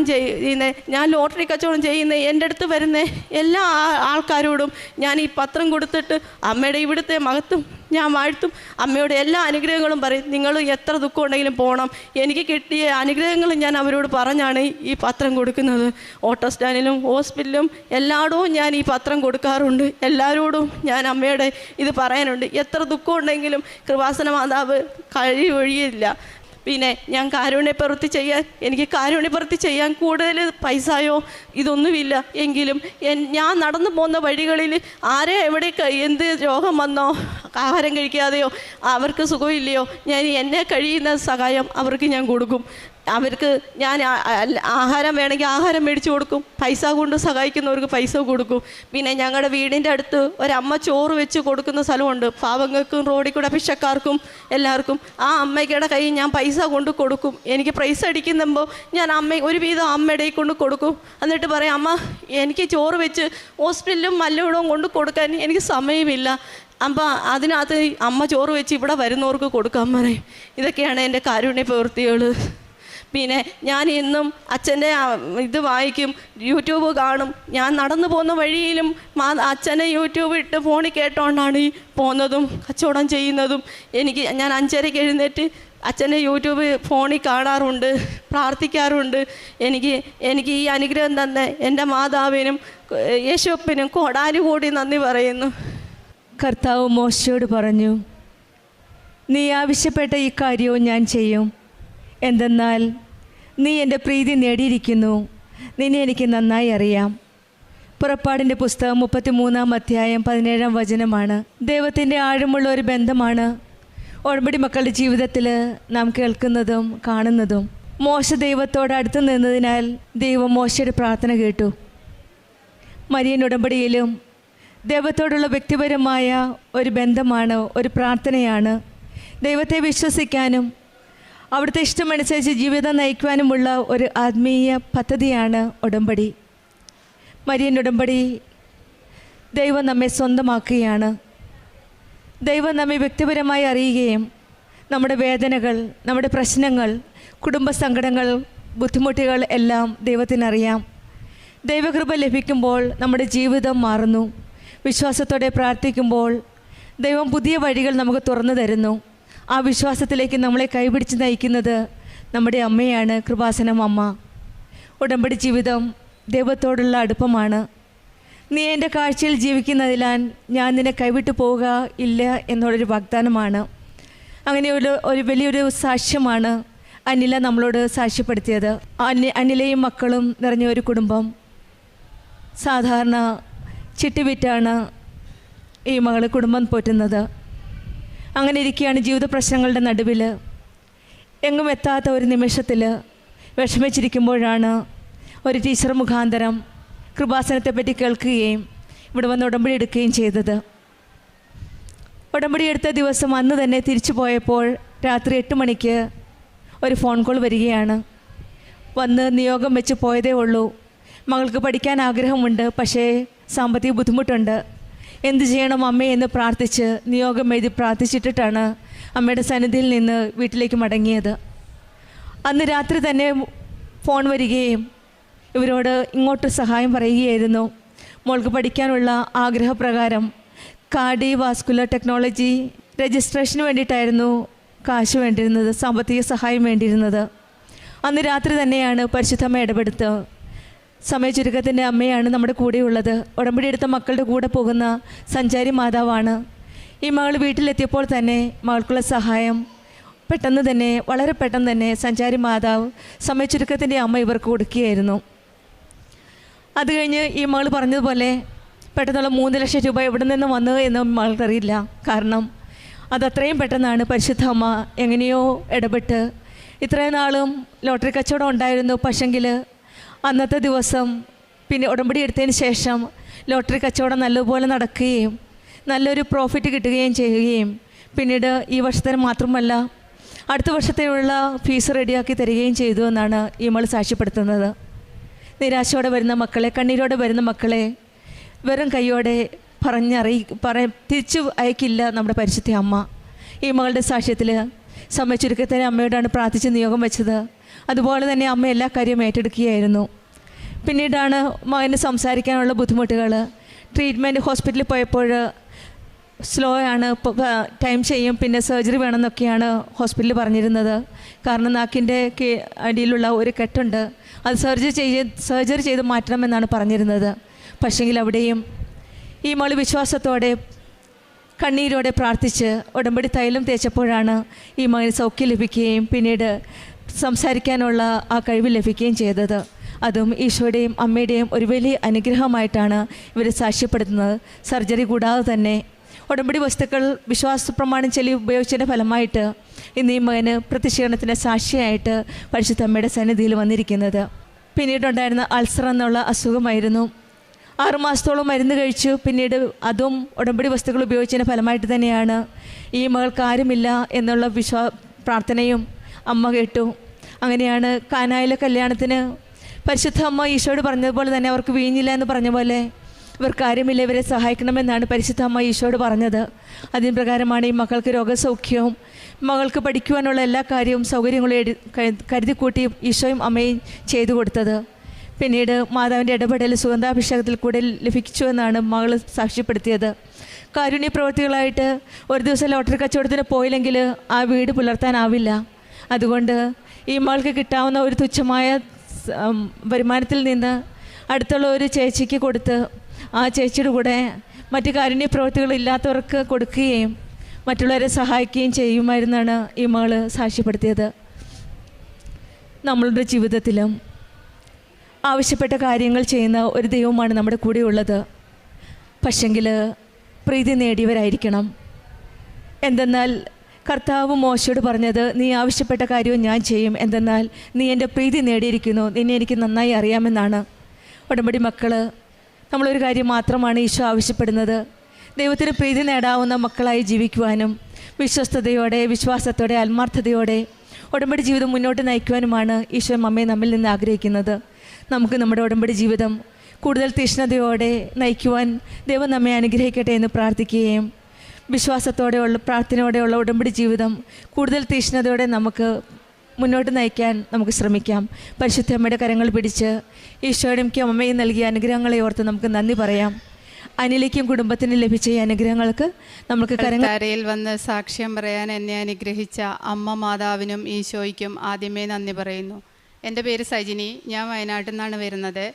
ഞാൻ ലോട്ടറി കച്ചവടം ചെയ്യുന്ന എൻ്റെ അടുത്ത് വരുന്ന എല്ലാ ആൾക്കാരോടും ഞാൻ ഈ പത്രം കൊടുത്തിട്ട് അമ്മയുടെ ഇവിടുത്തെ മഹത്വം ഞാൻ വാഴ്ത്തും. അമ്മയുടെ എല്ലാ അനുഗ്രഹങ്ങളും പറയും. നിങ്ങൾ എത്ര ദുഃഖം ഉണ്ടെങ്കിലും പോകണം. എനിക്ക് കിട്ടിയ അനുഗ്രഹങ്ങൾ ഞാൻ അവരോട് പറഞ്ഞാണ് ഈ പത്രം കൊടുക്കുന്നത്. ഓട്ടോ സ്റ്റാൻഡിലും ഹോസ്പിറ്റലിലും എല്ലായിടവും ഞാൻ ഈ പത്രം കൊടുക്കാറുണ്ട്. എല്ലാവരോടും ഞാൻ അമ്മയുടെ ഇത് പറയാനുണ്ട്. എത്ര ദുഃഖം ഉണ്ടെങ്കിലും കൃപാസന മാതാവ് കഴിയൊഴിയില്ല. പിന്നെ ഞാൻ എനിക്ക് കാരുണ്യപ്രവൃത്തി ചെയ്യാൻ കൂടുതൽ പൈസയോ ഇതൊന്നുമില്ല. എങ്കിലും ഞാൻ നടന്നു പോകുന്ന വഴികളിൽ ആരെ എവിടെ എന്ത് രോഗം വന്നോ, ആഹാരം കഴിക്കാതെയോ, അവർക്ക് സുഖമില്ലയോ, ഞാൻ എന്നെ കഴിയുന്ന സഹായം അവർക്ക് ഞാൻ കൊടുക്കും. അവർക്ക് ഞാൻ ആഹാരം വേണമെങ്കിൽ ആഹാരം മേടിച്ചു കൊടുക്കും. പൈസ കൊണ്ട് സഹായിക്കുന്നവർക്ക് പൈസ കൊടുക്കും. പിന്നെ ഞങ്ങളുടെ വീടിൻ്റെ അടുത്ത് ഒരമ്മ ചോറ് വെച്ച് കൊടുക്കുന്ന സ്ഥലമുണ്ട്. പാവങ്ങൾക്കും റോഡിൽ കൂടെ ഭിക്ഷക്കാർക്കും എല്ലാവർക്കും. ആ അമ്മയ്ക്കയുടെ കയ്യിൽ ഞാൻ പൈസ കൊണ്ട് കൊടുക്കും. എനിക്ക് പ്രൈസ് അടിക്കുമ്പോൾ ഞാൻ ഒരു വീതം അമ്മയുടെ കൊണ്ട് കൊടുക്കും. എന്നിട്ട് പറയും, അമ്മ എനിക്ക് ചോറ് വെച്ച് ഹോസ്പിറ്റലിലും മല്ലവിടവും കൊണ്ട് കൊടുക്കാൻ എനിക്ക് സമയമില്ല, അപ്പം അതിനകത്ത് അമ്മ ചോറ് വെച്ച് ഇവിടെ വരുന്നവർക്ക് കൊടുക്കാൻ പറയും. ഇതൊക്കെയാണ് എൻ്റെ കാരുണ്യ പ്രവൃത്തികൾ. പിന്നെ ഞാൻ ഇന്നും അച്ഛൻ്റെ ഇത് വായിക്കും, യൂട്യൂബ് കാണും. ഞാൻ നടന്നു പോകുന്ന വഴിയിലും അച്ഛനെ യൂട്യൂബ് ഇട്ട് ഫോണിൽ കേട്ടോണ്ടാണ് ഈ പോകുന്നതും കച്ചവടം ചെയ്യുന്നതും. ഞാൻ 5:30 എഴുന്നേറ്റ് അച്ഛനെ യൂട്യൂബ് ഫോണിൽ കാണാറുണ്ട്, പ്രാർത്ഥിക്കാറുണ്ട്. എനിക്ക് ഈ അനുഗ്രഹം തന്ന എൻ്റെ മാതാവിനും യേശുവിനും കോടാനുകോടി നന്ദി പറയുന്നു. കർത്താവ് മോശയോട് പറഞ്ഞു, നീ ആവശ്യപ്പെട്ട ഈ കാര്യവും ഞാൻ ചെയ്യും. എന്തെന്നാൽ നീ എൻ്റെ പ്രീതി നേടിയിരിക്കുന്നു, നിന്നെ എനിക്ക് നന്നായി അറിയാം. പുറപ്പാടിൻ്റെ പുസ്തകം 33-ാം അധ്യായം 17-ാം വചനമാണ്. ദൈവത്തിൻ്റെ ആഴമുള്ള ഒരു ബന്ധമാണ് ഉടമ്പടി മക്കളുടെ ജീവിതത്തിൽ നാം കേൾക്കുന്നതും കാണുന്നതും. മോശ ദൈവത്തോട് അടുത്ത് നിന്നതിനാൽ ദൈവം മോശയുടെ പ്രാർത്ഥന കേട്ടു. മരിയൻ ഉടമ്പടിയിലും ദൈവത്തോടുള്ള വ്യക്തിപരമായ ഒരു ബന്ധമാണ്, ഒരു പ്രാർത്ഥനയാണ്. ദൈവത്തെ വിശ്വസിക്കാനും അവിടുത്തെ ഇഷ്ടമനുസരിച്ച് ജീവിതം നയിക്കുവാനുമുള്ള ഒരു ആത്മീയ പദ്ധതിയാണ് ഉടമ്പടി. മരിയൻ ഉടമ്പടി ദൈവം നമ്മെ സ്വന്തമാക്കുകയാണ്. ദൈവം നമ്മെ വ്യക്തിപരമായി അറിയുകയും നമ്മുടെ വേദനകൾ, നമ്മുടെ പ്രശ്നങ്ങൾ, കുടുംബ സങ്കടങ്ങൾ, ബുദ്ധിമുട്ടുകൾ എല്ലാം ദൈവത്തിനറിയാം. ദൈവകൃപ ലഭിക്കുമ്പോൾ നമ്മുടെ ജീവിതം മാറുന്നു. വിശ്വാസത്തോടെ പ്രാർത്ഥിക്കുമ്പോൾ ദൈവം പുതിയ വഴികൾ നമുക്ക് തുറന്നു തരുന്നു. ആ വിശ്വാസത്തിലേക്ക് നമ്മളെ കൈപിടിച്ച് നയിക്കുന്നത് നമ്മുടെ അമ്മയാണ്, കൃപാസനം അമ്മ. ഉടമ്പടി ജീവിതം ദൈവത്തോടുള്ള അടുപ്പമാണ്. നീ എൻ്റെ കാഴ്ചയിൽ ജീവിക്കുന്നതിനാൽ ഞാൻ നിന്നെ കൈവിട്ടു പോവുക ഇല്ല എന്നുള്ളൊരു വാഗ്ദാനമാണ്. അങ്ങനെ ഒരു വലിയൊരു സാക്ഷ്യമാണ് അനില നമ്മളോട് സാക്ഷ്യപ്പെടുത്തിയത്. അനിലയും മക്കളും നിറഞ്ഞ ഒരു കുടുംബം. സാധാരണ ചിട്ടിവിറ്റാണ് ഈ മകൾ കുടുംബം പോറ്റുന്നത്. അങ്ങനെ ഇരിക്കുകയാണ് ജീവിത പ്രശ്നങ്ങളുടെ നടുവിൽ എങ്ങും എത്താത്ത ഒരു നിമിഷത്തിൽ വിഷമിച്ചിരിക്കുമ്പോഴാണ് ഒരു ടീച്ചർ മുഖാന്തരം കൃപാസനത്തെപ്പറ്റി കേൾക്കുകയും ഇവിടെ വന്ന് ഉടമ്പടി എടുക്കുകയും ചെയ്തത്. ഉടമ്പടി എടുത്ത ദിവസം അന്ന് തന്നെ തിരിച്ചു പോയപ്പോൾ രാത്രി 8 മണിക്ക് ഒരു ഫോൺ കോൾ വരികയാണ്. വന്ന് നിയോഗം വെച്ച് പോയതേ ഉള്ളൂ. മകൾക്ക് പഠിക്കാൻ ആഗ്രഹമുണ്ട്, പക്ഷേ സാമ്പത്തിക ബുദ്ധിമുട്ടുണ്ട്. എന്ത് ചെയ്യണം അമ്മേ എന്ന് പ്രാർത്ഥിച്ച് നിയോഗം എഴുതി പ്രാർത്ഥിച്ചിട്ടിട്ടാണ് അമ്മയുടെ സന്നിധിയിൽ നിന്ന് വീട്ടിലേക്ക് മടങ്ങിയത്. അന്ന് രാത്രി തന്നെ ഫോൺ വരികയും ഇവരോട് ഇങ്ങോട്ട് സഹായം പറയുകയായിരുന്നു. മോൾക്ക് പഠിക്കാനുള്ള ആഗ്രഹപ്രകാരം കാർഡിയോവാസ്കുലർ ടെക്നോളജി രജിസ്ട്രേഷന് വേണ്ടിയിട്ടായിരുന്നു കാശ് വേണ്ടിയിരുന്നത്, സാമ്പത്തിക സഹായം വേണ്ടിയിരുന്നത്. അന്ന് രാത്രി തന്നെയാണ് പരിശുദ്ധമ്മ ഇടപെടുത്ത്. സമയ ചുരുക്കത്തിൻ്റെ അമ്മയാണ് നമ്മുടെ കൂടെയുള്ളത്. ഉടമ്പടി എടുത്ത മക്കളുടെ കൂടെ പോകുന്ന സഞ്ചാരി മാതാവാണ്. ഈ മകൾ വീട്ടിലെത്തിയപ്പോൾ തന്നെ മകൾക്കുള്ള സഹായം പെട്ടെന്ന് തന്നെ, വളരെ പെട്ടെന്ന് തന്നെ സഞ്ചാരി മാതാവ് സമയ ചുരുക്കത്തിൻ്റെ അമ്മ ഇവർക്ക് കൊടുക്കുകയായിരുന്നു. അത് കഴിഞ്ഞ് ഈ മകൾ പറഞ്ഞതുപോലെ പെട്ടെന്നുള്ള 3 ലക്ഷം രൂപ എവിടെ നിന്ന് വന്നു എന്ന് മകൾക്കറിയില്ല. കാരണം അതത്രയും പെട്ടെന്നാണ് പരിശുദ്ധ അമ്മ എങ്ങനെയോ ഇടപെട്ട്. ഇത്രയും നാളും ലോട്ടറി കച്ചവടം ഉണ്ടായിരുന്നു, പക്ഷെങ്കിൽ അന്നത്തെ ദിവസം പിന്നെ ഉടമ്പടി എടുത്തതിന് ശേഷം ലോട്ടറി കച്ചവടം നല്ലതുപോലെ നടക്കുകയും നല്ലൊരു പ്രോഫിറ്റ് കിട്ടുകയും ചെയ്യുകയും പിന്നീട് ഈ വർഷത്തിന് മാത്രമല്ല അടുത്ത വർഷത്തേക്കുള്ള ഫീസ് റെഡിയാക്കി തരികയും ചെയ്തു എന്നാണ് ഈ മകൾ സാക്ഷ്യപ്പെടുത്തുന്നത്. നിരാശയോടെ വരുന്ന മക്കളെ, കണ്ണീരോടെ വരുന്ന മക്കളെ വെറും കൈയോടെ തിരിച്ചു അയക്കില്ല നമ്മുടെ പരിശുദ്ധ അമ്മ. ഈ മകളുടെ സാക്ഷ്യത്തിൽ സമയ ചുരുക്കത്തിന് അമ്മയോടാണ് പ്രാർത്ഥിച്ച് നിയോഗം വെച്ചത്. അതുപോലെ തന്നെ അമ്മ എല്ലാ കാര്യവും ഏറ്റെടുക്കുകയായിരുന്നു. പിന്നീടാണ് മകന് സംസാരിക്കാനുള്ള ബുദ്ധിമുട്ടുകൾ. ട്രീറ്റ്മെൻറ്റ് ഹോസ്പിറ്റലിൽ പോയപ്പോൾ സ്ലോ ആണ്, ടൈം ചെയ്യും, പിന്നെ സർജറി വേണമെന്നൊക്കെയാണ് ഹോസ്പിറ്റലിൽ പറഞ്ഞിരുന്നത്. കാരണം നാക്കിൻ്റെ അടിയിലുള്ള ഒരു കെട്ടുണ്ട്, അത് സർജറി ചെയ്ത് മാറ്റണമെന്നാണ് പറഞ്ഞിരുന്നത്. പക്ഷെങ്കിൽ അവിടെയും ഈ മകൾ വിശ്വാസത്തോടെ കണ്ണീരോടെ പ്രാർത്ഥിച്ച് ഉടമ്പടി തൈലം തേച്ചപ്പോഴാണ് ഈ മകന് സൗഖ്യം ലഭിക്കുകയും പിന്നീട് സംസാരിക്കാനുള്ള ആ കഴിവ് ലഭിക്കുകയും ചെയ്തത്. അതും ഈശോയുടെയും അമ്മയുടെയും ഒരു വലിയ അനുഗ്രഹമായിട്ടാണ് ഇവർ സാക്ഷ്യപ്പെടുത്തുന്നത്. സർജറി കൂടാതെ തന്നെ ഉടമ്പടി വസ്തുക്കൾ വിശ്വാസ പ്രമാണം ചൊല്ലി ഉപയോഗിച്ചതിൻ്റെ ഫലമായിട്ട് ഇന്ന് ഈ മകന് പ്രത്യക്ഷീകരണത്തിൻ്റെ സാക്ഷിയായിട്ട് പരിശുദ്ധ അമ്മയുടെ സന്നിധിയിൽ വന്നിരിക്കുന്നത്. പിന്നീടുണ്ടായിരുന്ന അൾസർ എന്നുള്ള അസുഖമായിരുന്നു. 6 മാസത്തോളം മരുന്ന് കഴിച്ചു. പിന്നീട് അതും ഉടമ്പടി വസ്തുക്കൾ ഉപയോഗിച്ചതിൻ്റെ ഫലമായിട്ട് തന്നെയാണ് ഈ മകൾക്ക് ആരുമില്ല എന്നുള്ള പ്രാർത്ഥനയും അമ്മ കേട്ടു. അങ്ങനെയാണ് കാനായിലെ കല്യാണത്തിന് പരിശുദ്ധ അമ്മ ഈശോയോട് പറഞ്ഞതുപോലെ തന്നെ അവർക്ക് വീഞ്ഞില്ല എന്ന് പറഞ്ഞ പോലെ ഇവർക്ക് ആരുമില്ല, ഇവരെ സഹായിക്കണമെന്നാണ് പരിശുദ്ധ അമ്മ ഈശോയോട് പറഞ്ഞത്. അതിന് പ്രകാരമാണ് ഈ മക്കൾക്ക് രോഗസൗഖ്യവും മകൾക്ക് പഠിക്കുവാനുള്ള എല്ലാ കാര്യവും സൗകര്യങ്ങളും കരുതിക്കൂട്ടി ഈശോയും അമ്മയും ചെയ്തു കൊടുത്തത്. പിന്നീട് മാതാവിൻ്റെ ഇടപെടൽ സുഗന്ധാഭിഷേകത്തിൽ കൂടെ ലഭിച്ചു എന്നാണ് മകൾ സാക്ഷ്യപ്പെടുത്തിയത്. കാരുണ്യ പ്രവൃത്തികളായിട്ട് ഒരു ദിവസം ലോട്ടറി കച്ചവടത്തിന് പോയില്ലെങ്കിൽ ആ വീട് പുലർത്താനാവില്ല. അതുകൊണ്ട് ഈ മകൾക്ക് കിട്ടാവുന്ന ഒരു തുച്ഛമായ വരുമാനത്തിൽ നിന്ന് അടുത്തുള്ള ഒരു ചേച്ചിക്ക് കൊടുത്ത് ആ ചേച്ചിയുടെ കൂടെ മറ്റ് കാരുണ്യ പ്രവൃത്തികളില്ലാത്തവർക്ക് കൊടുക്കുകയും മറ്റുള്ളവരെ സഹായിക്കുകയും ചെയ്യുമായിരുന്നാണ് ഈ മകൾ സാക്ഷ്യപ്പെടുത്തിയത്. നമ്മളുടെ ജീവിതത്തിലും ആവശ്യപ്പെട്ട കാര്യങ്ങൾ ചെയ്യുന്ന ഒരു ദൈവമാണ് നമ്മുടെ കൂടെ ഉള്ളത്. പക്ഷെങ്കിൽ പ്രീതി നേടിയവരായിരിക്കണം. എന്തെന്നാൽ കർത്താവ് മോശയോട് പറഞ്ഞത്, നീ ആവശ്യപ്പെട്ട കാര്യവും ഞാൻ ചെയ്യും, എന്തെന്നാൽ നീ എൻ്റെ പ്രീതി നേടിയിരിക്കുന്നു, നിന്നെ എനിക്ക് നന്നായി അറിയാമെന്നാണ്. ഉടമ്പടി മക്കൾ, നമ്മളൊരു കാര്യം മാത്രമാണ് ഈശോ ആവശ്യപ്പെടുന്നത്, ദൈവത്തിന് പ്രീതി നേടാവുന്ന മക്കളായി ജീവിക്കുവാനും വിശ്വസ്തയോടെ, വിശ്വാസത്തോടെ, ആത്മാർത്ഥതയോടെ ഉടമ്പടി ജീവിതം മുന്നോട്ട് നയിക്കുവാനുമാണ് ഈശോ അമ്മയെ നമ്മിൽ നിന്ന് ആഗ്രഹിക്കുന്നത്. നമുക്ക് നമ്മുടെ ഉടമ്പടി ജീവിതം കൂടുതൽ തീഷ്ണതയോടെ നയിക്കുവാൻ ദൈവം നമ്മെ അനുഗ്രഹിക്കട്ടെ എന്ന് പ്രാർത്ഥിക്കുകയും വിശ്വാസത്തോടെയുള്ള പ്രാർത്ഥനയോടെയുള്ള ഉടമ്പടി ജീവിതം കൂടുതൽ തീഷ്ണതയോടെ നമുക്ക് മുന്നോട്ട് നയിക്കാൻ നമുക്ക് ശ്രമിക്കാം. പരിശുദ്ധ അമ്മയുടെ കരങ്ങൾ പിടിച്ച് ഈശോയുടെയും അമ്മയും നൽകിയ അനുഗ്രഹങ്ങളെ ഓർത്ത് നമുക്ക് നന്ദി പറയാം. അനിലേക്കും കുടുംബത്തിനും ലഭിച്ച ഈ അനുഗ്രഹങ്ങൾക്ക് നമുക്ക് കരയിൽ വന്ന് സാക്ഷ്യം പറയാൻ എന്നെ അനുഗ്രഹിച്ച അമ്മ മാതാവിനും ഈശോയ്ക്കും ആദ്യമേ നന്ദി പറയുന്നു. എൻ്റെ പേര് സജിനി, ഞാൻ വയനാട്ടിൽ നിന്നാണ് വരുന്നത്.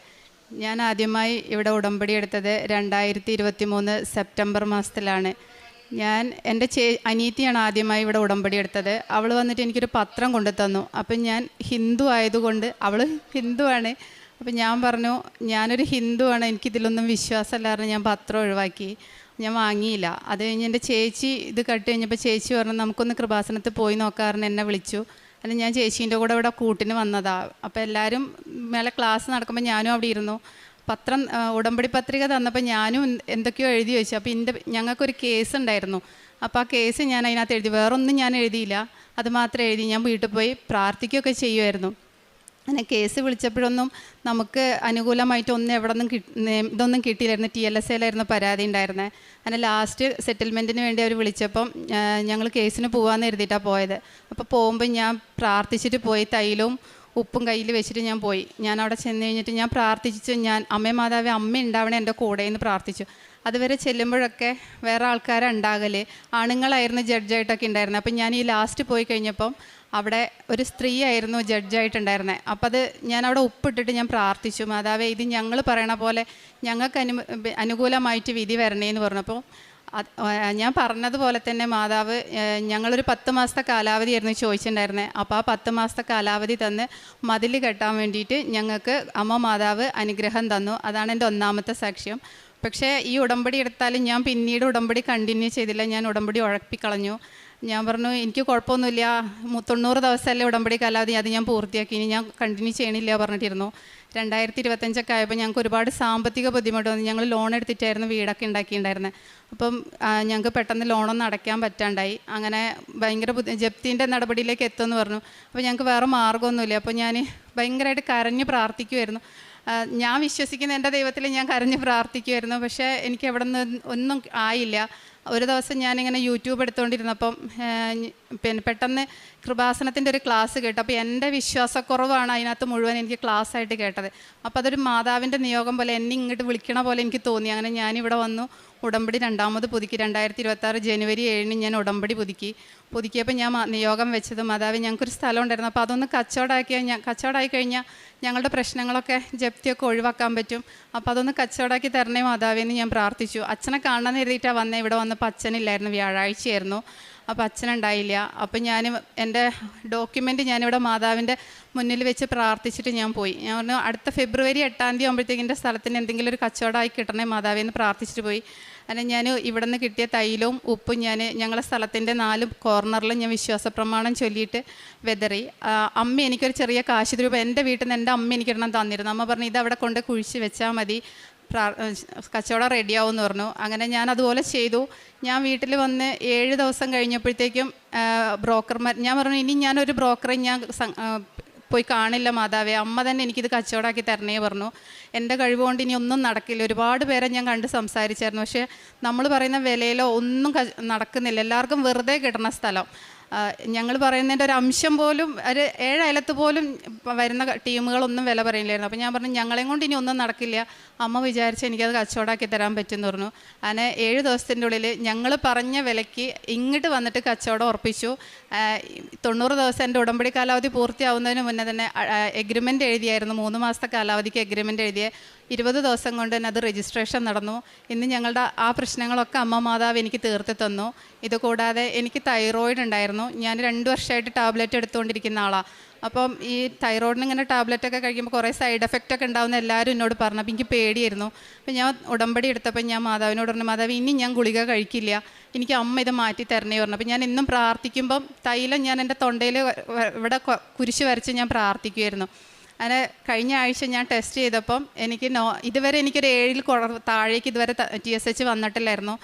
ഞാൻ ആദ്യമായി ഇവിടെ ഉടമ്പടി എടുത്തത് 2023 സെപ്റ്റംബർ മാസത്തിലാണ്. ഞാൻ എൻ്റെ അനിയത്തിയാണ് ആദ്യമായി ഇവിടെ ഉടമ്പടി എടുത്തത്. അവൾ വന്നിട്ട് എനിക്കൊരു പത്രം കൊണ്ടു തന്നു. അപ്പം ഞാൻ ഹിന്ദു ആയതുകൊണ്ട്, അവൾ ഹിന്ദുവാണ്, അപ്പം ഞാൻ പറഞ്ഞു ഞാനൊരു ഹിന്ദുവാണ്, എനിക്കിതിലൊന്നും വിശ്വാസമല്ലായിരുന്നു, ഞാൻ പത്രം ഒഴിവാക്കി, ഞാൻ വാങ്ങിയില്ല. അത് കഴിഞ്ഞ് എൻ്റെ ചേച്ചി ഇത് കട്ട് കഴിഞ്ഞപ്പോൾ ചേച്ചി പറഞ്ഞു നമുക്കൊന്ന് കൃപാസനത്തിൽ പോയി നോക്കാറുണ്ട്, എന്നെ വിളിച്ചു. അല്ല ഞാൻ ചേച്ചീൻ്റെ കൂടെ ഇവിടെ കൂട്ടിന് വന്നതാണ്. അപ്പോൾ എല്ലാവരും മേലെ ക്ലാസ് നടക്കുമ്പോൾ ഞാനും അവിടെ ഇരുന്നു. പത്രം ഉടമ്പടി പത്രിക തന്നപ്പോൾ ഞാനും എന്തൊക്കെയോ എഴുതി വെച്ചു. അപ്പോൾ ഞങ്ങൾക്കൊരു കേസ് ഉണ്ടായിരുന്നു. അപ്പോൾ ആ കേസ് ഞാൻ അതിനകത്ത് എഴുതി, വേറൊന്നും ഞാൻ എഴുതിയില്ല, അത് മാത്രം എഴുതി. ഞാൻ വീട്ടിൽ പോയി പ്രാർത്ഥിക്കുകയൊക്കെ ചെയ്യുമായിരുന്നു. അങ്ങനെ കേസ് വിളിച്ചപ്പോഴൊന്നും നമുക്ക് അനുകൂലമായിട്ട് ഇതൊന്നും കിട്ടിയില്ലായിരുന്നു. TLSAയിലായിരുന്നു പരാതി ഉണ്ടായിരുന്നത്. അങ്ങനെ ലാസ്റ്റ് സെറ്റിൽമെൻറ്റിന് വേണ്ടി അവർ വിളിച്ചപ്പം ഞങ്ങൾ കേസിന് പോകാമെന്ന് എഴുതിയിട്ടാണ് പോയത്. അപ്പോൾ പോകുമ്പോൾ ഞാൻ പ്രാർത്ഥിച്ചിട്ട് പോയി, തൈലവും ഉപ്പും കയ്യിൽ വെച്ചിട്ട് ഞാൻ പോയി. ഞാൻ അവിടെ ചെന്ന് കഴിഞ്ഞിട്ട് ഞാൻ പ്രാർത്ഥിച്ചു, ഞാൻ അമ്മേ മാതാവേ അമ്മ ഉണ്ടാവണേ എൻ്റെ കൂടെ എന്ന് പ്രാർത്ഥിച്ചു. അതുവരെ ചെല്ലുമ്പോഴൊക്കെ വേറെ ആൾക്കാരുണ്ടാകല്, ആണുങ്ങളായിരുന്നു ജഡ്ജായിട്ടൊക്കെ ഉണ്ടായിരുന്നത്. അപ്പം ഞാൻ ഈ ലാസ്റ്റ് പോയി കഴിഞ്ഞപ്പം അവിടെ ഒരു സ്ത്രീ ആയിരുന്നു ജഡ്ജായിട്ടുണ്ടായിരുന്നത്. അപ്പം അത് ഞാൻ അവിടെ ഉപ്പിട്ടിട്ട് ഞാൻ പ്രാർത്ഥിച്ചു, മാതാവേ ഇത് ഞങ്ങൾ പറയണ പോലെ ഞങ്ങൾക്ക് അനുകൂലമായിട്ട് വിധി വരണേന്ന് പറഞ്ഞപ്പോൾ ഞാൻ പറഞ്ഞതുപോലെ തന്നെ മാതാവ് ഞങ്ങളൊരു 10 മാസത്തെ കാലാവധിയായിരുന്നു ചോദിച്ചിട്ടുണ്ടായിരുന്നത്. അപ്പോൾ ആ 10 മാസത്തെ കാലാവധി തന്ന് മതിൽ കെട്ടാൻ വേണ്ടിയിട്ട് ഞങ്ങൾക്ക് അമ്മ മാതാവ് അനുഗ്രഹം തന്നു. അതാണ് എൻ്റെ ഒന്നാമത്തെ സാക്ഷ്യം. പക്ഷേ ഈ ഉടമ്പടി എടുത്താലും ഞാൻ പിന്നീട് ഉടമ്പടി കണ്ടിന്യൂ ചെയ്തില്ല, ഞാൻ ഉടമ്പടി ഉഴപ്പിക്കളഞ്ഞു. ഞാൻ പറഞ്ഞു എനിക്ക് കുഴപ്പമൊന്നുമില്ല, 90 ദിവസമല്ലേ ഉടമ്പടി കാലാവധി, അത് ഞാൻ പൂർത്തിയാക്കി, ഇനി ഞാൻ കണ്ടിന്യൂ ചെയ്യണില്ല പറഞ്ഞിട്ടിരുന്നു. 2025 ആയപ്പോൾ ഞങ്ങൾക്ക് ഒരുപാട് സാമ്പത്തിക ബുദ്ധിമുട്ട് വന്നു. ഞങ്ങൾ ലോൺ എടുത്തിട്ടായിരുന്നു വീടൊക്കെ ഉണ്ടാക്കിയിട്ടുണ്ടായിരുന്നത്. അപ്പം ഞങ്ങൾക്ക് പെട്ടെന്ന് ലോണൊന്നും അടയ്ക്കാൻ പറ്റാണ്ടായി. അങ്ങനെ ഭയങ്കര ജപ്തിൻ്റെ നടപടിയിലേക്ക് എത്തുമെന്ന് പറഞ്ഞു. അപ്പോൾ ഞങ്ങൾക്ക് വേറെ മാർഗ്ഗമൊന്നുമില്ല. അപ്പോൾ ഞാൻ ഭയങ്കരമായിട്ട് കരഞ്ഞ് പ്രാർത്ഥിക്കുമായിരുന്നു. ഞാൻ വിശ്വസിക്കുന്ന എൻ്റെ ദൈവത്തിൽ ഞാൻ കരഞ്ഞ് പ്രാർത്ഥിക്കുമായിരുന്നു. പക്ഷേ എനിക്ക് എവിടെ നിന്ന് ഒന്നും ആയില്ല. ഒരു ദിവസം ഞാനിങ്ങനെ യൂട്യൂബ് എടുത്തുകൊണ്ടിരുന്നപ്പം പിന്നെ പെട്ടെന്ന് കൃപാസനത്തിൻ്റെ ഒരു ക്ലാസ് കേട്ടു. അപ്പോൾ എൻ്റെ വിശ്വാസക്കുറവാണ് അതിനകത്ത് മുഴുവൻ എനിക്ക് ക്ലാസ്സായിട്ട് കേട്ടത്. അപ്പോൾ അതൊരു മാതാവിൻ്റെ നിയോഗം പോലെ എന്നെ ഇങ്ങോട്ട് വിളിക്കണ പോലെ എനിക്ക് തോന്നി. അങ്ങനെ ഞാനിവിടെ വന്നു ഉടമ്പടി രണ്ടാമത് പുതുക്കി. 2026 ജനുവരി 7 ഞാൻ ഉടമ്പടി പുതുക്കിയപ്പോൾ ഞാൻ നിയോഗം വെച്ചത്, മാതാവ് ഞങ്ങൾക്കൊരു സ്ഥലം ഉണ്ടായിരുന്നു, അപ്പോൾ അതൊന്ന് കച്ചവടമായി കഴിഞ്ഞാൽ ഞങ്ങളുടെ പ്രശ്നങ്ങളൊക്കെ ജപ്തിയൊക്കെ ഒഴിവാക്കാൻ പറ്റും, അപ്പോൾ അതൊന്ന് കച്ചവടമാക്കി തരണേ മാതാവെന്ന് ഞാൻ പ്രാർത്ഥിച്ചു. അച്ഛനെ കാണാമെന്ന് എഴുതിയിട്ടാണ് വന്നത്. ഇവിടെ വന്നപ്പോൾ അച്ഛനില്ലായിരുന്നു, വ്യാഴാഴ്ചയായിരുന്നു. അപ്പോൾ അച്ഛനുണ്ടായില്ല. അപ്പോൾ ഞാൻ എൻ്റെ ഡോക്യുമെൻറ്റ് ഞാനിവിടെ മാതാവിൻ്റെ മുന്നിൽ വെച്ച് പ്രാർത്ഥിച്ചിട്ട് ഞാൻ പോയി. ഞാൻ പറഞ്ഞു അടുത്ത ഫെബ്രുവരി 8 ആകുമ്പോഴത്തേക്കും എൻ്റെ സ്ഥലത്തിന് എന്തെങ്കിലും ഒരു കച്ചവടമായി കിട്ടണേ മാതാവെന്ന് പ്രാർത്ഥിച്ചിട്ട് പോയി. അങ്ങനെ ഞാൻ ഇവിടെ നിന്ന് കിട്ടിയ തൈലവും ഉപ്പും ഞങ്ങളെ സ്ഥലത്തിൻ്റെ 4 കോർണറിലും ഞാൻ വിശ്വാസപ്രമാണം ചൊല്ലിയിട്ട് വെതറി. അമ്മ എനിക്കൊരു ചെറിയ കാശ് രൂപ എൻ്റെ വീട്ടിൽ നിന്ന് എൻ്റെ അമ്മ എനിക്കിടണം തന്നിരുന്നു. അമ്മ പറഞ്ഞു ഇതവിടെ കൊണ്ട് കുഴിച്ച് വെച്ചാൽ മതി, കച്ചവടം റെഡിയാവും എന്ന് പറഞ്ഞു. അങ്ങനെ ഞാൻ അതുപോലെ ചെയ്തു. ഞാൻ വീട്ടിൽ വന്ന് 7 ദിവസം കഴിഞ്ഞപ്പോഴത്തേക്കും ബ്രോക്കർമാർ, ഞാൻ പറഞ്ഞു ഇനി ഞാനൊരു ബ്രോക്കറെ ഞാൻ പോയി കാണില്ല മാതാവേ, അമ്മ തന്നെ എനിക്കിത് കച്ചവടമാക്കി തരണേ പറഞ്ഞു. എൻ്റെ കഴിവ് കൊണ്ട് ഇനി ഒന്നും നടക്കില്ല. ഒരുപാട് പേരെ ഞാൻ കണ്ട് സംസാരിച്ചായിരുന്നു. പക്ഷേ നമ്മൾ പറയുന്ന വിലയിലോ ഒന്നും നടക്കുന്നില്ല. എല്ലാവർക്കും വെറുതെ കിട്ടുന്ന സ്ഥലം. ഞങ്ങൾ പറയുന്നതിൻ്റെ ഒരു അംശം പോലും, ഒരു 7 അയലത്ത് പോലും വരുന്ന ടീമുകളൊന്നും വില പറയില്ലായിരുന്നു. അപ്പോൾ ഞാൻ പറഞ്ഞു, ഞങ്ങളെയും കൊണ്ട് ഇനി ഒന്നും നടക്കില്ല, അമ്മ വിചാരിച്ച് എനിക്കത് കച്ചവടമാക്കി തരാൻ പറ്റുമെന്ന് പറഞ്ഞു. അങ്ങനെ 7 ദിവസത്തിൻ്റെ ഉള്ളിൽ ഞങ്ങൾ പറഞ്ഞ വിലയ്ക്ക് ഇങ്ങോട്ട് വന്നിട്ട് കച്ചവടം ഉറപ്പിച്ചു. 90 ദിവസം എൻ്റെ ഉടമ്പടി കാലാവധി പൂർത്തിയാവുന്നതിന് മുന്നേ തന്നെ എഗ്രിമെൻ്റ് എഴുതിയായിരുന്നു. 3 മാസത്തെ കാലാവധിക്ക് എഗ്രിമെൻ്റ് എഴുതിയ 20 ദിവസം കൊണ്ട് തന്നെ അത് രജിസ്ട്രേഷൻ നടന്നു. ഇന്ന് ഞങ്ങളുടെ ആ പ്രശ്നങ്ങളൊക്കെ അമ്മ മാതാവ് എനിക്ക് തീർത്ത് തന്നു. ഇതുകൂടാതെ എനിക്ക് തൈറോയിഡ് ഉണ്ടായിരുന്നു. ഞാൻ 2 വർഷമായിട്ട് ടാബ്ലറ്റ് എടുത്തുകൊണ്ടിരിക്കുന്ന ആളാണ്. അപ്പം ഈ തൈറോയിഡിന് ഇങ്ങനെ ടാബ്ലറ്റൊക്കെ കഴിക്കുമ്പോൾ കുറേ സൈഡ് എഫക്റ്റ് ഒക്കെ ഉണ്ടാവുന്ന എല്ലാവരും എന്നോട് പറഞ്ഞു. അപ്പോൾ എനിക്ക് പേടിയായിരുന്നു. അപ്പോൾ ഞാൻ ഉടമ്പടി എടുത്തപ്പോൾ ഞാൻ മാതാവിനോട് പറഞ്ഞു, മാതാവ് ഇനി ഞാൻ ഗുളിക കഴിക്കില്ല, എനിക്ക് അമ്മ ഇത് മാറ്റി തരണേ പറഞ്ഞു. അപ്പോൾ ഞാൻ എന്നും പ്രാർത്ഥിക്കുമ്പം തൈലം ഞാൻ എൻ്റെ തൊണ്ടയിൽ ഇവിടെ കുരിശ് വരച്ച് ഞാൻ പ്രാർത്ഥിക്കുമായിരുന്നു. അങ്ങനെ കഴിഞ്ഞ ആഴ്ച ഞാൻ ടെസ്റ്റ് ചെയ്തപ്പം എനിക്ക് ഇതുവരെ എനിക്കൊരു 7 താഴേക്ക് ഇതുവരെ TSH വന്നിട്ടില്ലായിരുന്നു.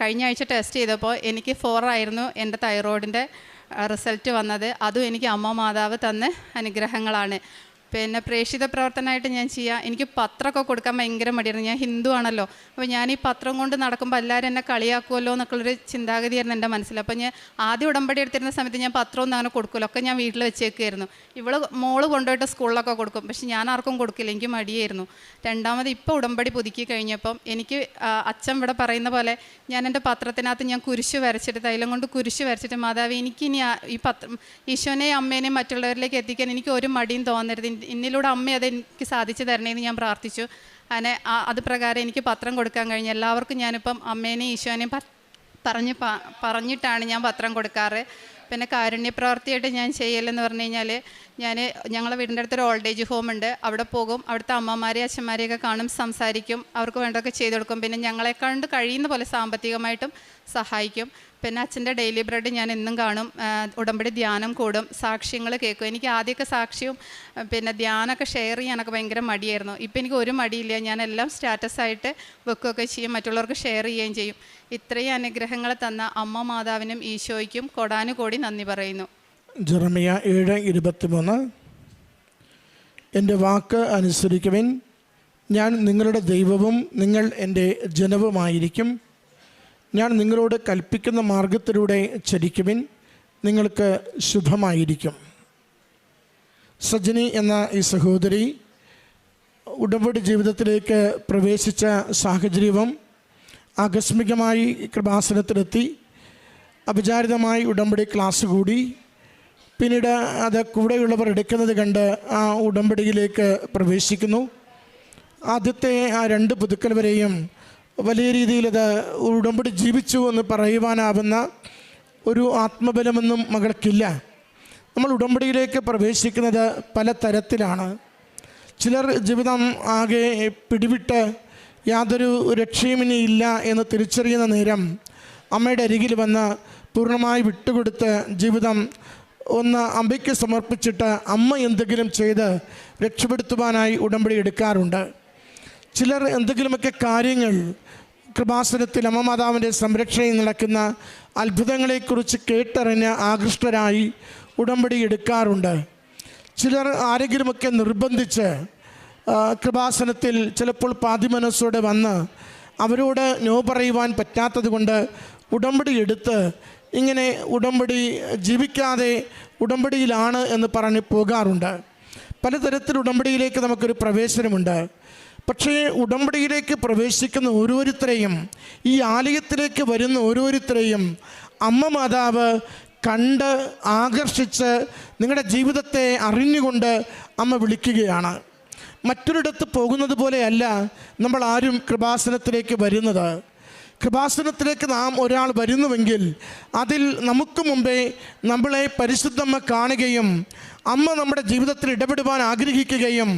കഴിഞ്ഞ ആഴ്ച ടെസ്റ്റ് ചെയ്തപ്പോൾ എനിക്ക് 4 ആയിരുന്നു എൻ്റെ തൈറോയിഡിൻ്റെ റിസൾട്ട് വന്നത്. അതും എനിക്ക് അമ്മ മാതാവ് തന്ന അനുഗ്രഹങ്ങളാണ്. പിന്നെ പ്രേക്ഷിത പ്രവർത്തനമായിട്ട് ഞാൻ എനിക്ക് പത്രമൊക്കെ കൊടുക്കാൻ ഭയങ്കര മടിയായിരുന്നു. ഞാൻ ഹിന്ദു ആണല്ലോ. അപ്പോൾ ഞാൻ ഈ പത്രം കൊണ്ട് നടക്കുമ്പോൾ എല്ലാവരും എന്നെ കളിയാക്കുമല്ലോ എന്നൊക്കെയുള്ളൊരു ചിന്താഗതിയായിരുന്നു എൻ്റെ മനസ്സിൽ. അപ്പോൾ ഞാൻ ആദ്യം ഉടമ്പടി എടുത്തിരുന്ന സമയത്ത് ഞാൻ പത്രമൊന്നും അങ്ങനെ കൊടുക്കുമല്ലോ, ഒക്കെ ഞാൻ വീട്ടിൽ വെച്ചേക്കുമായിരുന്നു. മോള് കൊണ്ടുപോയിട്ട് സ്കൂളിലൊക്കെ കൊടുക്കും, പക്ഷെ ഞാൻ ആർക്കും കൊടുക്കില്ല, എനിക്ക് മടിയായിരുന്നു. രണ്ടാമത് ഇപ്പോൾ ഉടമ്പടി പുതുക്കി കഴിഞ്ഞപ്പം എനിക്ക് അച്ഛൻ ഇവിടെ പറയുന്ന പോലെ ഞാൻ എൻ്റെ പത്രത്തിനകത്ത് ഞാൻ കുരിശ് വരച്ചിട്ട്, തൈലം കൊണ്ട് കുരിശ് വരച്ചിട്ട്, മാതാവ് എനിക്കിനി ഈ ഈശോനെയും അമ്മേനെയും മറ്റുള്ളവരിലേക്ക് എത്തിക്കാൻ എനിക്ക് ഒരു മടിയും തോന്നരുത്, എന്നിലൂടെ അമ്മ അതെനിക്ക് സാധിച്ചു തരണേന്ന് ഞാൻ പ്രാർത്ഥിച്ചു. അങ്ങനെ അത് പ്രകാരം എനിക്ക് പത്രം കൊടുക്കാൻ കഴിഞ്ഞു. എല്ലാവർക്കും ഞാനിപ്പം അമ്മേനെയും ഈശോനെയും പറഞ്ഞിട്ടാണ് ഞാൻ പത്രം കൊടുക്കാറ്. പിന്നെ കാരുണ്യപ്രവർത്തിയായിട്ട് ഞാൻ ചെയ്യലെന്ന് പറഞ്ഞു കഴിഞ്ഞാൽ, ഞങ്ങളെ വീടിൻ്റെ അടുത്തൊരു ഓൾഡ് ഏജ് ഹോം ഉണ്ട്. അവിടെ പോകും, അവിടുത്തെ അമ്മമാരെയും അച്ഛന്മാരെയൊക്കെ കാണും, സംസാരിക്കും, അവർക്ക് വേണ്ടതൊക്കെ ചെയ്തു കൊടുക്കും. പിന്നെ ഞങ്ങളെ കണ്ട് കഴിയുന്ന പോലെ സാമ്പത്തികമായിട്ടും സഹായിക്കും. പിന്നെ അച്ഛൻ്റെ ഡെയിലി ബ്രെഡ് ഞാൻ എന്നും കാണും. ഉടമ്പടി ധ്യാനം കൂടും, സാക്ഷ്യങ്ങൾ കേൾക്കും. എനിക്ക് ആദ്യമൊക്കെ സാക്ഷ്യവും പിന്നെ ധ്യാനമൊക്കെ ഷെയർ ചെയ്യാനൊക്കെ ഭയങ്കര മടിയായിരുന്നു. ഇപ്പം എനിക്ക് ഒരു മടിയില്ല, ഞാനെല്ലാം സ്റ്റാറ്റസായിട്ട് വെക്കുകയൊക്കെ ചെയ്യും, മറ്റുള്ളവർക്ക് ഷെയർ ചെയ്യുകയും ചെയ്യും. ഇത്രയും അനുഗ്രഹങ്ങൾ തന്ന അമ്മ മാതാവിനും ഈശോയ്ക്കും കോടാനുകോടി നന്ദി പറയുന്നു. ജെറമിയ 7:23 എൻ്റെ വാക്ക് അനുസരിക്കുവിൻ, ഞാൻ നിങ്ങളുടെ ദൈവവും നിങ്ങൾ എൻ്റെ ജനവുമായിരിക്കും. ഞാൻ നിങ്ങളോട് കൽപ്പിക്കുന്ന മാർഗത്തിലൂടെ ചരിക്കുവിൻ, നിങ്ങൾക്ക് ശുഭമായിരിക്കും. സജനി എന്ന ഈ സഹോദരി ഉടമ്പടി ജീവിതത്തിലേക്ക് പ്രവേശിച്ച സാഹചര്യവും ആകസ്മികമായി കൃപാസനത്തിലെത്തി, അവിചാരിതമായി ഉടമ്പടി ക്ലാസ് കൂടി, പിന്നീട് അത് കൂടെയുള്ളവർ എടുക്കുന്നത് കണ്ട് ആ ഉടമ്പടിയിലേക്ക് പ്രവേശിക്കുന്നു. ആദ്യത്തെ ആ 2 പുതുക്കൽ വരെയും വലിയ രീതിയിൽ അത് ഉടമ്പടി ജീവിച്ചു എന്ന് പറയുവാനാവുന്ന ഒരു ആത്മബലമൊന്നും മകൾക്കില്ല. നമ്മൾ ഉടമ്പടിയിലേക്ക് പ്രവേശിക്കുന്നത് പല തരത്തിലാണ്. ചിലർ ജീവിതം ആകെ പിടിവിട്ട് യാതൊരു രക്ഷയും ഇനി ഇല്ല എന്ന് തിരിച്ചറിയുന്ന നേരം അമ്മയുടെ അരികിൽ വന്ന് പൂർണ്ണമായി വിട്ടുകൊടുത്ത് ജീവിതം ഒന്ന് അമ്മയ്ക്ക് സമർപ്പിച്ചിട്ട് അമ്മ എന്തെങ്കിലും ചെയ്ത് രക്ഷപ്പെടുത്തുവാനായി ഉടമ്പടി എടുക്കാറുണ്ട്. ചിലർ എന്തെങ്കിലുമൊക്കെ കാര്യങ്ങൾ കൃപാസനത്തിൽ അമ്മ മാതാവിൻ്റെ സംരക്ഷണയിൽ നടക്കുന്ന അത്ഭുതങ്ങളെക്കുറിച്ച് കേട്ടറിഞ്ഞ് ആകൃഷ്ടരായി ഉടമ്പടി എടുക്കാറുണ്ട്. ചിലർ ആരെങ്കിലുമൊക്കെ നിർബന്ധിച്ച് കൃപാസനത്തിൽ ചിലപ്പോൾ പാതിമനസ്സോടെ വന്ന് അവരോട് നോ പറയുവാൻ പറ്റാത്തത് കൊണ്ട് ഉടമ്പടി എടുത്ത് ഇങ്ങനെ ഉടമ്പടി ജീവിക്കാതെ ഉടമ്പടിയിലാണ് എന്ന് പറഞ്ഞ് പോകാറുണ്ട്. പലതരത്തിൽ ഉടമ്പടിയിലേക്ക് നമുക്കൊരു പ്രവേശനമുണ്ട്. പക്ഷേ ഉടമ്പടിയിലേക്ക് പ്രവേശിക്കുന്ന ഓരോരുത്തരെയും, ഈ ആലയത്തിലേക്ക് വരുന്ന ഓരോരുത്തരെയും അമ്മ മാതാവ് കണ്ട് ആകർഷിച്ച് നിങ്ങളുടെ ജീവിതത്തെ അറിഞ്ഞുകൊണ്ട് അമ്മ വിളിക്കുകയാണ്. മറ്റൊരിടത്ത് പോകുന്നത് പോലെയല്ല നമ്മൾ ആരും കൃപാസനത്തിലേക്ക് വരുന്നത്. കൃപാസനത്തിലേക്ക് നാം ഒരാൾ വരുന്നുവെങ്കിൽ അതിൽ നമുക്ക് മുമ്പേ നമ്മളെ പരിശുദ്ധമ്മ കാണുകയും അമ്മ നമ്മുടെ ജീവിതത്തിൽ ഇടപെടുവാൻ ആഗ്രഹിക്കുകയും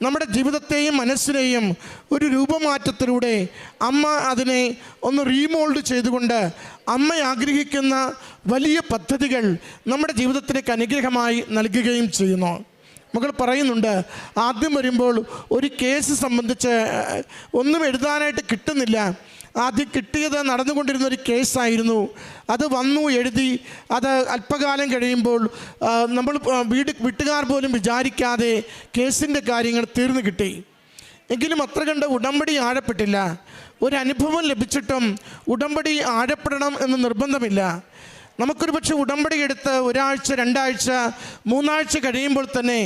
നമ്മുടെ ജീവിതത്തെയും മനസ്സിനെയും ഒരു രൂപമാറ്റത്തിലൂടെ അമ്മ അതിനെ ഒന്ന് റീമോൾഡ് ചെയ്തുകൊണ്ട് അമ്മ ആഗ്രഹിക്കുന്ന വലിയ പദ്ധതികൾ നമ്മുടെ ജീവിതത്തിലേക്ക് അനുഗ്രഹമായി നൽകുകയും ചെയ്യുന്നു. മകൾ പറയുന്നുണ്ട്, ആദ്യം വരുമ്പോൾ ഒരു കേസ് സംബന്ധിച്ച് ഒന്നും എഴുതാനായിട്ട് കിട്ടുന്നില്ല, ആദ്യം കിട്ടിയത് നടന്നുകൊണ്ടിരുന്ന ഒരു കേസായിരുന്നു. അത് വന്നു എഴുതി, അത് അല്പകാലം കഴിയുമ്പോൾ നമ്മൾ വീട്ടുകാർ പോലും വിചാരിക്കാതെ കേസിൻ്റെ കാര്യങ്ങൾ തീർന്നു കിട്ടി. എങ്കിലും അത്ര കണ്ട് ഉടമ്പടി ആഴപ്പെട്ടില്ല. ഒരനുഭവം ലഭിച്ചിട്ടും ഉടമ്പടി ആഴപ്പെടണം എന്ന് നിർബന്ധമില്ല. നമുക്കൊരു പക്ഷേ ഉടമ്പടി എടുത്ത് ഒരാഴ്ച, 2 ആഴ്ച, 3 ആഴ്ച കഴിയുമ്പോൾ തന്നെ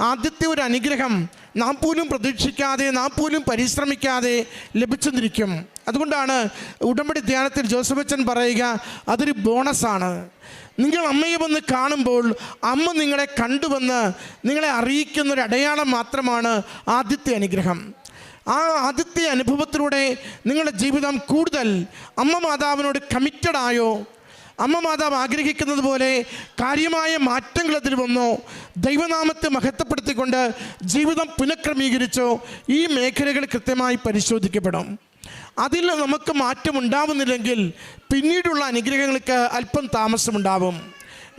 ആദ്യത്തെ ഒരു അനുഗ്രഹം നാം പോലും പ്രതീക്ഷിക്കാതെ, നാം പോലും പരിശ്രമിക്കാതെ ലഭിച്ചെന്നിരിക്കും. അതുകൊണ്ടാണ് ഉടമ്പടി ധ്യാനത്തിൽ ജോസഫ് അച്ഛൻ പറയുക, അതൊരു ബോണസാണ്. നിങ്ങൾ അമ്മയെ വന്ന് കാണുമ്പോൾ അമ്മ നിങ്ങളെ കണ്ടുവന്ന് നിങ്ങളെ അറിയിക്കുന്നൊരു അടയാളം മാത്രമാണ് ആദ്യത്തെ അനുഗ്രഹം. ആ ആദ്യത്തെ അനുഭവത്തിലൂടെ നിങ്ങളുടെ ജീവിതം കൂടുതൽ അമ്മ മാതാവിനോട് കമ്മിറ്റഡായോ, അമ്മ മാതാവ് ആഗ്രഹിക്കുന്നത് പോലെ കാര്യമായ മാറ്റങ്ങൾ അതിൽ വന്നോ, ദൈവനാമത്തെ മഹത്വപ്പെടുത്തിക്കൊണ്ട് ജീവിതം പുനഃക്രമീകരിച്ചോ, ഈ മേഖലകൾ കൃത്യമായി പരിശോധിക്കപ്പെടും. അതിൽ നമുക്ക് മാറ്റം ഉണ്ടാവുന്നില്ലെങ്കിൽ പിന്നീടുള്ള അനുഗ്രഹങ്ങൾക്ക് അല്പം താമസമുണ്ടാവും.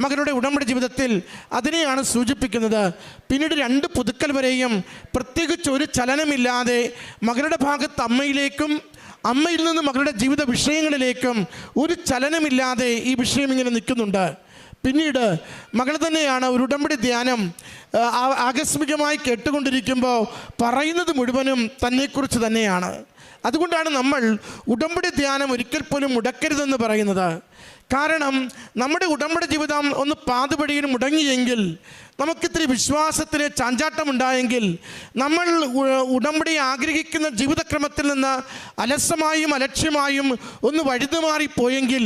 മകളുടെ ഉടമ്പടി ജീവിതത്തിൽ അതിനെയാണ് സൂചിപ്പിക്കുന്നത്. പിന്നീട് 2 പുതുക്കൽ വരെയും പ്രത്യേകിച്ച് ഒരു ചലനമില്ലാതെ മകളുടെ ഭാഗത്ത് അമ്മയിലേക്കും അമ്മയിൽ നിന്ന് മകളുടെ ജീവിത വിഷയങ്ങളിലേക്കും ഒരു ചലനമില്ലാതെ ഈ വിഷയം ഇങ്ങനെ നിൽക്കുന്നുണ്ട്. പിന്നീട് മകൾ തന്നെയാണ് ഒരു ഉടമ്പടി ധ്യാനം ആകസ്മികമായി കേട്ടുകൊണ്ടിരിക്കുമ്പോൾ പറയുന്നത് മുഴുവനും തന്നെക്കുറിച്ച് തന്നെയാണ്. അതുകൊണ്ടാണ് നമ്മൾ ഉടമ്പടി ധ്യാനം ഒരിക്കൽ പോലും മുടക്കരുതെന്ന് പറയുന്നത്. കാരണം നമ്മുടെ ഉടമ്പടി ജീവിതം ഒന്ന് പാതുപടിയിൽ മുടങ്ങിയെങ്കിൽ, നമുക്കിത്തിരി വിശ്വാസത്തിന് ചാഞ്ചാട്ടമുണ്ടായെങ്കിൽ, നമ്മൾ ഉടമ്പടി ആഗ്രഹിക്കുന്ന ജീവിതക്രമത്തിൽ നിന്ന് അലസമായും അലക്ഷ്യമായും ഒന്ന് വഴുതുമാറിപ്പോയെങ്കിൽ,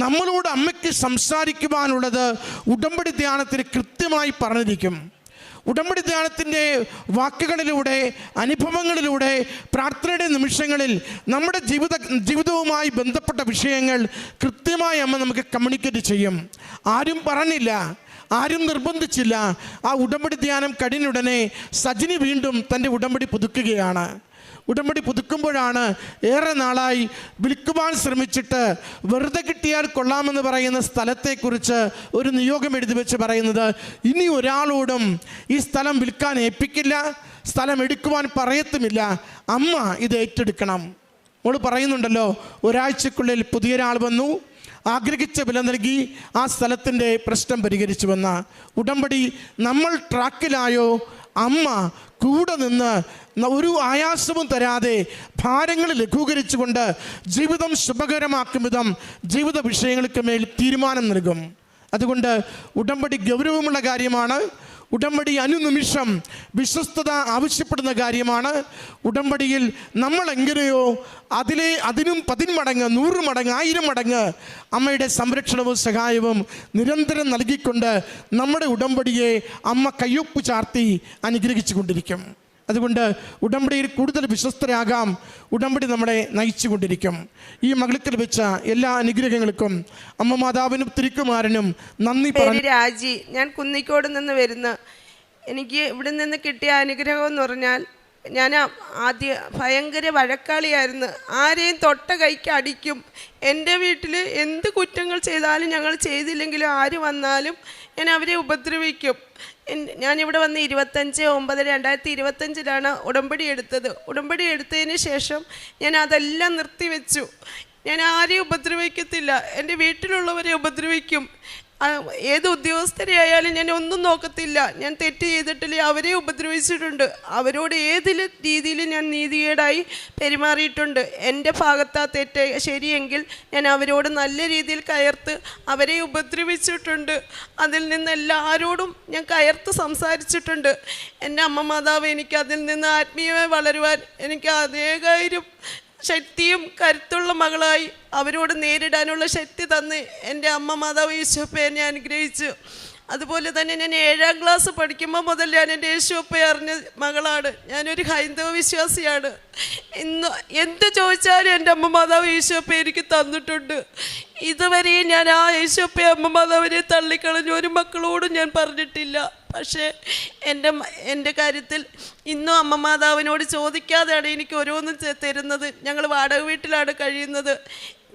നമ്മളോട് അമ്മയ്ക്ക് സംസാരിക്കുവാനുള്ളത് ഉടമ്പടി ധ്യാനത്തിന് കൃത്യമായി പറഞ്ഞിരിക്കും. ഉടമ്പടി ധ്യാനത്തിൻ്റെ വാക്കുകളിലൂടെ, അനുഭവങ്ങളിലൂടെ, പ്രാർത്ഥനയുടെ നിമിഷങ്ങളിൽ നമ്മുടെ ജീവിതവുമായി ബന്ധപ്പെട്ട വിഷയങ്ങൾ കൃത്യമായി അമ്മ നമുക്ക് കമ്മ്യൂണിക്കേറ്റ് ചെയ്യും. ആരും പറഞ്ഞില്ല, ആരും നിർബന്ധിച്ചില്ല. ആ ഉടമ്പടി ധ്യാനം കഴിഞ്ഞുടനെ സജിനി വീണ്ടും തൻ്റെ ഉടമ്പടി പുതുക്കുകയാണ്. ഉടമ്പടി പുതുക്കുമ്പോഴാണ് ഏറെ നാളായി വിൽക്കുവാൻ ശ്രമിച്ചിട്ട് വെറുതെ കിട്ടിയാൽ കൊള്ളാമെന്ന് പറയുന്ന സ്ഥലത്തെക്കുറിച്ച് ഒരു നിയോഗം എഴുതി വെച്ച് പറയുന്നത്, ഇനി ഒരാളോടും ഈ സ്ഥലം വിൽക്കാൻ ഏൽപ്പിക്കില്ല, സ്ഥലം എടുക്കുവാൻ പറയത്തുമില്ല, അമ്മ ഇത് ഏറ്റെടുക്കണം. മോള് പറയുന്നുണ്ടല്ലോ, ഒരാഴ്ചക്കുള്ളിൽ പുതിയൊരാൾ വന്നു, ആഗ്രഹിച്ച വില നൽകി, ആ സ്ഥലത്തിൻ്റെ പ്രശ്നം പരിഹരിച്ചുവെന്ന ഉടമ്പടി നമ്മൾ ട്രാക്കിലായോ, അമ്മ കൂടെ നിന്ന് ഒരു ആയാസവും തരാതെ ഭാരങ്ങൾ ലഘൂകരിച്ചുകൊണ്ട് ജീവിതം ശുഭകരമാക്കും വിധം ജീവിത വിഷയങ്ങൾക്ക് മേൽ തീരുമാനം നൽകും. അതുകൊണ്ട് ഉടമ്പടി ഗൗരവമുള്ള കാര്യമാണ്. ഉടമ്പടി അനുനിമിഷം വിശ്വസ്തത ആവശ്യപ്പെടുന്ന കാര്യമാണ്. ഉടമ്പടിയിൽ നമ്മൾ എങ്ങനെയോ അതിനും 10 മടങ്ങ്, 100 മടങ്ങ്, 1000 മടങ്ങ് അമ്മയുടെ സംരക്ഷണവും സഹായവും നിരന്തരം നൽകിക്കൊണ്ട് നമ്മുടെ ഉടമ്പടിയെ അമ്മ കയ്യൊപ്പ് ചാർത്തി അനുഗ്രഹിച്ചു കൊണ്ടിരിക്കും. അതുകൊണ്ട് ഉടമ്പടിയിൽ കൂടുതൽ വിശ്വസ്തരാകാം. ഉടമ്പടി നമ്മളെ നയിച്ചു കൊണ്ടിരിക്കും. ഈ മകൾക്കിൽ വെച്ച എല്ലാ അനുഗ്രഹങ്ങൾക്കും അമ്മ മാതാവിനും തിരുക്കുമാരനും നന്ദി പറഞ്ഞു. രാജി, ഞാൻ കുന്നിക്കോട് നിന്ന് വരുന്ന. എനിക്ക് ഇവിടെ നിന്ന് കിട്ടിയ അനുഗ്രഹം എന്ന് പറഞ്ഞാൽ, ഞാൻ ഭയങ്കര വഴക്കാളിയായിരുന്നു. ആരെയും തൊട്ട കൈക്ക് അടിക്കും. എൻ്റെ വീട്ടിൽ എന്ത് കുറ്റങ്ങൾ ചെയ്താലും, ഞങ്ങൾ ചെയ്തില്ലെങ്കിലും ആര് വന്നാലും ഞാൻ അവരെ ഉപദ്രവിക്കും. ഞാനിവിടെ വന്ന് 25/9/2025 ഉടമ്പടി എടുത്തത്. ഉടമ്പടി എടുത്തതിന് ശേഷം ഞാൻ അതെല്ലാം നിർത്തിവെച്ചു. ഞാൻ ആരെയും ഉപദ്രവിക്കത്തില്ല, എൻ്റെ വീട്ടിലുള്ളവരെ ഉപദ്രവിക്കും. ഏത് ഉദ്യോഗസ്ഥരെയായാലും ഞാൻ ഒന്നും നോക്കത്തില്ല. ഞാൻ തെറ്റ് ചെയ്തിട്ടില്ല, അവരെ ഉപദ്രവിച്ചിട്ടുണ്ട്. അവരോട് ഏത് രീതിയിൽ ഞാൻ നീതികേടായി പെരുമാറിയിട്ടുണ്ട്. എൻ്റെ ഭാഗത്താ തെറ്റ് ശരിയെങ്കിൽ ഞാൻ അവരോട് നല്ല രീതിയിൽ കയർത്ത് അവരെ ഉപദ്രവിച്ചിട്ടുണ്ട്. അതിൽ നിന്ന് എല്ലാവരോടും ഞാൻ കയർത്ത് സംസാരിച്ചിട്ടുണ്ട്. എൻ്റെ അമ്മ മാതാവ് എനിക്ക് അതിൽ നിന്ന് ആത്മീയമായി വളരുവാൻ എനിക്ക് അതേകാര്യം ശക്തിയും കരുത്തുള്ള മകളായി അവരോട് നേരിടാനുള്ള ശക്തി തന്ന് എൻ്റെ അമ്മ മാതാവ് യേശുപ്പയെ എന്നെ അനുഗ്രഹിച്ചു. അതുപോലെ തന്നെ ഞാൻ 7ാം ക്ലാസ് പഠിക്കുമ്പോൾ മുതൽ ഞാൻ എൻ്റെ യേശുപ്പയെ അറിഞ്ഞ മകളാണ്. ഞാനൊരു ഹൈന്ദവ വിശ്വാസിയാണ്. ഇന്ന് എന്ത് ചോദിച്ചാലും എൻ്റെ അമ്മ മാതാവ് യേശുപ്പയെ എനിക്ക് തന്നിട്ടുണ്ട്. ഇതുവരെയും ഞാൻ ആ യേശുപ്പയെ അമ്മ മാതാവിനെ തള്ളിക്കളഞ്ഞു ഒരു മക്കളോടും ഞാൻ പറഞ്ഞിട്ടില്ല. പക്ഷേ എൻ്റെ കാര്യത്തിൽ ഇന്നും അമ്മ മാതാവിനോട് ചോദിക്കാതെയാണ് എനിക്ക് ഓരോന്നും തരുന്നത്. ഞങ്ങൾ വാടക വീട്ടിലാണ് കഴിയുന്നത്.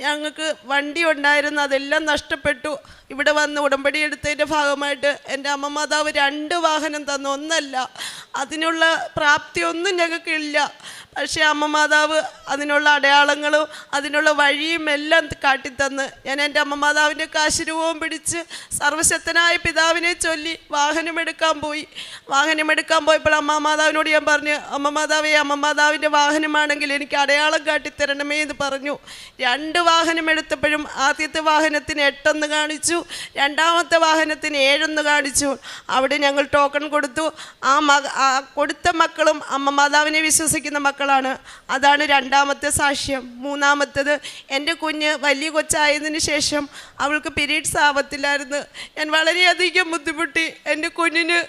ഞങ്ങൾക്ക് വണ്ടി ഉണ്ടായിരുന്നു, അതെല്ലാം നഷ്ടപ്പെട്ടു. ഇവിടെ വന്ന് ഉടമ്പടി എടുത്തതിൻ്റെ ഭാഗമായിട്ട് എൻ്റെ അമ്മ മാതാവ് 2 വാഹനം തന്നു. ഒന്നല്ല, അതിനുള്ള പ്രാപ്തിയൊന്നും ഞങ്ങൾക്കില്ല. പക്ഷേ അമ്മ മാതാവ് അതിനുള്ള അടയാളങ്ങളും അതിനുള്ള വഴിയും എല്ലാം കാട്ടിത്തന്ന് ഞാൻ എൻ്റെ അമ്മ മാതാവിൻ്റെ കാശുരൂപവും പിടിച്ച് സർവശക്തനായ പിതാവിനെ ചൊല്ലി വാഹനമെടുക്കാൻ പോയപ്പോൾ അമ്മ മാതാവിനോട് ഞാൻ പറഞ്ഞു, അമ്മ മാതാവേ, അമ്മ മാതാവിൻ്റെ വാഹനമാണെങ്കിൽ എനിക്ക് അടയാളം കാട്ടിത്തരണമേ എന്ന് പറഞ്ഞു. 2 വാഹനം എടുത്തപ്പോഴും ആദ്യത്തെ വാഹനത്തിന് 8 കാണിച്ചു, രണ്ടാമത്തെ വാഹനത്തിന് 7 കാണിച്ചു. അവിടെ ഞങ്ങൾ ടോക്കൺ കൊടുത്തു. കൊടുത്ത മക്കളും അമ്മ മാതാവിനെ വിശ്വസിക്കുന്ന മക്കളാണ്. അതാണ് 2ാമത്തെ സാക്ഷ്യം. 3ാമത്തേത്, എൻ്റെ കുഞ്ഞ് വലിയ കൊച്ചായതിനു ശേഷം അവൾക്ക് പീരീഡ്സ് ആവത്തില്ലായിരുന്നു. ഞാൻ വളരെയധികം ബുദ്ധിമുട്ടി. എൻ്റെ കുഞ്ഞിന്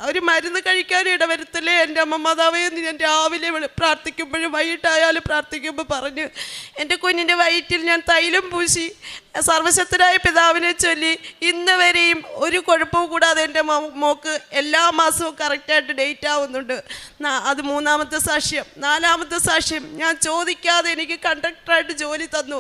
ഒരു മരുന്ന് കഴിക്കാനും ഇടവരുത്തല്ലേ എൻ്റെ അമ്മ മാതാവേ എന്ന് ഞാൻ രാവിലെ പ്രാർത്ഥിക്കുമ്പോഴും വൈകിട്ടായാലും പ്രാർത്ഥിക്കുമ്പോൾ പറഞ്ഞ് എൻ്റെ കുഞ്ഞിൻ്റെ വയറ്റിൽ ഞാൻ തൈലം പൂശി സർവശക്തനായ പിതാവിനെ ചൊല്ലി ഇന്ന് വരെയും ഒരു കുഴപ്പവും കൂടാതെ എൻ്റെ മോക്ക് എല്ലാ മാസവും കറക്റ്റായിട്ട് ഡേറ്റ് ആവുന്നുണ്ട്. അത് 3ാമത്തെ സാക്ഷ്യം. 4ാമത്തെ സാക്ഷ്യം, ഞാൻ ചോദിക്കാതെ എനിക്ക് കണ്ടക്ടറായിട്ട് ജോലി തന്നു.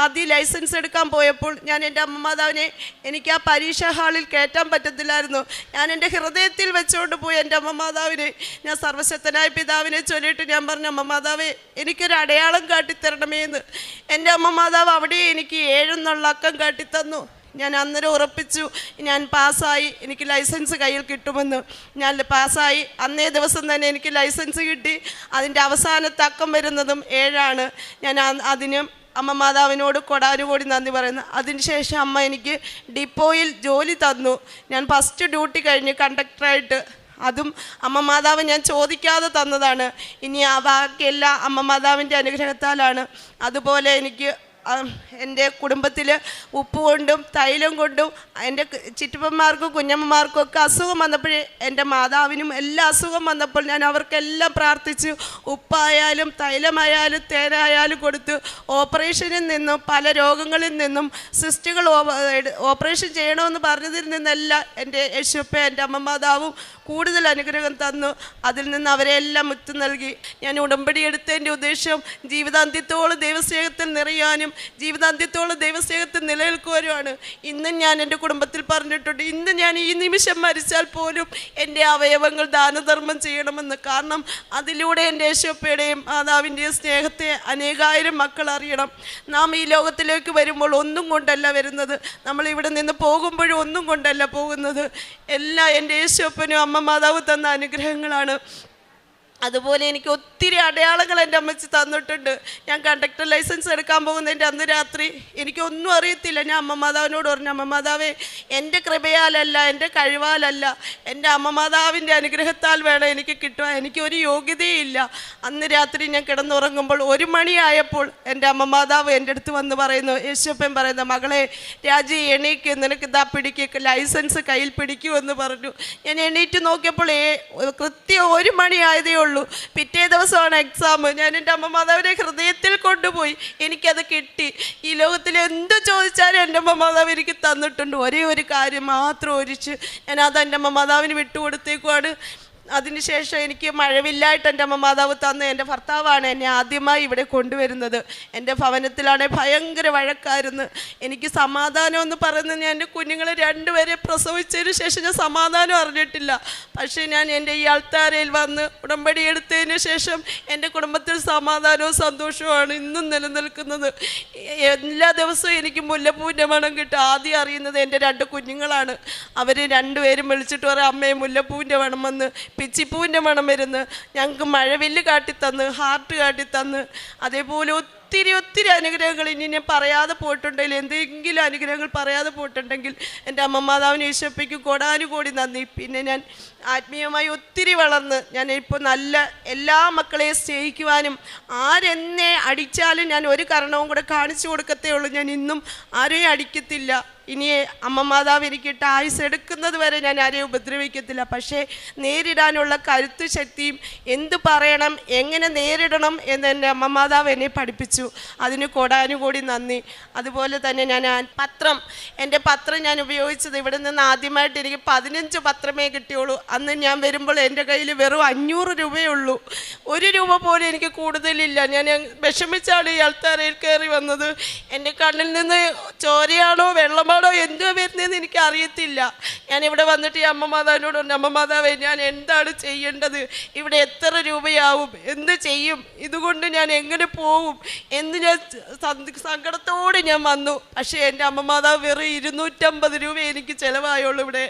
ആദ്യം ലൈസൻസ് എടുക്കാൻ പോയപ്പോൾ ഞാൻ എൻ്റെ അമ്മ മാതാവിനെ എനിക്ക് ആ പരീക്ഷാ ഹാളിൽ കയറ്റാൻ പറ്റത്തില്ലായിരുന്നു. ഞാൻ എൻ്റെ ഹൃദയത്തിൽ വെച്ചുകൊണ്ട് പോയി എൻ്റെ അമ്മ മാതാവിനെ ഞാൻ സർവശക്തനായ പിതാവിനെ ചൊല്ലിയിട്ട് ഞാൻ പറഞ്ഞു, അമ്മ മാതാവേ, എനിക്കൊരു അടയാളം കാട്ടിത്തരണമേ എന്ന്. എൻ്റെ അമ്മ മാതാവ് അവിടെ എനിക്ക് 7 എന്നുള്ള അക്കം കാട്ടിത്തന്നു. ഞാൻ അന്നേരം ഉറപ്പിച്ചു, ഞാൻ പാസ്സായി, എനിക്ക് ലൈസൻസ് കയ്യിൽ കിട്ടുമെന്ന്. ഞാൻ പാസ്സായി. അന്നേ ദിവസം തന്നെ എനിക്ക് ലൈസൻസ് കിട്ടി. അതിൻ്റെ അവസാനത്തെ അക്കം വരുന്നതും 7 ഞാൻ അതിനും അമ്മ മാതാവിനോട് കൊടാനുകൂടി നന്ദി പറയുന്നു. അതിനുശേഷം അമ്മ എനിക്ക് ഡിപ്പോയിൽ ജോലി തന്നു. ഞാൻ ഫസ്റ്റ് ഡ്യൂട്ടി കഴിഞ്ഞ് കണ്ടക്ടറായിട്ട്. അതും അമ്മ മാതാവ് ഞാൻ ചോദിക്കാതെ തന്നതാണ്. ഇനി ആ ബാക്കിയെല്ലാം അമ്മ മാതാവിൻ്റെ അനുഗ്രഹത്താലാണ്. അതുപോലെ എനിക്ക് എൻ്റെ കുടുംബത്തിൽ ഉപ്പ് കൊണ്ടും തൈലം കൊണ്ടും എൻ്റെ ചിറ്റപ്പന്മാർക്കും കുഞ്ഞമ്മമാർക്കും ഒക്കെ അസുഖം വന്നപ്പോഴേ എൻ്റെ മാതാവിനും എല്ലാ അസുഖം വന്നപ്പോൾ ഞാൻ അവർക്കെല്ലാം പ്രാർത്ഥിച്ചു. ഉപ്പായാലും തൈലമായാലും തേനായാലും കൊടുത്ത് ഓപ്പറേഷനിൽ നിന്നും പല രോഗങ്ങളിൽ നിന്നും സിസ്റ്റുകൾ ഓപ്പറേഷൻ ചെയ്യണമെന്ന് പറഞ്ഞതിൽ നിന്നെല്ലാം എൻ്റെ യേശുപ്പ എൻ്റെ അമ്മ മാതാവും കൂടുതൽ അനുഗ്രഹം തന്നു. അതിൽ നിന്ന് അവരെല്ലാം മുക്തി നൽകി. ഞാൻ ഉടമ്പടി എടുത്തതിൻ്റെ ഉദ്ദേശം ജീവിതാന്ത്യത്തോളം ദൈവസ്നേഹത്തിൽ നിറയാനും ജീവിതാന്ത്യത്തോളം ദൈവസ്നേഹത്തിൽ നിലനിൽക്കുവാനുമാണ്. ഇന്നും ഞാൻ എൻ്റെ കുടുംബത്തിൽ പറഞ്ഞിട്ടുണ്ട്, ഇന്ന് ഞാൻ ഈ നിമിഷം മരിച്ചാൽ പോലും എൻ്റെ അവയവങ്ങൾ ദാനധർമ്മം ചെയ്യണമെന്ന്. കാരണം അതിലൂടെ എൻ്റെ യേശുപ്പയുടെയും മാതാവിൻ്റെയും സ്നേഹത്തെ അനേകായിരം മക്കൾ അറിയണം. നാം ഈ ലോകത്തിലേക്ക് വരുമ്പോൾ ഒന്നും കൊണ്ടല്ല വരുന്നത്, നമ്മൾ ഇവിടെ നിന്ന് പോകുമ്പോഴും ഒന്നും കൊണ്ടല്ല പോകുന്നത്. എല്ലാം എൻ്റെ യേശുപ്പനും അമ്മ മാതാവ് തന്ന അനുഗ്രഹങ്ങളാണ്. അതുപോലെ എനിക്ക് ഒത്തിരി അടയാളങ്ങൾ എൻ്റെ അമ്മച്ചി തന്നിട്ടുണ്ട്. ഞാൻ കണ്ടക്ടർ ലൈസൻസ് എടുക്കാൻ പോകുന്നതിൻ്റെ അന്ന് രാത്രി എനിക്കൊന്നും അറിയത്തില്ല. ഞാൻ അമ്മ മാതാവിനോട് പറഞ്ഞു, അമ്മ മാതാവേ, എൻ്റെ കൃപയാലല്ല, എൻ്റെ കഴിവാലല്ല, എൻ്റെ അമ്മ മാതാവിൻ്റെ അനുഗ്രഹത്താൽ വേണം എനിക്ക് കിട്ടുക. എനിക്കൊരു യോഗ്യതയില്ല. അന്ന് രാത്രി ഞാൻ കിടന്നുറങ്ങുമ്പോൾ 1 മണിയായപ്പോൾ എൻ്റെ അമ്മ മാതാവ് എൻ്റെ അടുത്ത് വന്ന് പറയുന്നു, യേശുപ്പൻ പറയുന്നു, മകളെ രാജി എണീക്ക്, നിനക്ക് ഇതാ പിടിക്കുക, ലൈസൻസ് കയ്യിൽ പിടിക്കുമെന്ന് പറഞ്ഞു. ഞാൻ എണീറ്റ് നോക്കിയപ്പോൾ കൃത്യം 1 മണിയായതേ ഉള്ളൂ. പിറ്റേ ദിവസമാണ് എക്സാം. ഞാൻ എൻ്റെ അമ്മ മാതാവിനെ ഹൃദയത്തിൽ കൊണ്ടുപോയി. എനിക്കത് കിട്ടി. ഈ ലോകത്തിൽ എന്ത് ചോദിച്ചാലും എൻ്റെ അമ്മ മാതാവ് എനിക്ക് തന്നിട്ടുണ്ട്. ഒരേ ഒരു കാര്യം മാത്രം ഒഴിച്ച് ഞാൻ അത് എൻ്റെ അമ്മ മാതാവിന് വിട്ടുകൊടുത്തേക്കുവാണ്. അതിനുശേഷം എനിക്ക് മഴവില്ലായിട്ട് എൻ്റെ അമ്മ മാതാവ് തന്ന് എൻ്റെ ഭർത്താവാണ് എന്നെ ആദ്യമായി ഇവിടെ കൊണ്ടുവരുന്നത്. എൻ്റെ ഭവനത്തിലാണെ ഭയങ്കര വഴക്കായിരുന്നു. എനിക്ക് സമാധാനം എന്ന് പറയുന്നത്, ഞാൻ എൻ്റെ കുഞ്ഞുങ്ങളെ 2 പേരെ പ്രസവിച്ചതിന് ശേഷം ഞാൻ സമാധാനം അറിഞ്ഞിട്ടില്ല. പക്ഷേ ഞാൻ എൻ്റെ ഈ അൾത്താരയിൽ വന്ന് ഉടമ്പടി എടുത്തതിന് ശേഷം എൻ്റെ കുടുംബത്തിൽ സമാധാനവും സന്തോഷവുമാണ് ഇന്നും നിലനിൽക്കുന്നത്. എല്ലാ ദിവസവും എനിക്ക് മുല്ലപ്പൂവിൻ്റെ മണം കിട്ടും. ആദ്യം അറിയുന്നത് എൻ്റെ 2 കുഞ്ഞുങ്ങളാണ്. അവർ 2 പേരും വിളിച്ചിട്ട് പറയും, അമ്മയെ മുല്ലപ്പൂവിൻ്റെ മണം വന്ന്, പിച്ചിപ്പൂവിൻ്റെ മണം വരുന്നു. ഞങ്ങൾക്ക് മഴവില്ല് കാട്ടിത്തന്ന്, ഹാർട്ട് കാട്ടിത്തന്ന്. അതേപോലെ ഒത്തിരി അനുഗ്രഹങ്ങൾ ഇനി ഞാൻ പറയാതെ പോയിട്ടുണ്ടെങ്കിൽ, എന്തെങ്കിലും അനുഗ്രഹങ്ങൾ പറയാതെ പോയിട്ടുണ്ടെങ്കിൽ എൻ്റെ അമ്മ മാതാവിന് യേശുപ്പയ്ക്ക് കോടാനുകോടി നന്ദി. പിന്നെ ഞാൻ ആത്മീയമായി ഒത്തിരി വളർന്ന് ഞാൻ ഇപ്പോൾ നല്ല എല്ലാ മക്കളെയും സ്നേഹിക്കുവാനും ആരെന്നെ അടിച്ചാലും ഞാൻ ഒരു കാരണവും കൂടെ കാണിച്ചു കൊടുക്കത്തേ ഉള്ളൂ. ഞാൻ ഇന്നും ആരെയും അടിക്കത്തില്ല. ഇനി അമ്മ മാതാവ് എനിക്കിട്ട് ആയുസ് എടുക്കുന്നത് വരെ ഞാൻ ആരെയും ഉപദ്രവിക്കത്തില്ല. പക്ഷേ നേരിടാനുള്ള കരുത്ത് ശക്തിയും എന്ത് പറയണം, എങ്ങനെ നേരിടണം എന്ന് എൻ്റെ അമ്മ മാതാവ് എന്നെ പഠിപ്പിച്ചു. അതിന് കോടാനുകൂടി നന്ദി. അതുപോലെ തന്നെ ഞാൻ എൻ്റെ പത്രം ഞാൻ ഉപയോഗിച്ചത് ഇവിടെ നിന്ന് ആദ്യമായിട്ട് എനിക്ക് 15 പത്രമേ കിട്ടിയുള്ളൂ. അന്ന് ഞാൻ വരുമ്പോൾ എൻ്റെ കയ്യിൽ വെറും 500 രൂപയേ ഉള്ളൂ. 1 രൂപ പോലും എനിക്ക് കൂടുതലില്ല. ഞാൻ വിഷമിച്ചാണ് ഈ അൾത്താരയിൽ കയറി വന്നത്. എൻ്റെ കണ്ണിൽ നിന്ന് ചോരയാണോ വെള്ളമാണോ എന്തുവാ വരുന്നതെന്ന് എനിക്ക് അറിയത്തില്ല. ഞാനിവിടെ വന്നിട്ട് ഈ അമ്മ മാതാവിനോട് പറഞ്ഞു, അമ്മ മാതാവേ, ഞാൻ എന്താണ് ചെയ്യേണ്ടത്? ഇവിടെ എത്ര രൂപയാവും? എന്ത് ചെയ്യും? ഇതുകൊണ്ട് ഞാൻ എങ്ങനെ പോവും എന്ന് ഞാൻ സങ്കടത്തോടെ ഞാൻ വന്നു. പക്ഷേ എൻ്റെ അമ്മ മാതാവ് വെറും 250 രൂപ എനിക്ക് ചിലവായുള്ളൂ ഇവിടെ.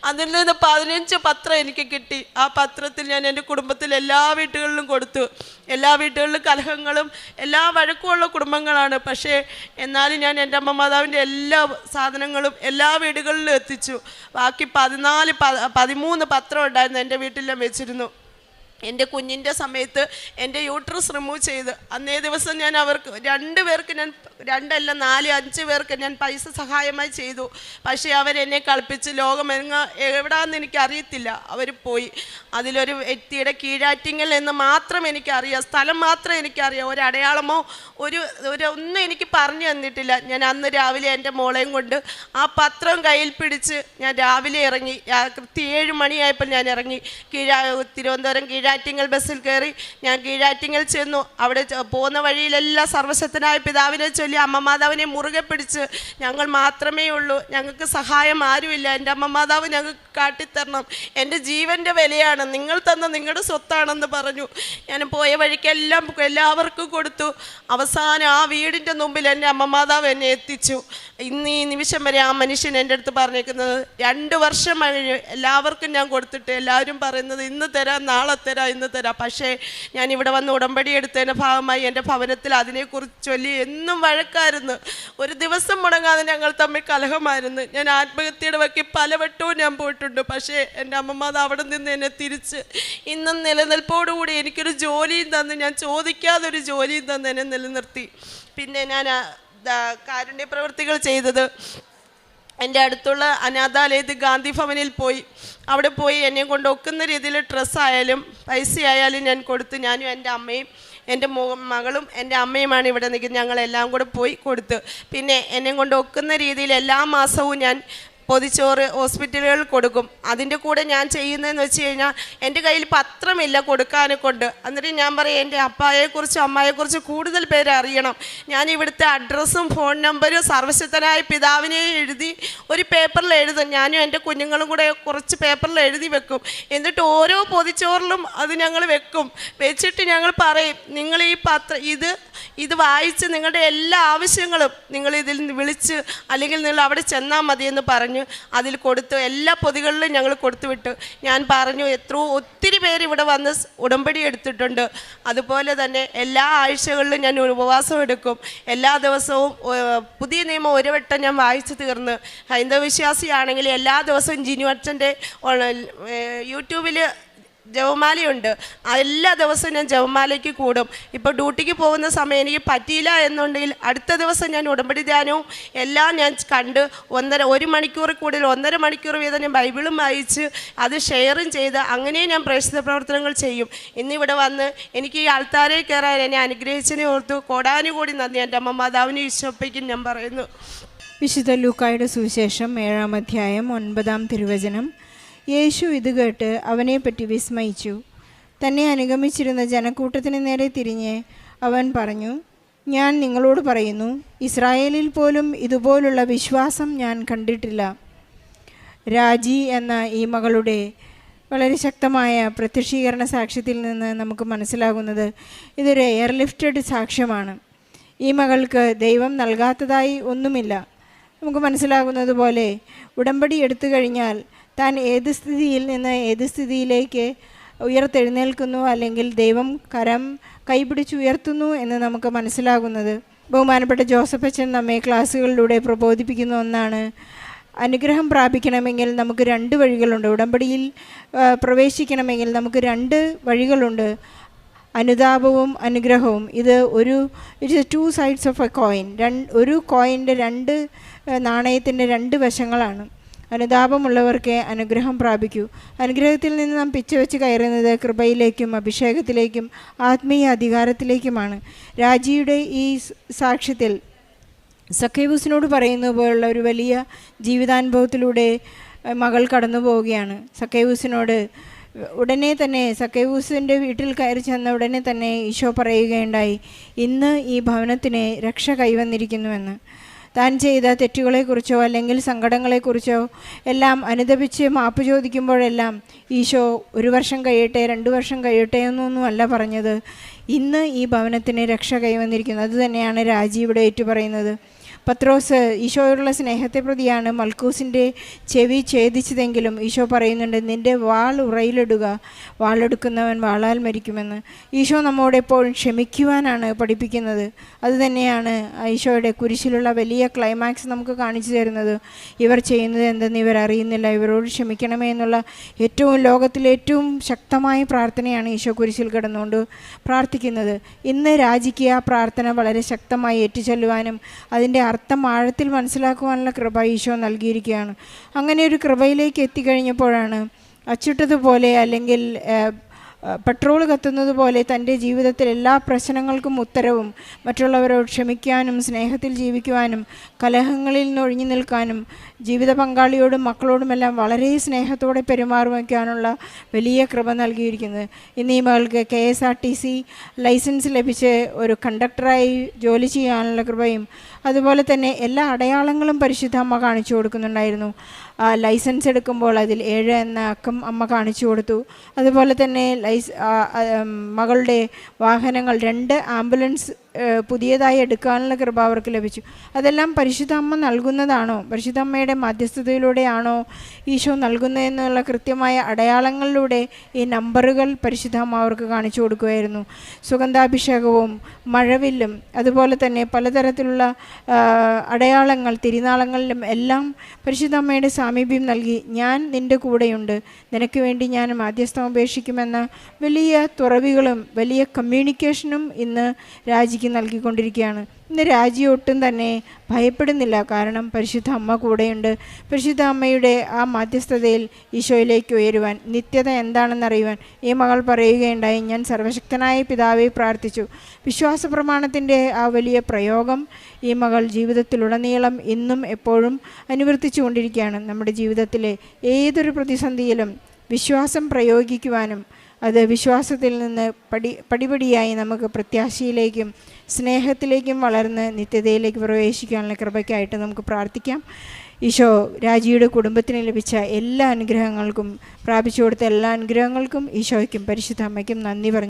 അതിൽ നിന്ന് 15 പത്രം എനിക്ക് കിട്ടി. ആ പത്രത്തിൽ ഞാൻ എൻ്റെ കുടുംബത്തിൽ എല്ലാ വീട്ടുകളിലും കൊടുത്തു. എല്ലാ വീട്ടുകളിലും കലഹങ്ങളും എല്ലാ വഴക്കുമുള്ള കുടുംബങ്ങളാണ്. പക്ഷേ എന്നാലും ഞാൻ എൻ്റെ അമ്മ മാതാവിൻ്റെ എല്ലാ സാധനങ്ങളും എല്ലാ വീടുകളിലും എത്തിച്ചു. ബാക്കി 13 പത്രം ഉണ്ടായിരുന്നു എൻ്റെ വീട്ടിൽ ഞാൻ വെച്ചിരുന്നു. എൻ്റെ കുഞ്ഞിൻ്റെ സമയത്ത് എൻ്റെ യൂട്രസ് റിമൂവ് ചെയ്ത് അന്നേ ദിവസം ഞാൻ അവർക്ക് 2 പേർക്ക് ഞാൻ 2 അല്ല 4, 5 പേർക്ക് ഞാൻ പൈസ സഹായമായി ചെയ്തു. പക്ഷേ അവരെന്നെ കളിപ്പിച്ച് എവിടാന്ന് എനിക്കറിയത്തില്ല. അവർ പോയി. അതിലൊരു വ്യക്തിയുടെ കീഴാറ്റിങ്ങൽ എന്ന് മാത്രം എനിക്കറിയാം, സ്ഥലം മാത്രം എനിക്കറിയാം. ഒരടയാളമോ ഒന്നും എനിക്ക് പറഞ്ഞു തന്നിട്ടില്ല. ഞാൻ അന്ന് രാവിലെ എൻ്റെ മോളെയും കൊണ്ട് ആ പത്രം കയ്യിൽ പിടിച്ച് ഞാൻ രാവിലെ ഇറങ്ങി. കൃത്യം 7 മണിയായപ്പോൾ ഞാൻ ഇറങ്ങി. തിരുവനന്തപുരം കീഴാറ്റിങ്ങൽ ബസ്സിൽ കയറി ഞാൻ കീഴാറ്റിങ്ങൽ ചെന്നു. അവിടെ പോകുന്ന വഴിയിലെല്ലാം സർവശക്തനായ പിതാവിനെ ചൊല്ലി അമ്മ മാതാവിനെ മുറുകെ പിടിച്ച്, ഞങ്ങൾ മാത്രമേ ഉള്ളൂ, ഞങ്ങൾക്ക് സഹായം ആരുമില്ല, എൻ്റെ അമ്മ മാതാവ് ഞങ്ങൾക്ക് കാട്ടിത്തരണം, എൻ്റെ ജീവൻ്റെ വിലയാണ്, നിങ്ങൾ തന്ന നിങ്ങളുടെ സ്വത്താണെന്ന് പറഞ്ഞു. ഞാൻ പോയ വഴിക്കെല്ലാം എല്ലാവർക്കും കൊടുത്തു. അവസാനം ആ വീടിൻ്റെ മുമ്പിൽ എൻ്റെ അമ്മ മാതാവ് എന്നെ എത്തിച്ചു. ഇന്ന് ഈ നിമിഷം വരെ ആ മനുഷ്യൻ എൻ്റെ അടുത്ത് പറഞ്ഞേക്കുന്നത് 2 വർഷം കഴിഞ്ഞ് എല്ലാവർക്കും ഞാൻ കൊടുത്തിട്ട് എല്ലാവരും പറയുന്നത് ഇന്ന് തരാം, നാളെ തരാം, ഇന്ന് തരാം. പക്ഷേ ഞാൻ ഇവിടെ വന്ന് ഉടമ്പടി എടുത്തതിൻ്റെ ഭാഗമായി എൻ്റെ ഭവനത്തിൽ അതിനെക്കുറിച്ച് ചൊല്ലി എന്നും വഴക്കായിരുന്നു. ഒരു ദിവസം മുടങ്ങാതെ ഞങ്ങൾ തമ്മിൽ കലഹമായിരുന്നു. ഞാൻ ആത്മഹത്യയുടെ വക്കി പലവട്ടവും ഞാൻ പോയിട്ടുണ്ട്. പക്ഷേ എൻ്റെ അമ്മമാത് അവിടെ നിന്ന് എന്നെ തിരിച്ച് ഇന്നും നിലനിൽപ്പോടുകൂടി എനിക്കൊരു ജോലിയും തന്ന്, ഞാൻ ചോദിക്കാതെ ഒരു ജോലിയും തന്ന് എന്നെ നിലനിർത്തി. പിന്നെ ഞാൻ കാരുണ്യ പ്രവൃത്തികൾ ചെയ്തത് എൻ്റെ അടുത്തുള്ള അനാഥാലയത്തിൽ ഗാന്ധി ഭവനിൽ പോയി. അവിടെ പോയി എന്നെ കൊണ്ട് ഒക്കുന്ന രീതിയിൽ ഡ്രസ്സായാലും പൈസ ആയാലും ഞാൻ കൊടുത്ത്, ഞാനും എൻ്റെ അമ്മയും എൻ്റെ മകളും എൻ്റെ അമ്മയുമാണ് ഇവിടെ നിൽക്കുന്നത്, ഞങ്ങളെല്ലാം കൂടെ പോയി കൊടുത്ത്. പിന്നെ എന്നെ കൊണ്ട് ഒക്കുന്ന രീതിയിൽ എല്ലാ മാസവും ഞാൻ പൊതിച്ചോറ് ഹോസ്പിറ്റലുകളിൽ കൊടുക്കും. അതിൻ്റെ കൂടെ ഞാൻ ചെയ്യുന്നതെന്ന് വെച്ച് കഴിഞ്ഞാൽ എൻ്റെ കയ്യിൽ പത്രമില്ല കൊടുക്കാനെ കൊണ്ട്. എന്നിട്ട് ഞാൻ പറയും, എൻ്റെ അപ്പായെക്കുറിച്ചും അമ്മയെക്കുറിച്ചും കൂടുതൽ പേര് അറിയണം. ഞാൻ ഇവിടുത്തെ അഡ്രസ്സും ഫോൺ നമ്പരും സർവശക്തനായ പിതാവിനെ എഴുതി ഒരു പേപ്പറിൽ എഴുതും. ഞാനും എൻ്റെ കുഞ്ഞുങ്ങളും കൂടെ കുറച്ച് പേപ്പറിൽ എഴുതി വെക്കും. എന്നിട്ട് ഓരോ പൊതിച്ചോറിലും അത് ഞങ്ങൾ വെക്കും. വെച്ചിട്ട് ഞങ്ങൾ പറയും, നിങ്ങൾ ഈ ഇത് വായിച്ച് നിങ്ങളുടെ എല്ലാ ആവശ്യങ്ങളും നിങ്ങൾ ഇതിൽ വിളിച്ച് അല്ലെങ്കിൽ നിങ്ങൾ അവിടെ ചെന്നാൽ മതിയെന്ന് പറഞ്ഞു അതിൽ കൊടുത്ത് എല്ലാ പൊതികളിലും ഞങ്ങൾ കൊടുത്തു വിട്ടു. ഞാൻ പറഞ്ഞു, ഒത്തിരി പേര് ഇവിടെ വന്ന് ഉടമ്പടി എടുത്തിട്ടുണ്ട്. അതുപോലെ തന്നെ എല്ലാ ആഴ്ചകളിലും ഞാൻ ഉപവാസം എടുക്കും. എല്ലാ ദിവസവും പുതിയ നിയമം 1 വട്ടം ഞാൻ വായിച്ചു തീർന്ന്. ഹൈന്ദവ വിശ്വാസിയാണെങ്കിൽ എല്ലാ ദിവസവും ജിനു അച്ഛൻ്റെ യൂട്യൂബിൽ ജപമാലയുണ്ട്. എല്ലാ ദിവസവും ഞാൻ ജപമാലയ്ക്ക് കൂടും. ഇപ്പോൾ ഡ്യൂട്ടിക്ക് പോകുന്ന സമയം എനിക്ക് പറ്റിയില്ല എന്നുണ്ടെങ്കിൽ അടുത്ത ദിവസം ഞാൻ ഉടമ്പടി ധ്യാനവും എല്ലാം ഞാൻ കണ്ട് 1 മണിക്കൂർ കൂടുതൽ 1.5 മണിക്കൂർ വീതം ഞാൻ ബൈബിളും വായിച്ച് അത് ഷെയറും ചെയ്ത് അങ്ങനെ ഞാൻ പ്രേക്ഷിത പ്രവർത്തനങ്ങൾ ചെയ്യും. ഇന്നിവിടെ വന്ന് എനിക്ക് ഈ ആൾത്താരയിൽ കയറാൻ എന്നെ അനുഗ്രഹിച്ചതിനെ ഓർത്തു കോടാനുകൂടി നന്ദി എൻ്റെ അമ്മ മാതാവിനെ ഈശോപ്പയ്ക്കും ഞാൻ പറയുന്നു. വിശുദ്ധ ലൂക്കായുടെ സുവിശേഷം 7-ാം അധ്യായം 9-ാം തിരുവചനം. യേശു ഇത് കേട്ട് അവനെപ്പറ്റി വിസ്മയിച്ചു. തന്നെ അനുഗമിച്ചിരുന്ന ജനക്കൂട്ടത്തിന് നേരെ തിരിഞ്ഞ് അവൻ പറഞ്ഞു, ഞാൻ നിങ്ങളോട് പറയുന്നു, ഇസ്രായേലിൽ പോലും ഇതുപോലുള്ള വിശ്വാസം ഞാൻ കണ്ടിട്ടില്ല. രാജി എന്ന ഈ മകളുടെ വളരെ ശക്തമായ പ്രത്യക്ഷീകരണ സാക്ഷ്യത്തിൽ നിന്ന് നമുക്ക് മനസ്സിലാകുന്നത് ഇതൊരു എയർലിഫ്റ്റഡ് സാക്ഷ്യമാണ്. ഈ മകൾക്ക് ദൈവം നൽകാത്തതായി ഒന്നുമില്ല. നമുക്ക് മനസ്സിലാകുന്നത് പോലെ ഉടമ്പടി എടുത്തു കഴിഞ്ഞാൽ താൻ ഏത് സ്ഥിതിയിൽ നിന്ന് ഏത് സ്ഥിതിയിലേക്ക് ഉയർത്തെഴുന്നേൽക്കുന്നു, അല്ലെങ്കിൽ ദൈവം കൈപിടിച്ചുയർത്തുന്നു എന്ന് നമുക്ക് മനസ്സിലാകുന്നത്. ബഹുമാനപ്പെട്ട ജോസഫ് അച്ഛൻ നമ്മെ ക്ലാസ്സുകളിലൂടെ പ്രബോധിപ്പിക്കുന്ന ഒന്നാണ്, അനുഗ്രഹം പ്രാപിക്കണമെങ്കിൽ നമുക്ക് 2 വഴികളുണ്ട്. ഉടമ്പടിയിൽ പ്രവേശിക്കണമെങ്കിൽ നമുക്ക് 2 വഴികളുണ്ട്, അനുതാപവും അനുഗ്രഹവും. It's 2 sides of A coin. ഒരു കോയിൻ്റെ 2 നാണയത്തിൻ്റെ 2 വശങ്ങളാണ്. അനുതാപമുള്ളവർക്ക് അനുഗ്രഹം പ്രാപിക്കൂ. അനുഗ്രഹത്തിൽ നിന്ന് നാം പിച്ചവെച്ച് കയറുന്നത് കൃപയിലേക്കും അഭിഷേകത്തിലേക്കും ആത്മീയ അധികാരത്തിലേക്കുമാണ്. രാജിയുടെ ഈ സാക്ഷ്യത്തിൽ സക്കേവൂസിനോട് പറയുന്ന പോലുള്ള ഒരു വലിയ ജീവിതാനുഭവത്തിലൂടെ മകൾ കടന്നു പോവുകയാണ്. സക്കൈവൂസിനോട് ഉടനെ തന്നെ സക്കൈവൂസിൻ്റെ വീട്ടിൽ കയറി ചെന്ന ഉടനെ തന്നെ ഈശോ പറയുകയുണ്ടായി, ഇന്ന് ഈ ഭവനത്തിന് രക്ഷ കൈവന്നിരിക്കുന്നുവെന്ന്. താൻ ചെയ്ത തെറ്റുകളെക്കുറിച്ചോ അല്ലെങ്കിൽ സങ്കടങ്ങളെക്കുറിച്ചോ എല്ലാം അനുദപിച്ച് മാപ്പ് ചോദിക്കുമ്പോഴെല്ലാം ഈശോ 1 വർഷം കഴിയട്ടെ 2 വർഷം കഴിയട്ടെ എന്നൊന്നുമല്ല പറഞ്ഞത്. ഇന്ന് ഈ ഭവനത്തിന് രക്ഷ കൈവന്നിരിക്കുന്നു. അതുതന്നെയാണ് രാജി ഇവിടെ ഏറ്റുപറയുന്നത്. പത്രോസ് ഈശോയോടുള്ള സ്നേഹത്തെ പ്രതിയാണ് മൽക്കൂസിൻ്റെ ചെവി ഛേദിച്ചതെങ്കിലും ഈശോ പറയുന്നുണ്ട്, നിൻ്റെ വാൾ ഉറയിലിടുക, വാളെടുക്കുന്നവൻ വാളാൽ മരിക്കുമെന്ന്. ഈശോ നമ്മോട് എപ്പോഴും ക്ഷമിക്കുവാനാണ് പഠിപ്പിക്കുന്നത്. അതുതന്നെയാണ് ഈശോയുടെ കുരിശിലുള്ള വലിയ ക്ലൈമാക്സ് നമുക്ക് കാണിച്ചു തരുന്നത്. ഇവർ ചെയ്യുന്നത് എന്തെന്ന് ഇവർ അറിയുന്നില്ല, ഇവരോട് ക്ഷമിക്കണമേ എന്നുള്ള ലോകത്തിലെ ഏറ്റവും ശക്തമായ പ്രാർത്ഥനയാണ് ഈശോ കുരിശിൽ കിടന്നുകൊണ്ട് പ്രാർത്ഥിക്കുന്നത്. ഇന്ന് രാജിക്ക് ആ പ്രാർത്ഥന വളരെ ശക്തമായി ഏറ്റുചൊല്ലുവാനും അതിൻ്റെ അർത്ഥം ആഴത്തിൽ മനസ്സിലാക്കുവാനുള്ള കൃപ ഈശോ നൽകിയിരിക്കുകയാണ്. അങ്ങനെ ഒരു കൃപയിലേക്ക് എത്തിക്കഴിഞ്ഞപ്പോഴാണ് അച്ചിട്ടതുപോലെ അല്ലെങ്കിൽ പെട്രോൾ കത്തുന്നത് പോലെ തൻ്റെ ജീവിതത്തിൽ എല്ലാ പ്രശ്നങ്ങൾക്കും ഉത്തരവും മറ്റുള്ളവരോട് ക്ഷമിക്കാനും സ്നേഹത്തിൽ ജീവിക്കുവാനും കലഹങ്ങളിൽ നിന്ന് ഒഴിഞ്ഞു നിൽക്കാനും ജീവിത പങ്കാളിയോടും മക്കളോടുമെല്ലാം വളരെ സ്നേഹത്തോടെ പെരുമാറുവാനുള്ള വലിയ കൃപ നൽകിയിരിക്കുന്നത്. ഇന്ന് ഈ മകൾക്ക് KSRTC ലൈസൻസ് ലഭിച്ച് ഒരു കണ്ടക്ടറായി ജോലി ചെയ്യാനുള്ള കൃപയും അതുപോലെ തന്നെ എല്ലാ അടയാളങ്ങളും പരിശുദ്ധ അമ്മ കാണിച്ചു കൊടുക്കുന്നുണ്ടായിരുന്നു. ലൈസൻസ് എടുക്കുമ്പോൾ അതിൽ 7 എന്ന അക്കം അമ്മ കാണിച്ചു കൊടുത്തു. അതുപോലെ തന്നെ മകളുടെ വാഹനങ്ങൾ 2 ആംബുലൻസ് പുതിയതായി എടുക്കാനുള്ള കൃപ അവർക്ക് ലഭിച്ചു. അതെല്ലാം പരിശുദ്ധ അമ്മ നൽകുന്നതാണോ, പരിശുദ്ധ അമ്മയുടെ മധ്യസ്ഥതയിലൂടെയാണോ ഈശോ നൽകുന്നതെന്നുള്ള കൃത്യമായ അടയാളങ്ങളിലൂടെ ഈ നമ്പറുകൾ പരിശുദ്ധ അമ്മ അവർക്ക് കാണിച്ചു കൊടുക്കുമായിരുന്നു. സുഗന്ധാഭിഷേകവും മഴവില്ലും അതുപോലെ തന്നെ പലതരത്തിലുള്ള അടയാളങ്ങൾ തിരുനാളങ്ങളിലും എല്ലാം പരിശുദ്ധ അമ്മയുടെ സാമീപ്യം നൽകി, ഞാൻ നിൻ്റെ കൂടെയുണ്ട്, നിനക്ക് വേണ്ടി ഞാൻ മാധ്യസ്ഥം ഉപേക്ഷിക്കുമെന്ന വലിയ തുറവികളും വലിയ കമ്മ്യൂണിക്കേഷനും ഇന്ന് രാജിക്ക് നൽകിക്കൊണ്ടിരിക്കുകയാണ്. ഇന്ന് രാജി ഒട്ടും തന്നെ ഭയപ്പെടുന്നില്ല. കാരണം പരിശുദ്ധ അമ്മ കൂടെയുണ്ട്. പരിശുദ്ധ അമ്മയുടെ ആ മാധ്യസ്ഥതയിൽ ഈശോയിലേക്ക് ഉയരുവാൻ, നിത്യത എന്താണെന്നറിയുവാൻ ഈ മകൾ പറയുകയുണ്ടായി, ഞാൻ സർവശക്തനായ പിതാവെ പ്രാർത്ഥിച്ചു. വിശ്വാസ പ്രമാണത്തിൻ്റെ ആ വലിയ പ്രയോഗം ഈ മകൾ ജീവിതത്തിലുടനീളം ഇന്നും എപ്പോഴും അനുവർത്തിച്ചു കൊണ്ടിരിക്കുകയാണ്. നമ്മുടെ ജീവിതത്തിലെ ഏതൊരു പ്രതിസന്ധിയിലും വിശ്വാസം പ്രയോഗിക്കുവാനും അത് വിശ്വാസത്തിൽ നിന്ന് പടിപടിയായി നമുക്ക് പ്രത്യാശയിലേക്കും സ്നേഹത്തിലേക്കും വളർന്ന് നിത്യതയിലേക്ക് പ്രവേശിക്കാനുള്ള കൃപയ്ക്കായിട്ട് നമുക്ക് പ്രാർത്ഥിക്കാം. ഈശോ രാജിയുടെ കുടുംബത്തിന് ലഭിച്ച എല്ലാ അനുഗ്രഹങ്ങൾക്കും പ്രാപിച്ചു കൊടുത്ത എല്ലാ അനുഗ്രഹങ്ങൾക്കും ഈശോയ്ക്കും പരിശുദ്ധ അമ്മയ്ക്കും നന്ദി പറഞ്ഞു.